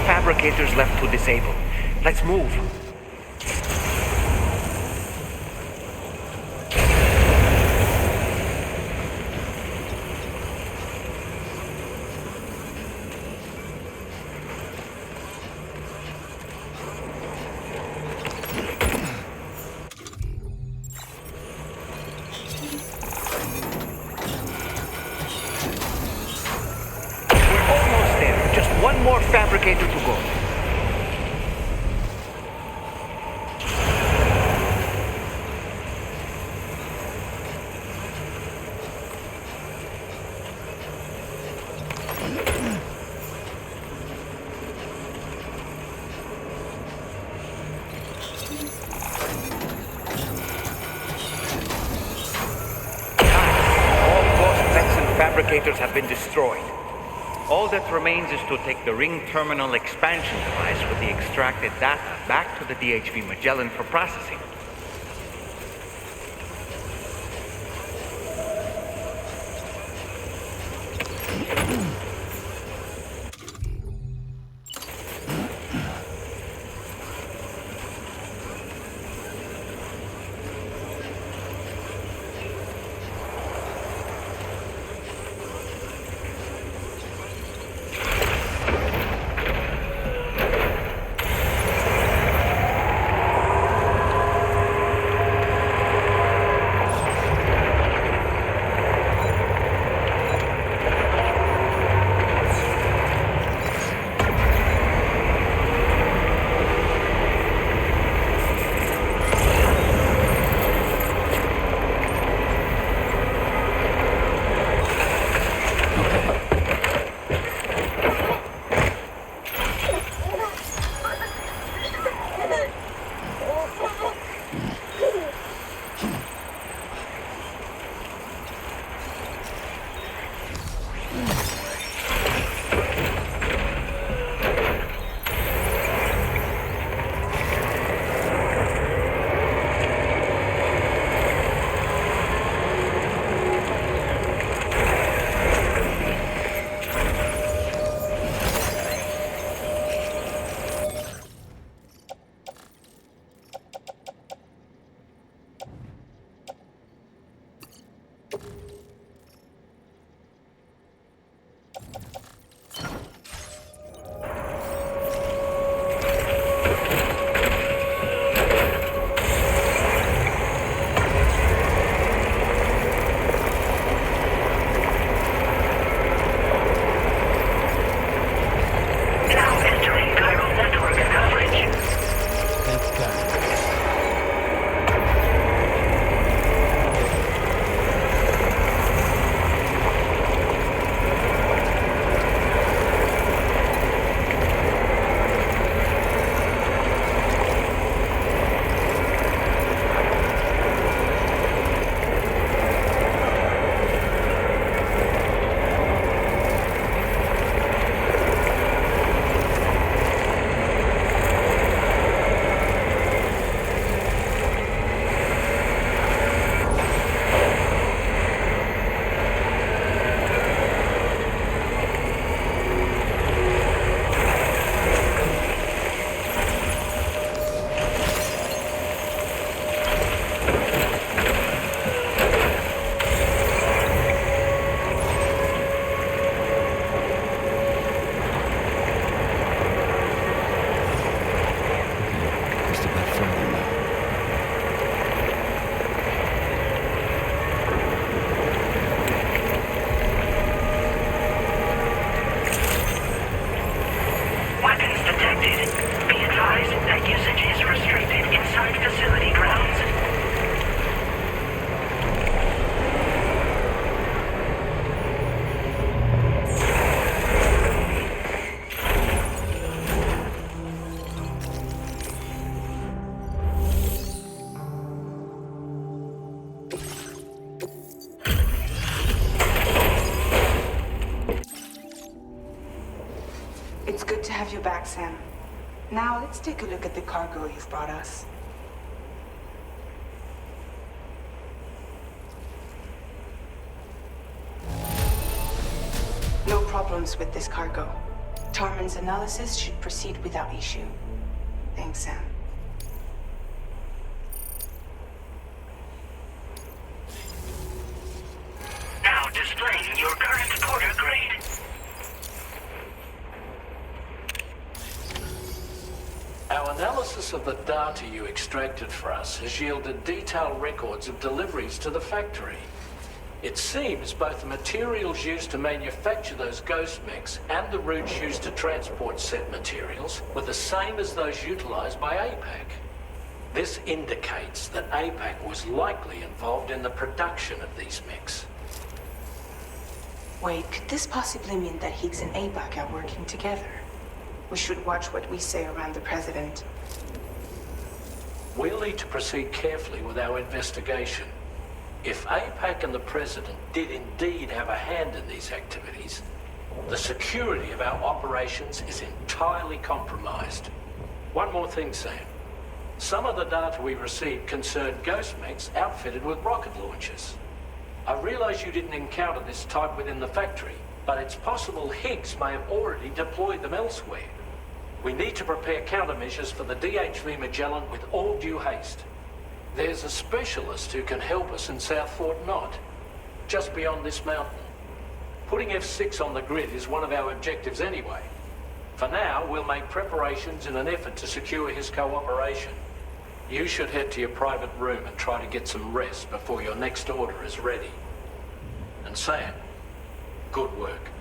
Speaker 7: Fabricators left to disable. Let's move. We're almost there. Just one more fabricator to go. Fabricators have been destroyed. All that remains is to take the ring terminal expansion device with the extracted data back to the DHV Magellan for processing.
Speaker 1: It's good to have you back, Sam. Now, let's take a look at the cargo you've brought us. No problems with this cargo. Tarman's analysis should proceed without issue. Thanks, Sam.
Speaker 17: Now displaying your current porter grade.
Speaker 21: Our analysis of the data you extracted for us has yielded detailed records of deliveries to the factory. It seems both the materials used to manufacture those ghost mechs and the routes used to transport said materials were the same as those utilized by APAC. This indicates that APAC was likely involved in the production of these mechs.
Speaker 1: Wait, could this possibly mean that Higgs and APAC are working together? We should watch what we say around the President.
Speaker 21: We'll need to proceed carefully with our investigation. If APAC and the President did indeed have a hand in these activities, the security of our operations is entirely compromised. One more thing, Sam. Some of the data we received concerned ghost mechs outfitted with rocket launchers. I realize you didn't encounter this type within the factory, but it's possible Higgs may have already deployed them elsewhere. We need to prepare countermeasures for the DHV Magellan with all due haste. There's a specialist who can help us in South Fort Knott, just beyond this mountain. Putting F6 on the grid is one of our objectives anyway. For now, we'll make preparations in an effort to secure his cooperation. You should head to your private room and try to get some rest before your next order is ready. And Sam, good work.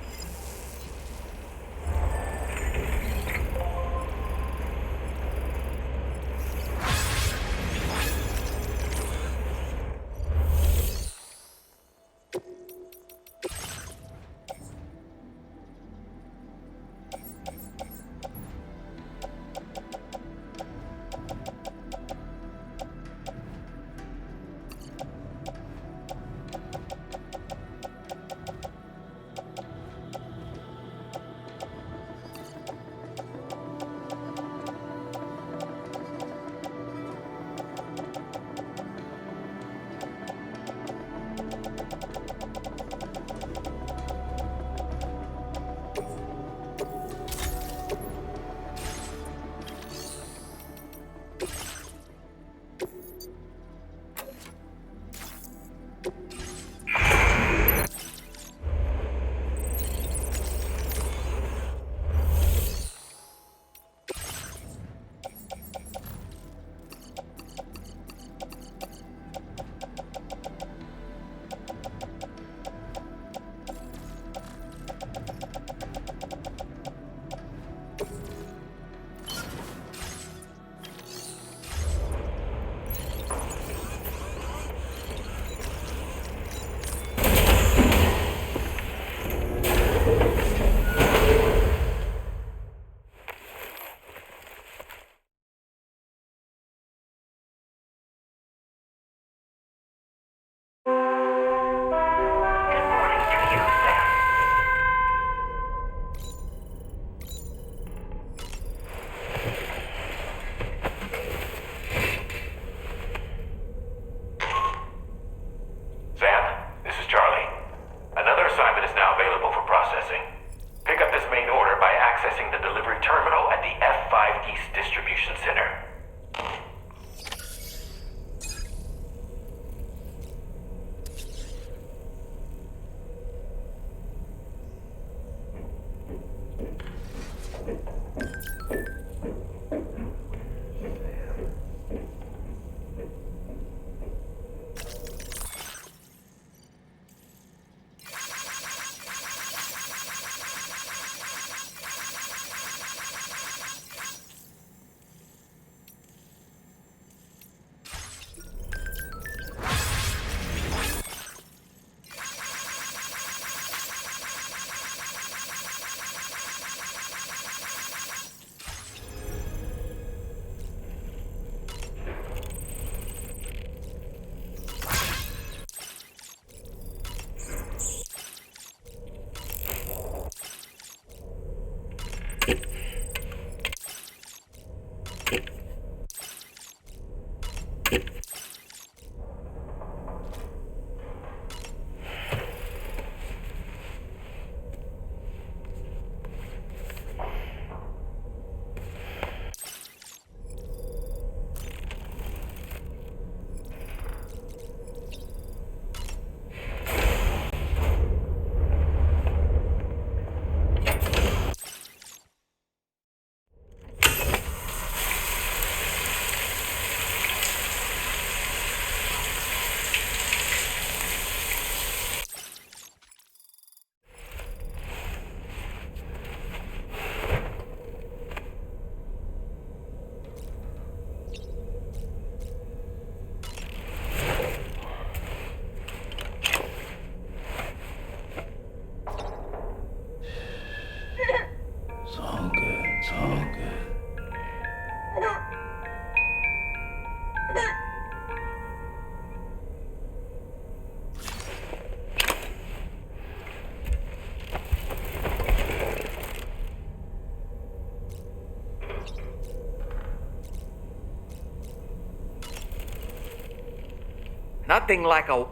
Speaker 4: Nothing like a...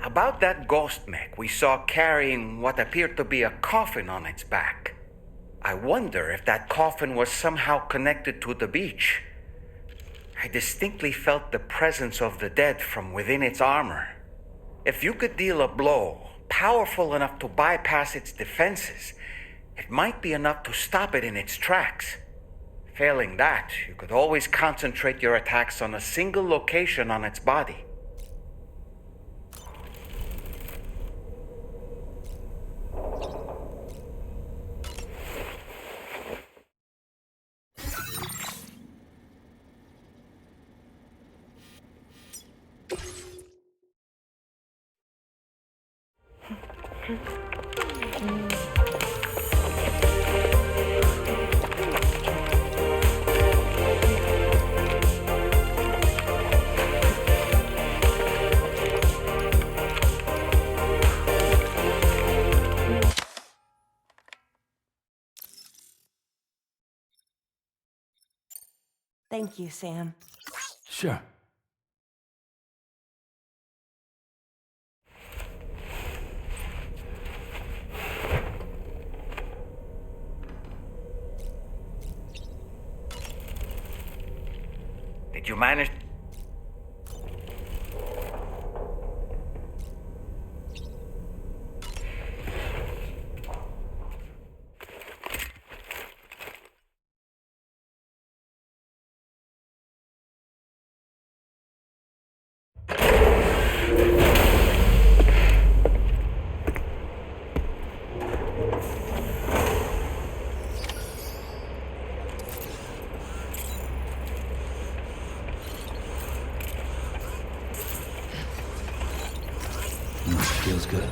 Speaker 4: About that ghost mech we saw carrying what appeared to be a coffin on its back. I wonder if that coffin was somehow connected to the beach. I distinctly felt the presence of the dead from within its armor. If you could deal a blow powerful enough to bypass its defenses, it might be enough to stop it in its tracks. Failing that, you could always concentrate your attacks on a single location on its body.
Speaker 20: Thank you, Sam.
Speaker 12: Sure.
Speaker 4: Did you manage?
Speaker 12: Feels good.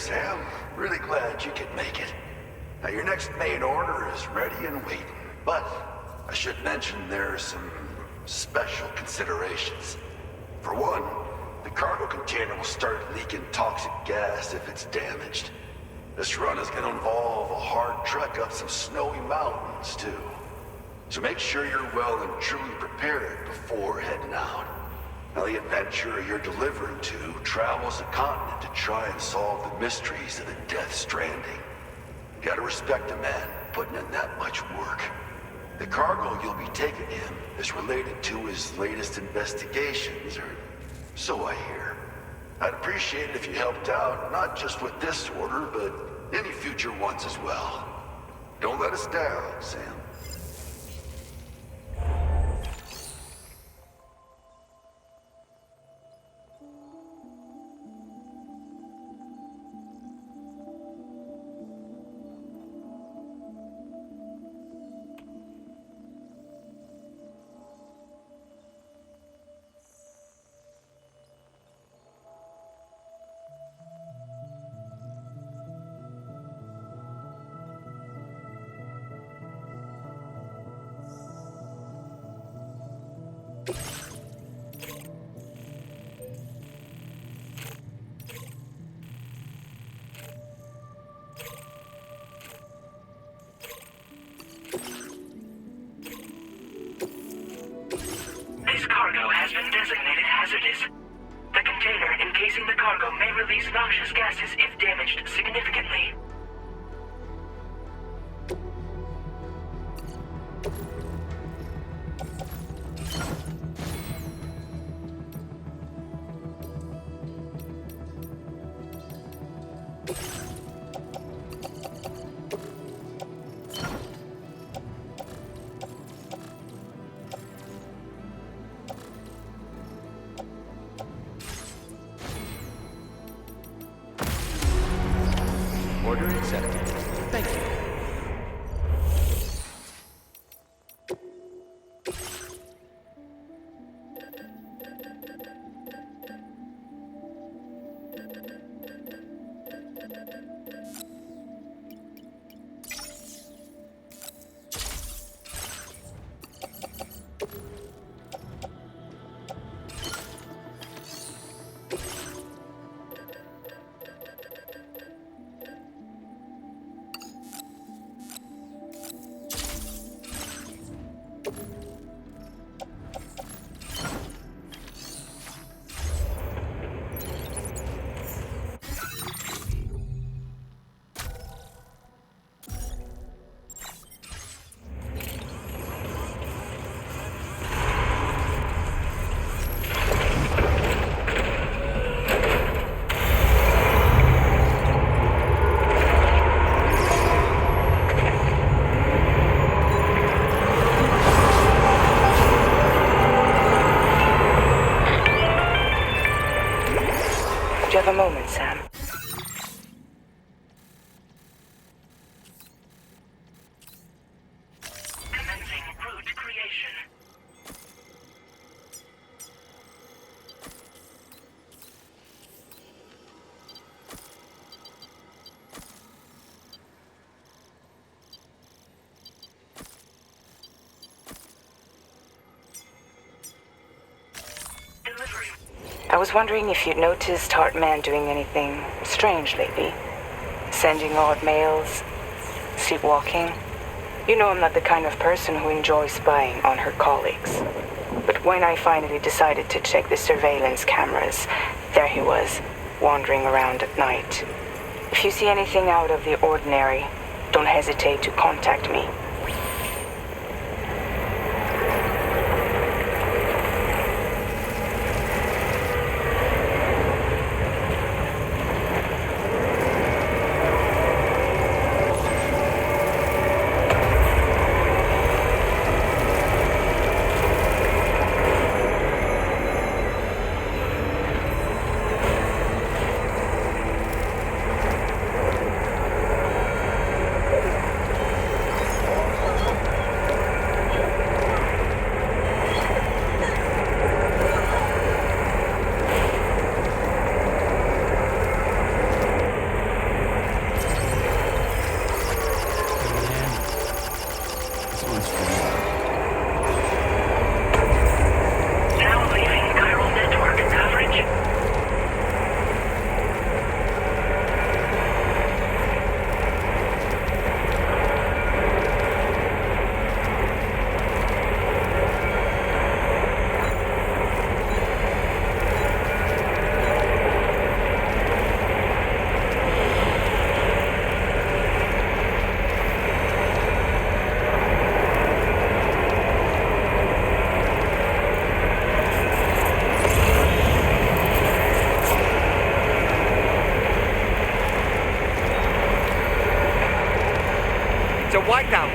Speaker 18: Sam. Really glad you could make it. Now, your next main order is ready and waiting. But I should mention there are some special considerations. For one, the cargo container will start leaking toxic gas if it's damaged. This run is going to involve a hard trek up some snowy mountains, too. So make sure you're well and truly prepared before heading out. Now, the adventurer you're delivering to travels the continent to try and solve the mysteries of the Death Stranding. You gotta respect a man putting in that much work. The cargo you'll be taking him is related to his latest investigations, or so I hear. I'd appreciate it if you helped out, not just with this order, but any future ones as well. Don't let us down, Sam.
Speaker 17: hazardous. The container encasing the cargo may release noxious gases if damaged significantly.
Speaker 8: Order accepted. Thank you.
Speaker 1: Do you have a moment, Sam?
Speaker 17: Commencing route creation.
Speaker 1: I was wondering if you'd noticed Hartman doing anything strange lately. Sending odd mails, sleepwalking. You know I'm not the kind of person who enjoys spying on her colleagues. But when I finally decided to check the surveillance cameras, there he was, wandering around at night. If you see anything out of the ordinary, don't hesitate to contact me.
Speaker 7: It's a whiteout.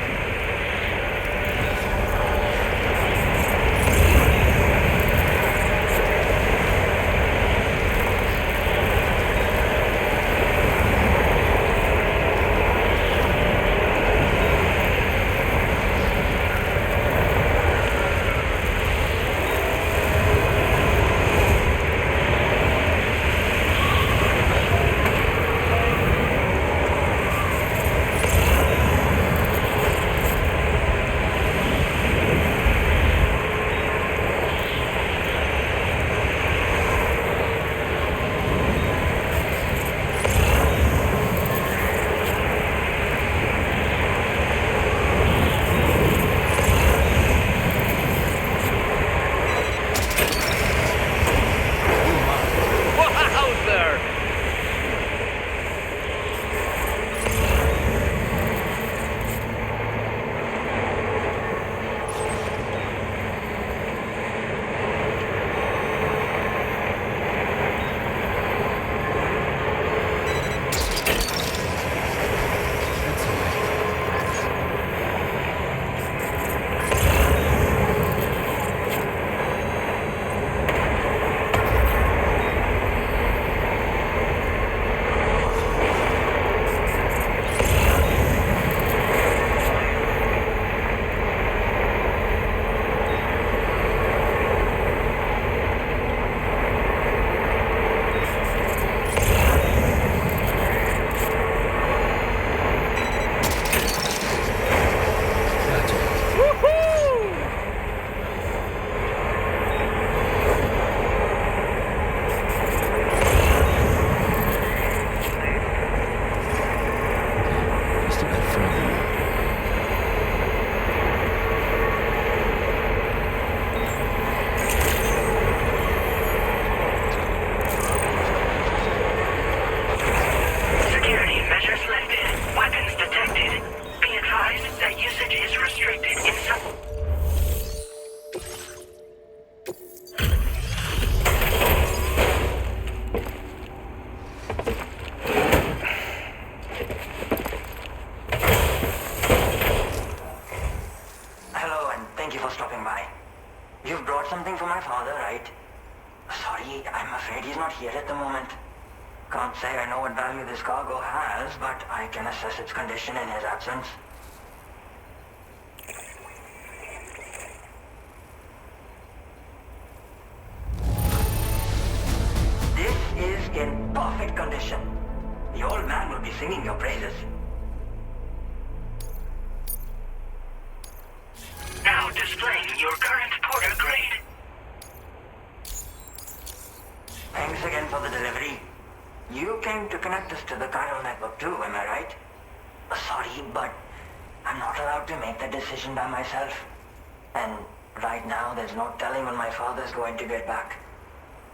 Speaker 3: Thank you for stopping by. You've brought something for my father, right? Sorry, I'm afraid he's not here at the moment. Can't say I know what value this cargo has, but I can assess its condition in his absence. This is in perfect condition. The old man will be singing your praises.
Speaker 17: Now displaying your current porter grade.
Speaker 3: Thanks again for the delivery. You came to connect us to the chiral network too, am I right? Sorry, but I'm not allowed to make that decision by myself. And right now, there's no telling when my father's going to get back.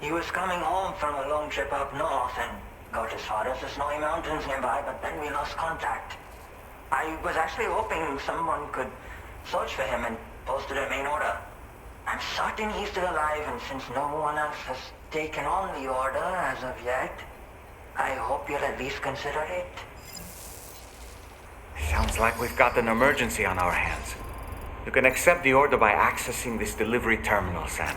Speaker 3: He was coming home from a long trip up north and got as far as the snowy mountains nearby, but then we lost contact. I was actually hoping someone could search for him and post a main order. I'm certain he's still alive, and since no one else has taken on the order as of yet, I hope you'll at least consider it.
Speaker 4: Sounds like we've got an emergency on our hands. You can accept the order by accessing this delivery terminal, Sam.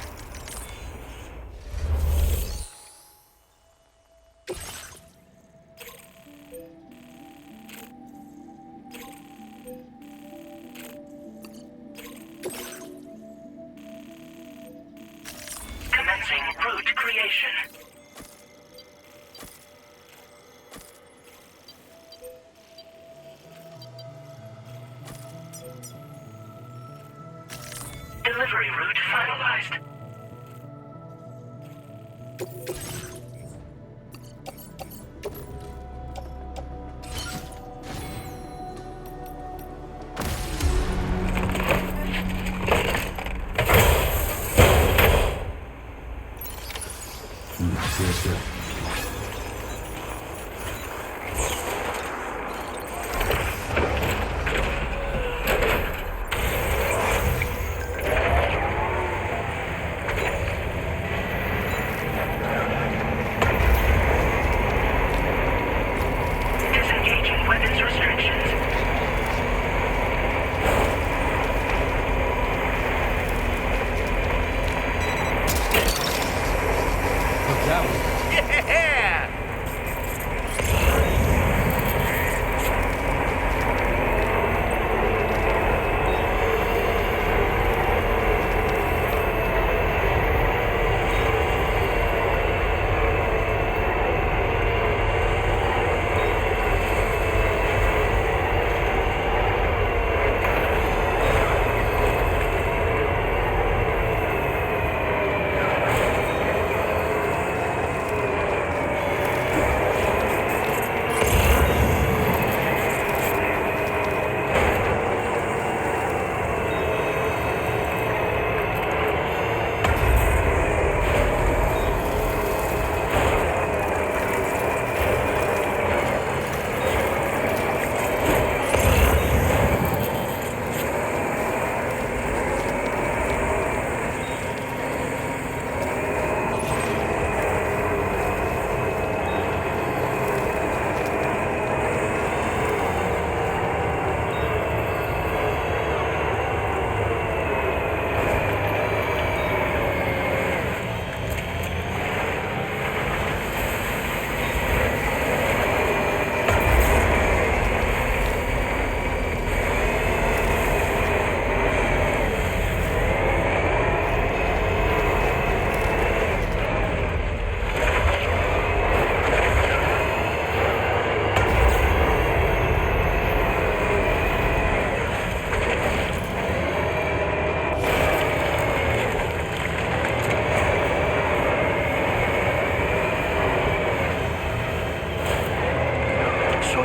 Speaker 17: Commencing route creation. Delivery route finalized.
Speaker 12: Yes, sir.
Speaker 17: Disengaging weapons restrictions.
Speaker 12: Look that way.
Speaker 4: Yeah!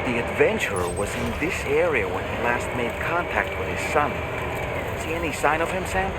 Speaker 4: The adventurer was in this area when he last made contact with his son. See any sign of him, Sam?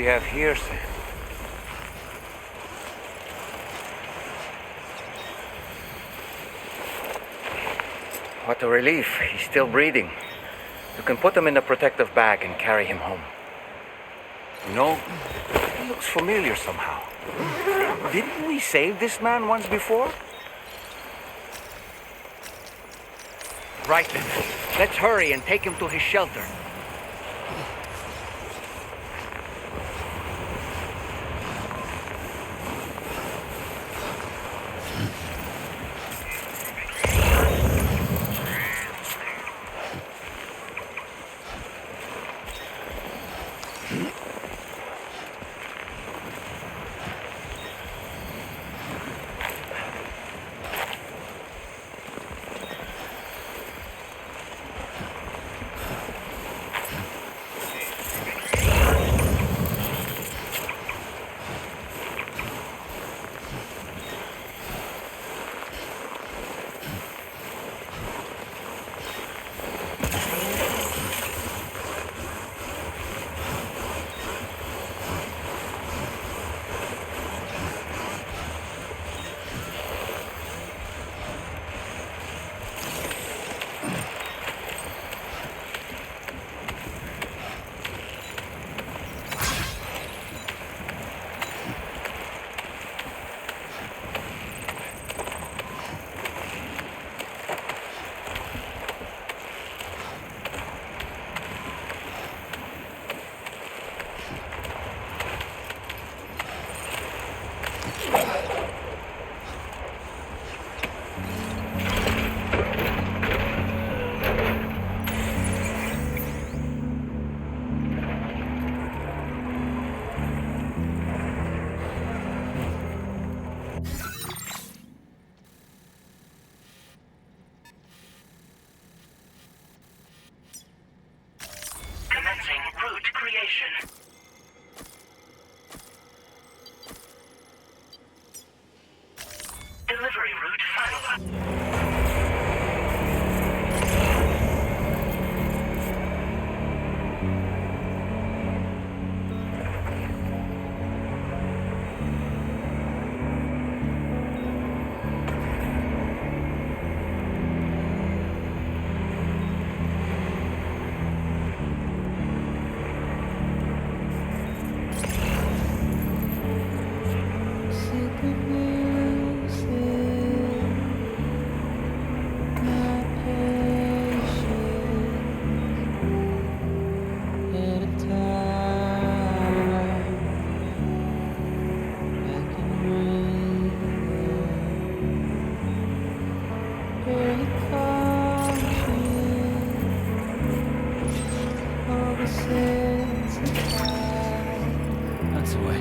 Speaker 7: we have here, Sam?
Speaker 4: What a relief. He's still breathing. You can put him in a protective bag and carry him home.
Speaker 7: You know, he looks familiar somehow. Didn't we save this man once before? Right then. Let's hurry and take him to his shelter.
Speaker 17: Commencing route creation. Delivery route finalized.
Speaker 12: That's the way.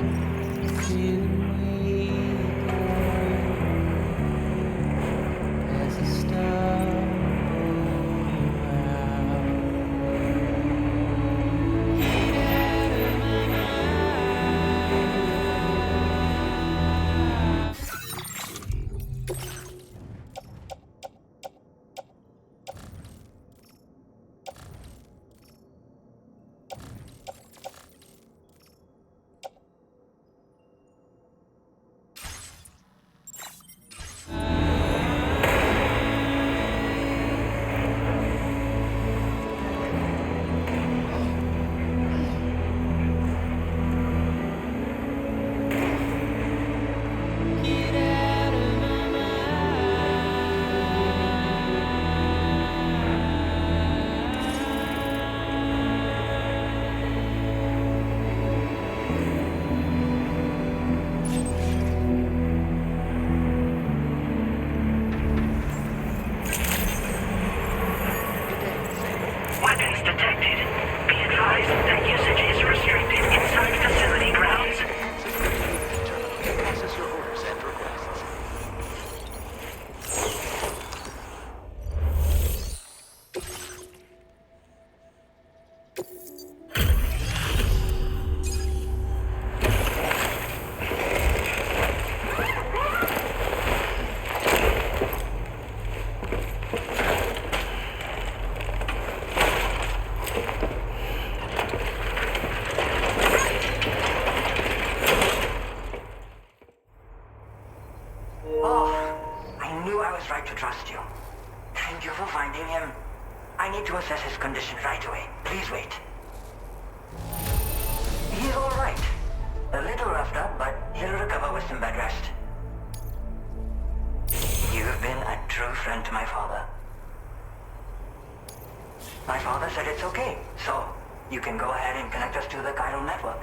Speaker 3: right to trust you. Thank you for finding him. I need to assess his condition right away. Please wait. He's all right. A little roughed up, but he'll recover with some bed rest. You've been a true friend to my father. My father said it's okay, so you can go ahead and connect us to the chiral network.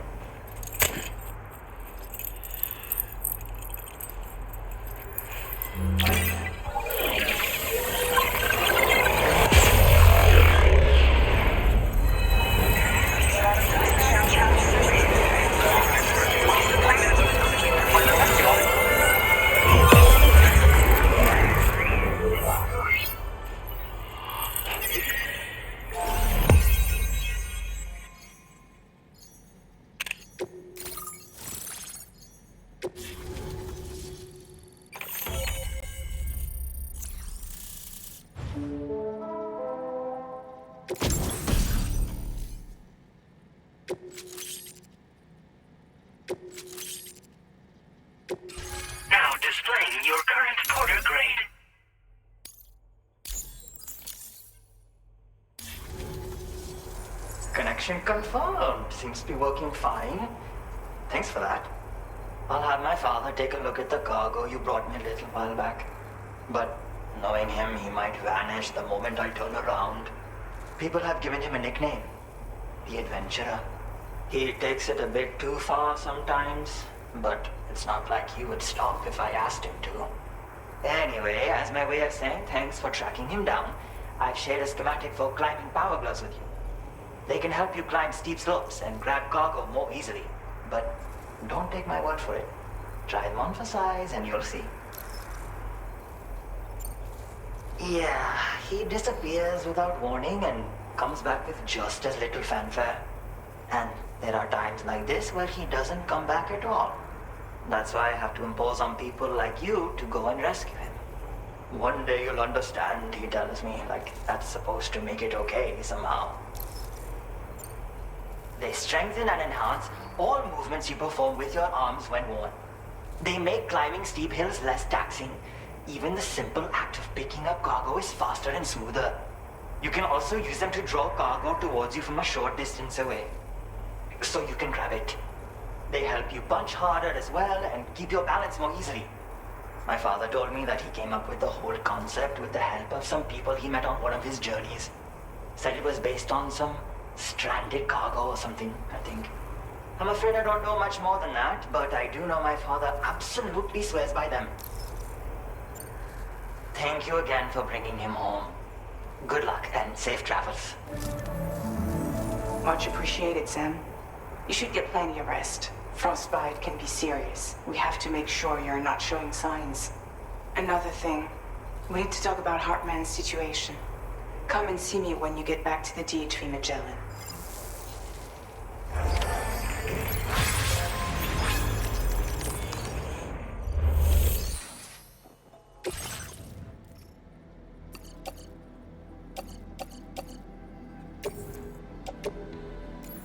Speaker 17: Now displaying your current porter grade.
Speaker 3: Connection confirmed. Seems to be working fine. Thanks for that. I'll have my father take a look at the cargo you brought me a little while back. But knowing him, he might vanish the moment I turn around. People have given him a nickname. The Adventurer. He takes it a bit too far sometimes, but it's not like he would stop if I asked him to. Anyway, as my way of saying thanks for tracking him down, I've shared a schematic for climbing power gloves with you. They can help you climb steep slopes and grab cargo more easily. But don't take my word for it. Try them on for size and you'll see. Yeah, he disappears without warning and comes back with just as little fanfare. And there are times like this where he doesn't come back at all. That's why I have to impose on people like you to go and rescue him. One day you'll understand, he tells me, like that's supposed to make it okay somehow. They strengthen and enhance all movements you perform with your arms when worn. They make climbing steep hills less taxing. Even the simple act of picking up cargo is faster and smoother. You can also use them to draw cargo towards you from a short distance away, so you can grab it. They help you punch harder as well and keep your balance more easily. My father told me that he came up with the whole concept with the help of some people he met on one of his journeys. Said it was based on some stranded cargo or something, I think. I'm afraid I don't know much more than that, but I do know my father absolutely swears by them. Thank you again for bringing him home. Good luck and safe travels.
Speaker 1: Much appreciated, Sam. You should get plenty of rest. Frostbite can be serious. We have to make sure you're not showing signs. Another thing, we need to talk about Hartman's situation. Come and see me when you get back to the DHV Magellan.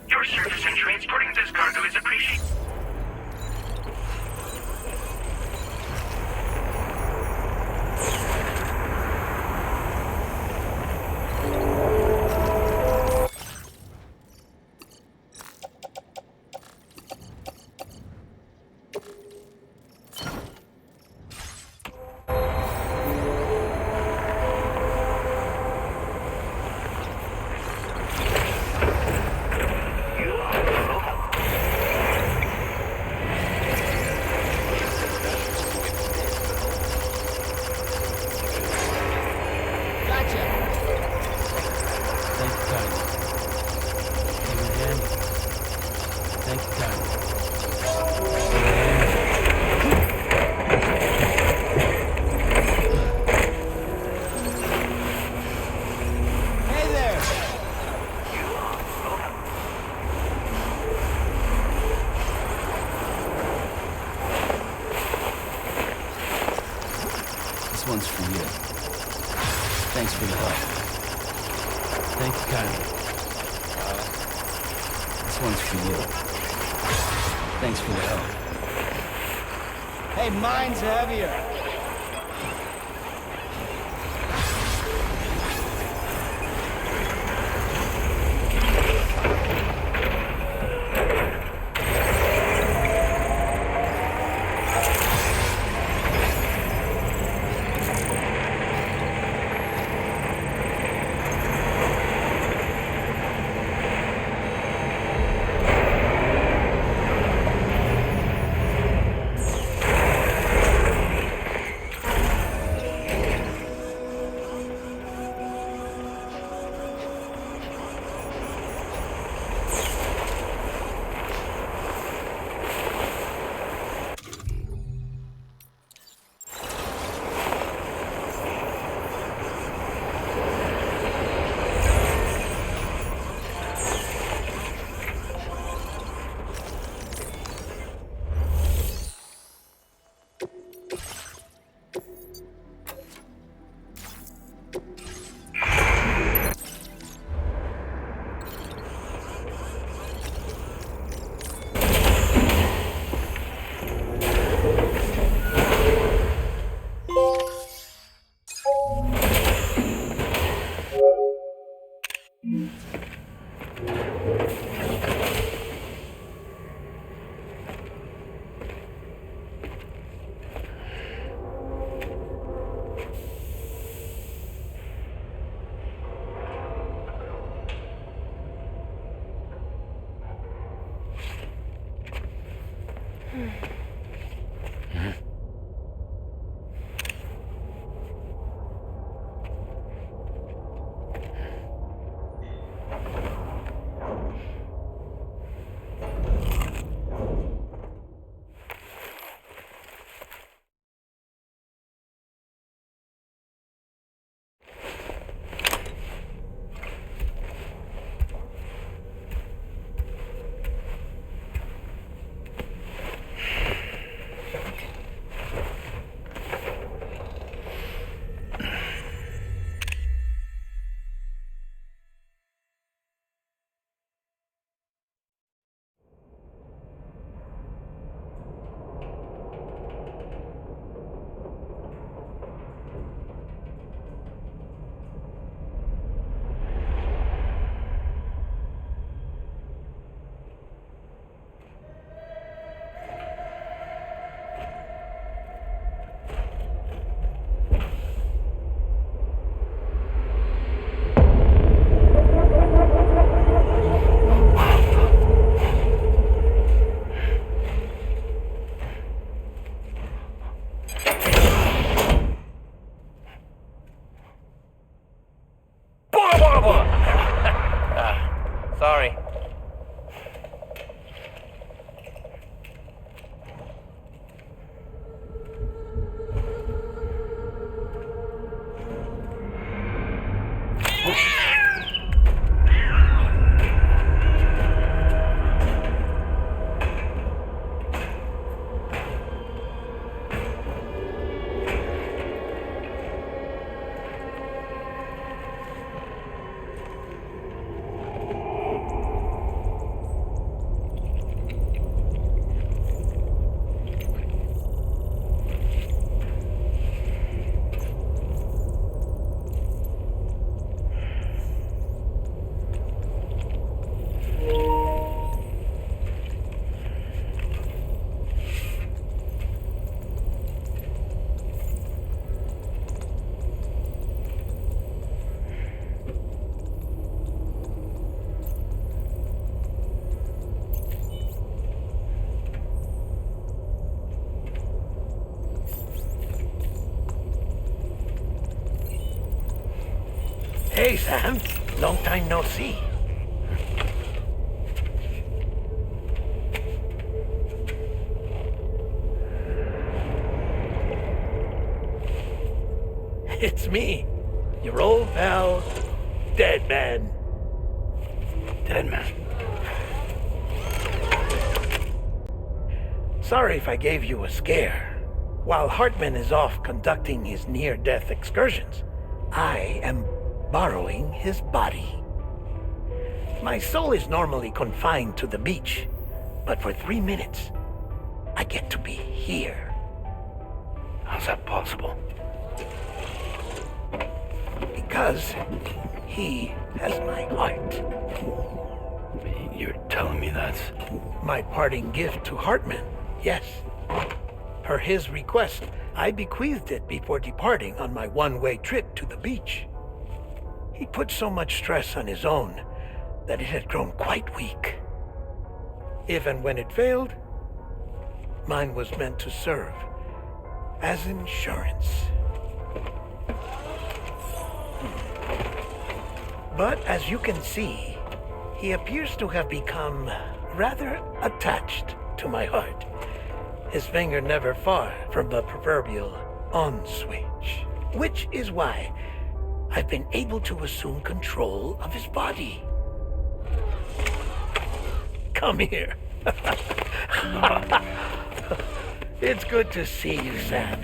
Speaker 17: Your service in transporting this cargo is appreciated.
Speaker 12: This one's for you. Thanks for the help. Thank you kindly. This one's for you. Thanks for the help.
Speaker 15: Hey, mine's heavier.
Speaker 21: Hey, Sam. Long time no see. It's me, your old pal, Dead Man.
Speaker 2: Dead Man.
Speaker 21: Sorry if I gave you a scare. While Hartman is off conducting his near-death excursions, I am borrowing his body. My soul is normally confined to the beach, but for 3 minutes, I get to be here.
Speaker 2: How's that possible?
Speaker 21: Because he has my heart.
Speaker 2: You're telling me that's...
Speaker 21: My parting gift to Hartman, yes. Per his request, I bequeathed it before departing on my one-way trip to the beach. He put so much stress on his own that it had grown quite weak. If and when it failed, mine was meant to serve as insurance. But as you can see, he appears to have become rather attached to my heart. His finger never far from the proverbial on switch, which is why I've been able to assume control of his body. Come here. It's good to see you, Sam.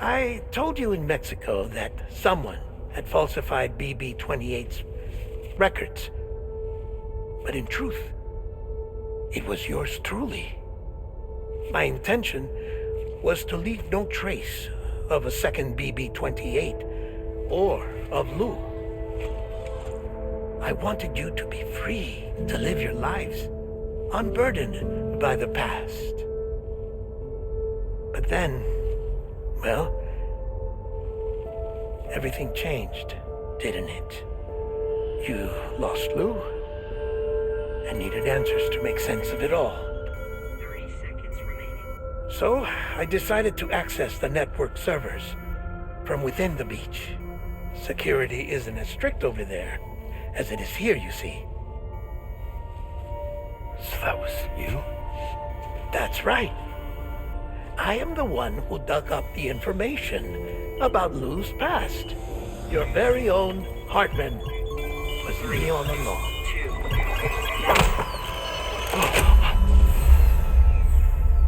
Speaker 21: I told you in Mexico that someone had falsified BB-28's records. But in truth, it was yours truly. My intention was to leave no trace of a second BB-28 or of Lou. I wanted you to be free to live your lives, unburdened by the past. But then, well, everything changed, didn't it? You lost Lou and needed answers to make sense of it all.
Speaker 3: 30 seconds remaining.
Speaker 21: So, I decided to access the network servers from within the beach. Security isn't as strict over there as it is here, you see.
Speaker 2: So that was you?
Speaker 21: That's right. I am the one who dug up the information about Lou's past. Your very own Hartman was me all along.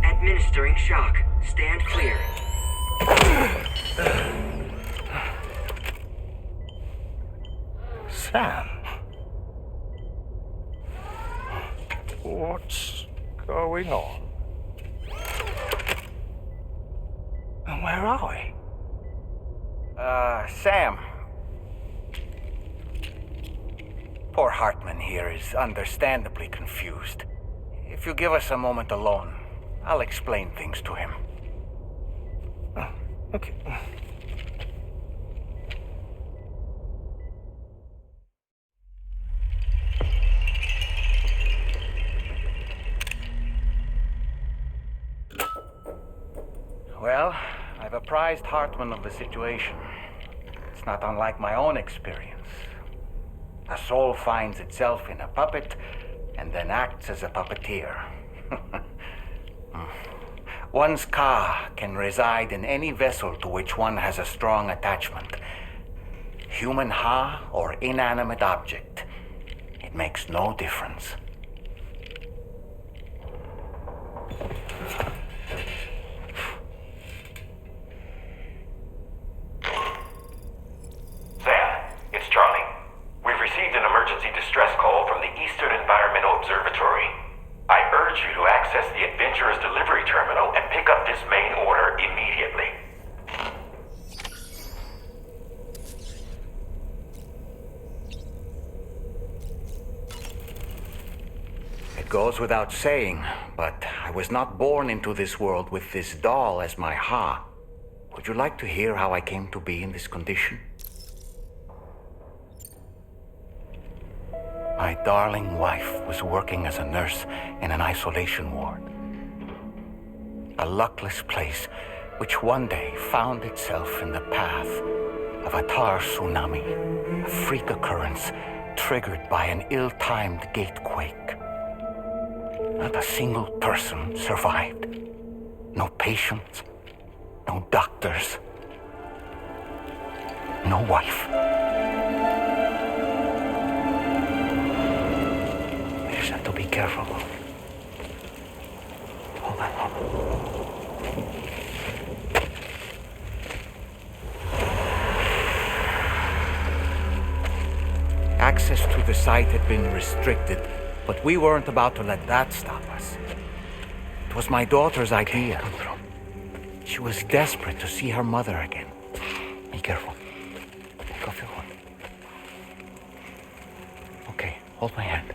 Speaker 3: Administering shock. Stand clear.
Speaker 7: Sam. What's going on? And where are we?
Speaker 4: Sam. Poor Hartman here is understandably confused. If you give us a moment alone, I'll explain things to him.
Speaker 7: Okay.
Speaker 4: Well, I've apprised Hartman of the situation. It's not unlike my own experience. A soul finds itself in a puppet and then acts as a puppeteer. One's ka can reside in any vessel to which one has a strong attachment. Human ha or inanimate object. It makes no difference.
Speaker 14: Sam, it's Charlie. We've received an emergency distress call from the Eastern Environmental Observatory. I urge you to access the Adventurer's delivery terminal and pick up this main order immediately.
Speaker 4: It goes without saying, but I was not born into this world with this doll as my ha. Would you like to hear how I came to be in this condition? My darling wife was working as a nurse in an isolation ward. A luckless place which one day found itself in the path of a tar tsunami, a freak occurrence triggered by an ill-timed gatequake. Not a single person survived. No patients, no doctors, no wife. We just have to be careful. Hold on. Access to the site had been restricted, but we weren't about to let that stop us. It was my daughter's idea. She was desperate to see her mother again. Be careful. Take off your hood. Okay, hold my hand.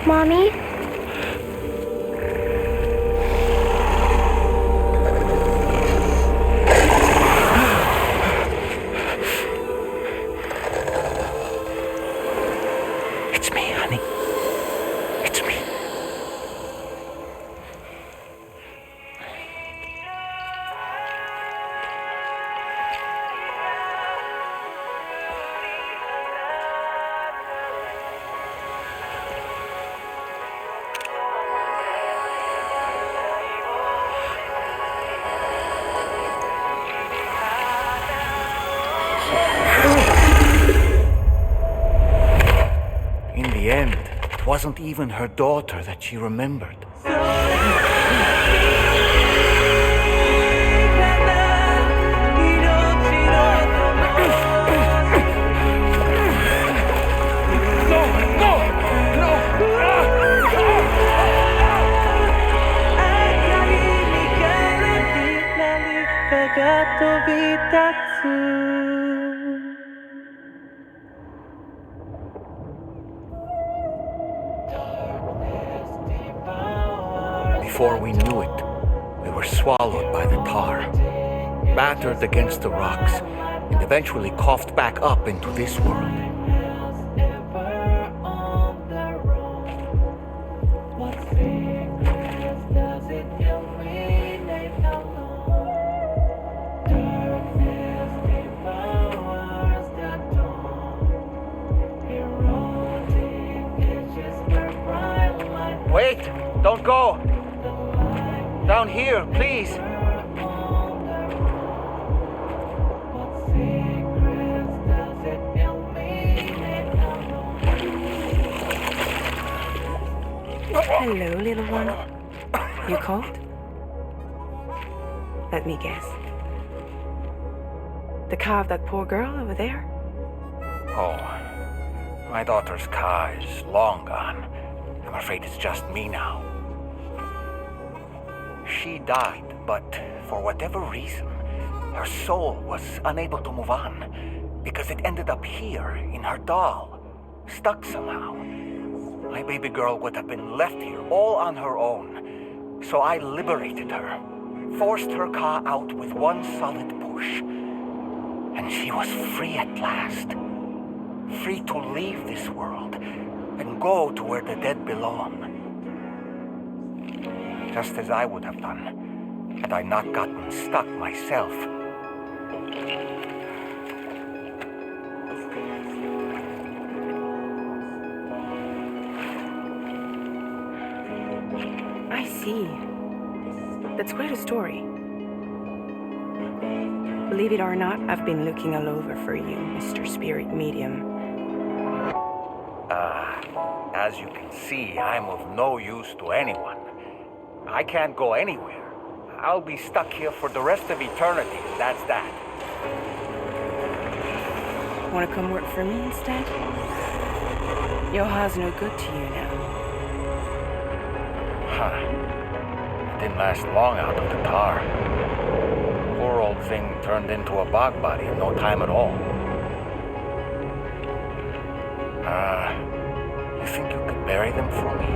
Speaker 19: Mommy?
Speaker 4: It's me, honey. It's me. In the end, it wasn't even her daughter that she remembered. Before we knew it, we were swallowed by the tar, battered against the rocks, and eventually coughed back up into this world. Wait! Don't go! Down here, please!
Speaker 20: Hello, little one. You cold? Let me guess. The car of that poor girl over there?
Speaker 4: Oh, my daughter's car is long gone. I'm afraid it's just me now. She died, but for whatever reason, her soul was unable to move on because it ended up here in her doll, stuck somehow. My baby girl would have been left here all on her own, so I liberated her, forced her car out with one solid push, and she was free at last. Free to leave this world and go to where the dead belong. Just as I would have done, had I not gotten stuck myself.
Speaker 20: I see. That's quite a story. Believe it or not, I've been looking all over for you, Mr. Spirit Medium.
Speaker 4: As you can see, I'm of no use to anyone. I can't go anywhere. I'll be stuck here for the rest of eternity, that's that.
Speaker 20: Want to come work for me instead? Yoha's no good to you now.
Speaker 4: Huh. didn't last long out of the tar. Poor old thing turned into a bog body in no time at all. You think you could bury them for me?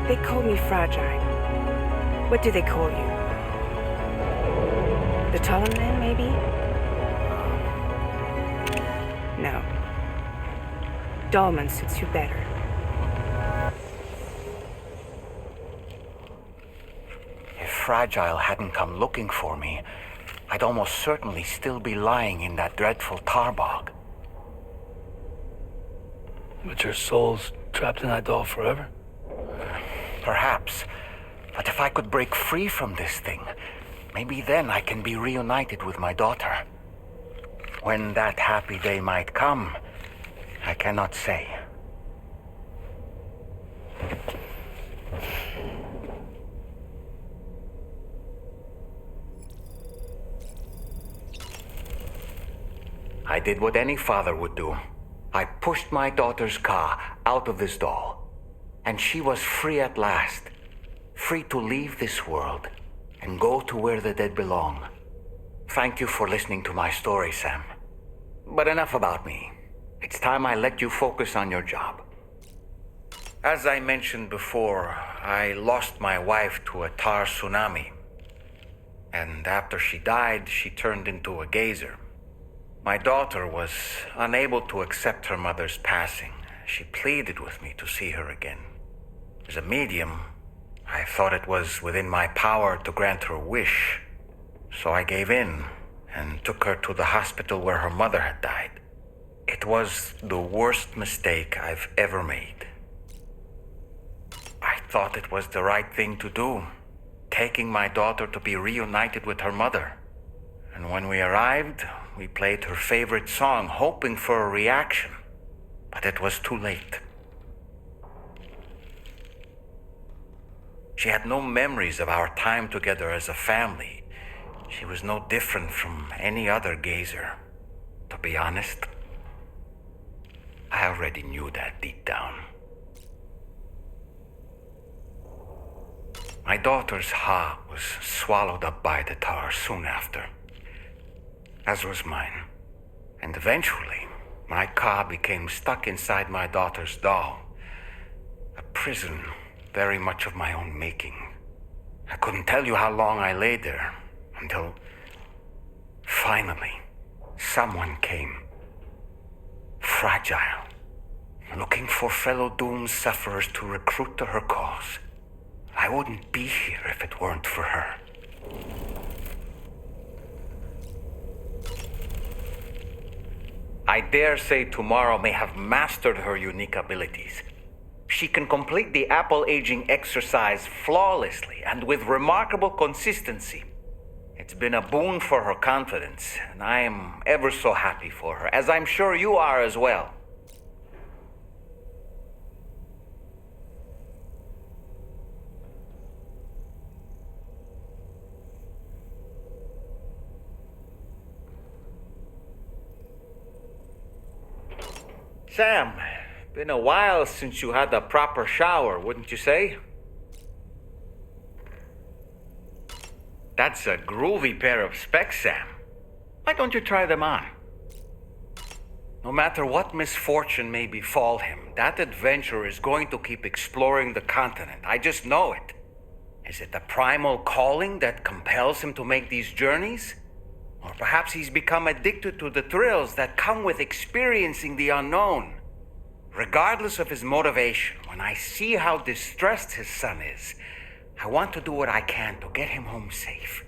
Speaker 20: They call me fragile. What do they call you? The taller man, maybe? No. Dolman suits you better.
Speaker 4: If Fragile hadn't come looking for me, I'd almost certainly still be lying in that dreadful tar bog.
Speaker 12: But your soul's trapped in that doll forever?
Speaker 4: Perhaps. But if I could break free from this thing, maybe then I can be reunited with my daughter. When that happy day might come, I cannot say. I did what any father would do. I pushed my daughter's car out of this doll, and she was free at last. Free to leave this world and go to where the dead belong. Thank you for listening to my story, Sam. But enough about me. It's time I let you focus on your job. As I mentioned before, I lost my wife to a tar tsunami. And after she died, she turned into a geyser. My daughter was unable to accept her mother's passing. She pleaded with me to see her again. As a medium, I thought it was within my power to grant her wish. So I gave in and took her to the hospital where her mother had died. It was the worst mistake I've ever made. I thought it was the right thing to do, taking my daughter to be reunited with her mother. And when we arrived, we played her favorite song, hoping for a reaction. But it was too late. She had no memories of our time together as a family. She was no different from any other gazer. To be honest, I already knew that deep down. My daughter's heart was swallowed up by the tar soon after, as was mine. And eventually, my car became stuck inside my daughter's doll. A prison very much of my own making. I couldn't tell you how long I lay there, until finally, someone came. Fragile, looking for fellow doomed sufferers to recruit to her cause. I wouldn't be here if it weren't for her. I dare say tomorrow may have mastered her unique abilities. She can complete the apple aging exercise flawlessly and with remarkable consistency. It's been a boon for her confidence, and I am ever so happy for her, as I'm sure you are as well. Sam, been a while since you had a proper shower, wouldn't you say? That's a groovy pair of specs, Sam. Why don't you try them on? No matter what misfortune may befall him, that adventurer is going to keep exploring the continent. I just know it. Is it the primal calling that compels him to make these journeys? Or perhaps he's become addicted to the thrills that come with experiencing the unknown. Regardless of his motivation, when I see how distressed his son is, I want to do what I can to get him home safe.